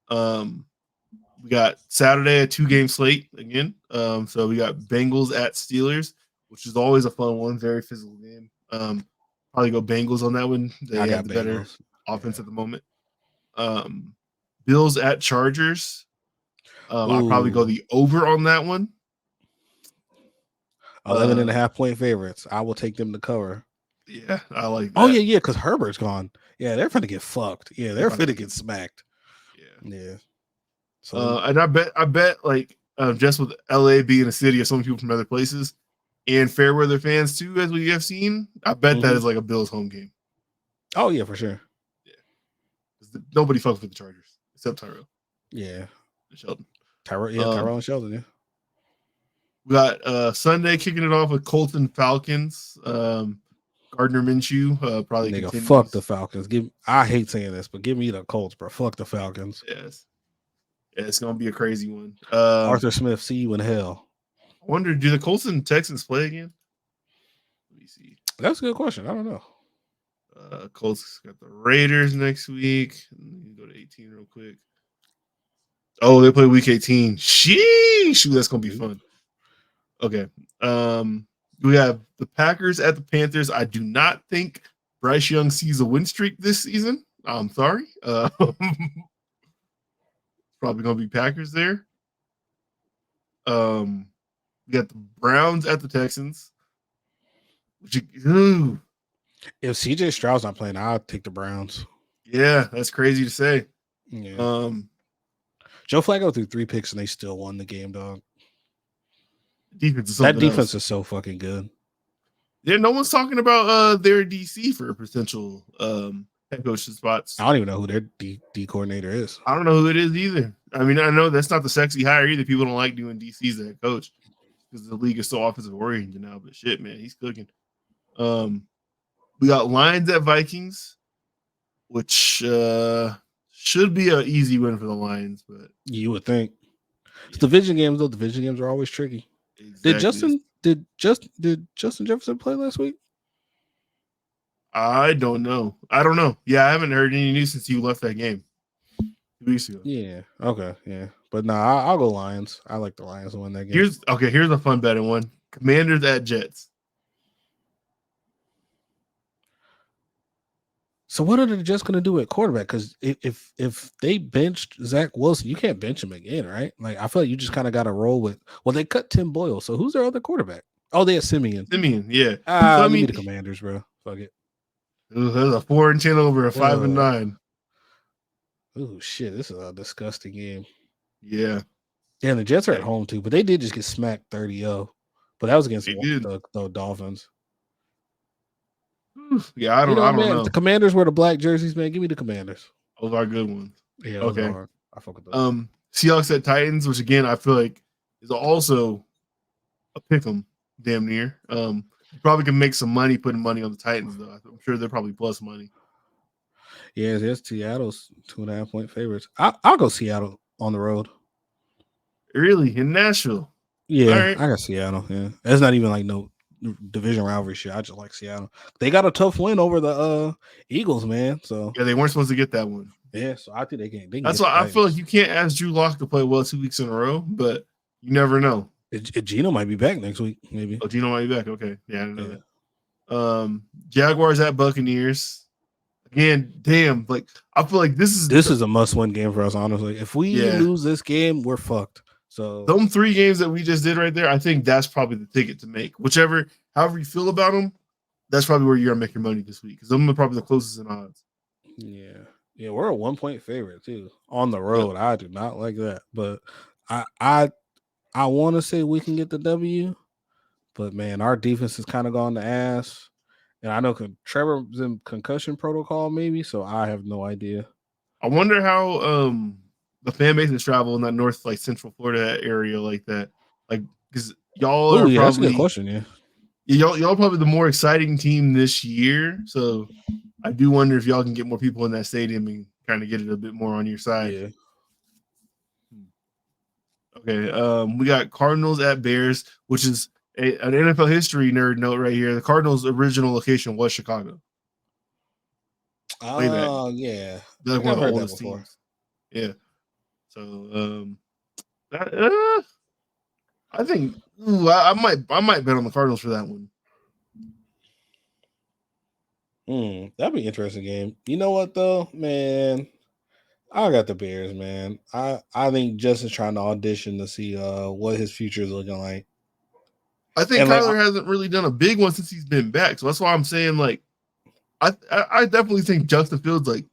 S1: We got Saturday a 2-game slate again. So we got Bengals at Steelers, which is always a fun one, very physical game. Probably go Bengals on that one. They have the better offense at the moment. Bills at Chargers. I'll probably go the over on that one.
S7: 11.5 point favorites. I will take them to cover.
S1: Yeah, I like that.
S7: Oh, yeah, because Herbert's gone. Yeah, they're finna get fucked. Yeah, they're finna get smacked. Yeah.
S1: So and I bet like just with LA being a city of so many people from other places and fair weather fans too, as we have seen, I bet that is like a Bills home game.
S7: Oh yeah, for sure.
S1: Nobody fucks with the Chargers except Tyrell.
S7: Yeah.
S1: Sheldon.
S7: Tyrell and Sheldon, yeah.
S1: We got Sunday kicking it off with Colts and Falcons. Gardner Minshew probably
S7: nigga continues. Fuck the Falcons. I hate saying this, but give me the Colts, bro. Fuck the Falcons.
S1: Yes. Yeah, it's gonna be a crazy one.
S7: Arthur Smith, see you in hell.
S1: I wonder, do the Colts and Texans play again? Let me DC?
S7: That's a good question. I don't know.
S1: Colts got the Raiders next week. Go to 18 real quick. Oh, they play week 18. Sheesh, that's gonna be fun. Okay. We have the Packers at the Panthers. I do not think Bryce Young sees a win streak this season. I'm sorry. Probably gonna be Packers there. We got the Browns at the Texans. If
S7: CJ Stroud's not playing, I'll take the Browns.
S1: Yeah, that's crazy to say.
S7: Yeah. Joe Flacco threw 3 picks and they still won the game, dog. That defense is so fucking good.
S1: Yeah, no one's talking about their DC for potential head coach spots.
S7: I don't even know who their D coordinator is.
S1: I don't know who it is either. I mean, I know that's not the sexy hire either. People don't like doing DC as a head coach because the league is so offensive oriented now. But shit, man, he's cooking. We got Lions at Vikings, which should be an easy win for the Lions, but
S7: you would think. It's division games though. Division games are always tricky.
S1: Exactly.
S7: Did Justin Jefferson play last week?
S1: I don't know. Yeah, I haven't heard any news since you left that game 2 weeks ago.
S7: Yeah. Okay. Yeah. But no, I'll go Lions. I like the Lions to win that game.
S1: Here's a fun betting one. Commanders at Jets.
S7: So what are the Jets going to do at quarterback? Because if they benched Zach Wilson, you can't bench him again, right? Like I feel like you just kind of got to roll with. Well, they cut Tim Boyle, so who's their other quarterback? Oh, they have Simeon.
S1: Yeah. So,
S7: I mean the Commanders, bro. Fuck it.
S1: There's a 4-10 over a 5-9.
S7: Oh shit, this is a disgusting game.
S1: Yeah.
S7: Yeah, and the Jets are at home too, but they did just get smacked 30-0. But that was against the Dolphins.
S1: Yeah, I don't know.
S7: The Commanders wear the black jerseys, man. Give me the Commanders.
S1: Those are good ones.
S7: Yeah,
S1: okay.
S7: I fuck with those.
S1: Seahawks at Titans, which again I feel like is also a pick 'em damn near. You probably can make some money putting money on the Titans though. I'm sure they're probably plus money.
S7: Yeah, there's Seattle's 2.5 point favorites. I'll go Seattle on the road.
S1: Really? In Nashville?
S7: Yeah, right. I got Seattle. Yeah, that's not even like no division rivalry shit. I just like Seattle. They got a tough win over the Eagles, man. So
S1: yeah, they weren't supposed to get that one.
S7: Yeah, so I think they can.
S1: That's why I feel like you can't ask Drew Lock to play well 2 weeks in a row, but you never know.
S7: Gino might be back next week, maybe.
S1: Oh, Gino might be back. Okay, yeah, I didn't know that. Jaguars at Buccaneers. Again, damn, like I feel like this is
S7: a must-win game for us. Honestly, if we lose this game, we're fucked. So
S1: them 3 games that we just did right there, I think that's probably the ticket to make. However you feel about them, that's probably where you're gonna make your money this week because them are probably the closest in odds.
S7: Yeah, we're a 1-point favorite too on the road. I do not like that, but I want to say we can get the W, but man, our defense has kind of gone to ass, and I know Trevor's in concussion protocol maybe, so I have no idea.
S1: I wonder how the fan base is travel in that north, like Central Florida area, like that, like because y'all are probably
S7: that's a good question.
S1: Y'all probably the more exciting team this year, so I do wonder if y'all can get more people in that stadium and kind of get it a bit more on your side.
S7: Yeah.
S1: Okay, we got Cardinals at Bears, which is an NFL history nerd note right here. The Cardinals' original location was Chicago.
S7: Oh, yeah.
S1: They're like one of the oldest teams. Yeah. So, I think I might bet on the Cardinals for that one.
S7: That'd be an interesting game. You know what though, man? I got the Bears, man. I think Justin's trying to audition to see what his future is looking like.
S1: I think Kyler hasn't really done a big one since he's been back, so that's why I'm saying like I definitely think Justin Fields like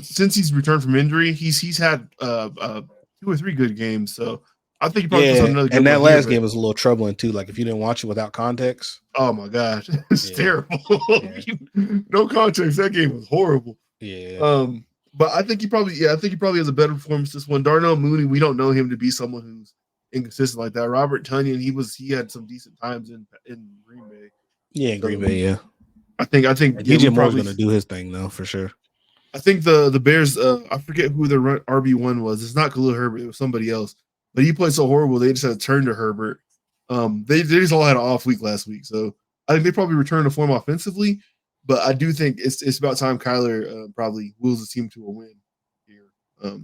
S1: since he's returned from injury, he's had 2 or 3 good games. So I think he probably puts on another good
S7: and that
S1: one
S7: last game was a little troubling too. Like if you didn't watch it without context.
S1: Oh my gosh, it's terrible. No context. That game was horrible.
S7: Yeah.
S1: But I think he probably has a better performance this one. Darnell Mooney, we don't know him to be someone who's inconsistent like that. Robert Tonyan, he had some decent times in Green Bay.
S7: Yeah, in Green Bay, yeah.
S1: I think
S7: DJ Moore's going to do his thing though for sure.
S1: I think the Bears. I forget who their RB1 was. It's not Khalil Herbert. It was somebody else. But he played so horrible. They just had to turn to Herbert. They just all had an off week last week. So I think they probably return to form offensively, but I do think it's about time Kyler probably wills the team to a win here. I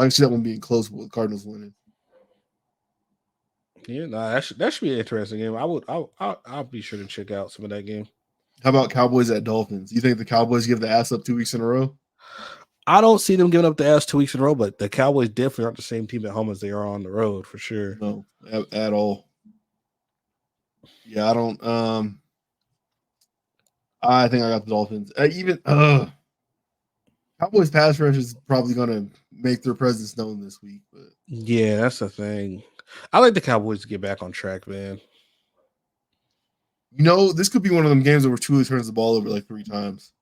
S1: can see that one being close with Cardinals winning.
S7: Yeah, that should be an interesting game. I'll be sure to check out some of that game.
S1: How about Cowboys at Dolphins? You think the Cowboys give the ass up 2 weeks in a row?
S7: I don't see them giving up the ass 2 weeks in a row, but the Cowboys definitely aren't the same team at home as they are on the road for sure.
S1: No, at all. Yeah, I don't. I think I got the Dolphins. Cowboys pass rush is probably going to make their presence known this week. But
S7: yeah, that's the thing. I like the Cowboys to get back on track, man.
S1: You know, this could be one of them games where Truly turns the ball over like 3 times.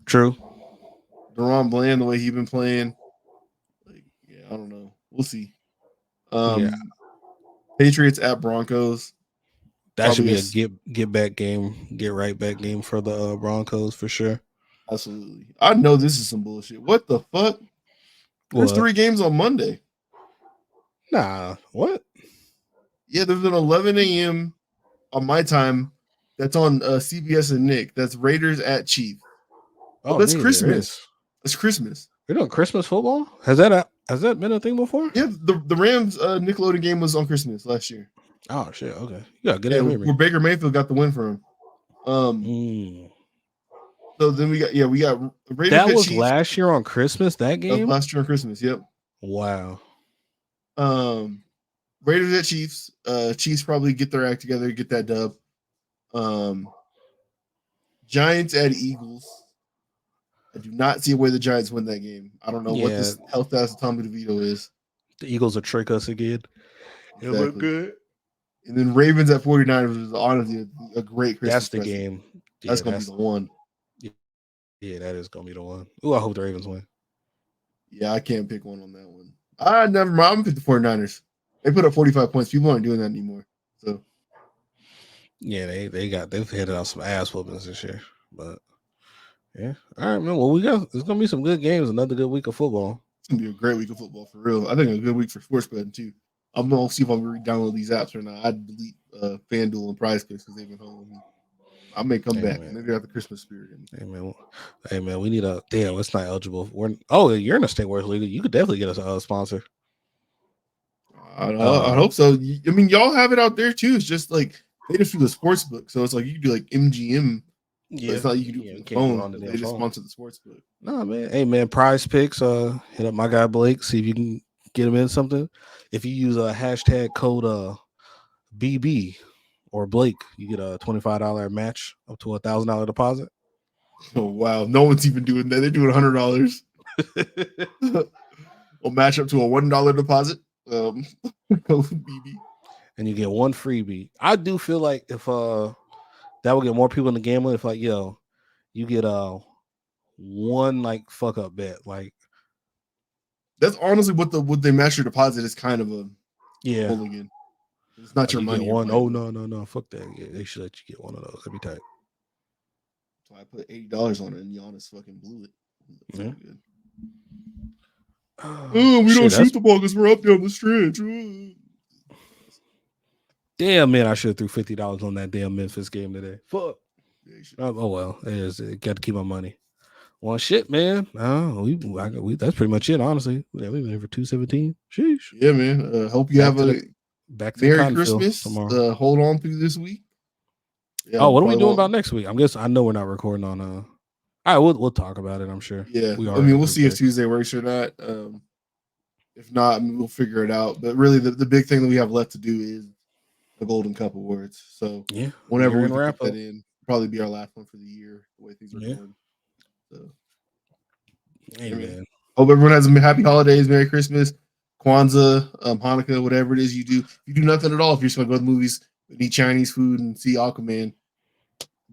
S7: True.
S1: Deron Bland, the way he's been playing, I don't know. We'll see. Patriots at Broncos.
S7: That should be a get back game, get right back game for the Broncos for sure.
S1: Absolutely. I know this is some bullshit. What the fuck? There's 3 games on Monday.
S7: Nah, what?
S1: Yeah, there's an 11 a.m. on my time. That's on CBS and Nick. That's Raiders at Chiefs. Oh, that's Christmas. That's Christmas.
S7: You're doing Christmas football? Has that been a thing before?
S1: Yeah, the Rams Nickelodeon game was on Christmas last year.
S7: Oh shit! Okay, yeah, good memory.
S1: Where Baker Mayfield got the win for him. So then we got Raiders.
S7: That was Chiefs. Last year on Christmas. That game.
S1: Last year on Christmas. Yep.
S7: Wow.
S1: Raiders at Chiefs. Chiefs probably get their act together, get that dub. Giants at Eagles. I do not see where the Giants win that game. I don't know what this health status of Tommy DeVito is.
S7: The Eagles will trick us again.
S1: Exactly. It'll look good. And then Ravens at 49ers is honestly a great Christmas.
S7: That's the game.
S1: Yeah, that's going to be the one.
S7: Yeah, that is going to be the one. Ooh, I hope the Ravens win.
S1: Yeah, I can't pick one on that one. Never mind. I'm going to pick the 49ers. They put up 45 points. People aren't doing that anymore. So,
S7: yeah, they've headed out some ass whoopings this year. But yeah, all right, man. Well, there's going to be some good games. Another good week of football.
S1: It's going to be a great week of football for real. I think a good week for sports betting too. I'm going to see if I'm going to download these apps or not. I'd delete FanDuel and Prize Picks because they've been following me. I may come back.
S7: Man.
S1: Maybe I got the Christmas spirit in
S7: me. Hey, man, we need it's not eligible. You're in a State Wars League. You could definitely get us a sponsor.
S1: I hope so. I mean, y'all have it out there too. It's just like they just do the sports book. So it's like you can do like MGM. Yeah. It's not you can do it on the phone. They just sponsor the sports book.
S7: No, man. Hey, man, Prize Picks. Hit up my guy Blake. See if you can get him in something. If you use a hashtag code BB or Blake, you get a $25 match up to $1,000 deposit.
S1: Oh wow! No one's even doing that. They're doing $100. We'll match up to a $1 deposit. Code BB,
S7: and you get one freebie. I do feel like if that would get more people in the gambling. If like you get one like fuck up bet like.
S1: That's honestly what they match your deposit is kind of a
S7: hooligan.
S1: It's not your money.
S7: One. Oh no, fuck that. Yeah, they should let you get one of those every time.
S1: So I put $80 on it, and Giannis fucking blew it. Yeah. Good. We don't shoot the ball because we're up there on the stretch.
S7: Damn, man, I should have threw $50 on that damn Memphis game today. Fuck. Oh well, it is. Got to keep my money. Well, shit, man. That's pretty much it, honestly. Yeah, we've been here for 217. Sheesh.
S1: Yeah, man. Hope you have a Merry Christmas. Hold on through this week.
S7: Yeah, what are we doing about next week? I know we're not recording on. All right, we'll talk about it. I'm sure.
S1: Yeah, we'll see if Tuesday works or not. If not, we'll figure it out. But really, the big thing that we have left to do is the Golden Cup Awards. So
S7: yeah,
S1: whenever we wrap that in, probably be our last one for the year. The way things are going. So,
S7: man.
S1: Hope everyone has a happy holidays, Merry Christmas, Kwanzaa, Hanukkah, whatever it is you do. If you do nothing at all, if you're just gonna go to the movies and eat Chinese food and see Aquaman,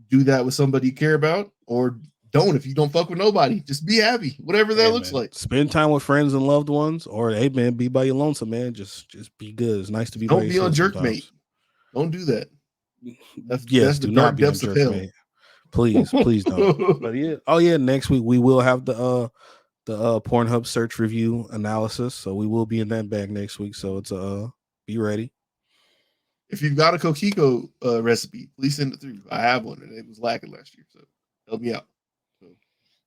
S1: do that with somebody you care about, or don't. If you don't fuck with nobody, just be happy, whatever that looks like.
S7: Spend time with friends and loved ones, or hey man, be by your lonesome, man. Just be good. It's nice to be.
S1: Don't be on Jerkmate. Don't do that. That's
S7: do not be on Jerkmate. Please don't. But next week we will have the Pornhub search review analysis. So we will be in that bag next week. So it's be ready.
S1: if you've got a Kokiko recipe, please send it through. I have one, and it was lacking last year, so help me out. So,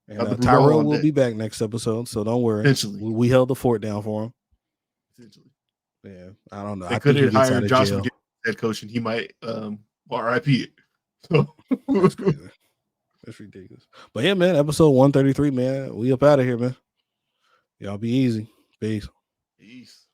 S7: and Tyrell will be back next episode, so don't worry. We held the fort down for him. Essentially, yeah. I don't know.
S1: I could have hired Josh McGinn head coach, and he might RIP it. So
S7: that's crazy. That's ridiculous. But yeah, man, episode 133, man. We up out of here, man. Y'all be easy. Peace.
S1: Peace.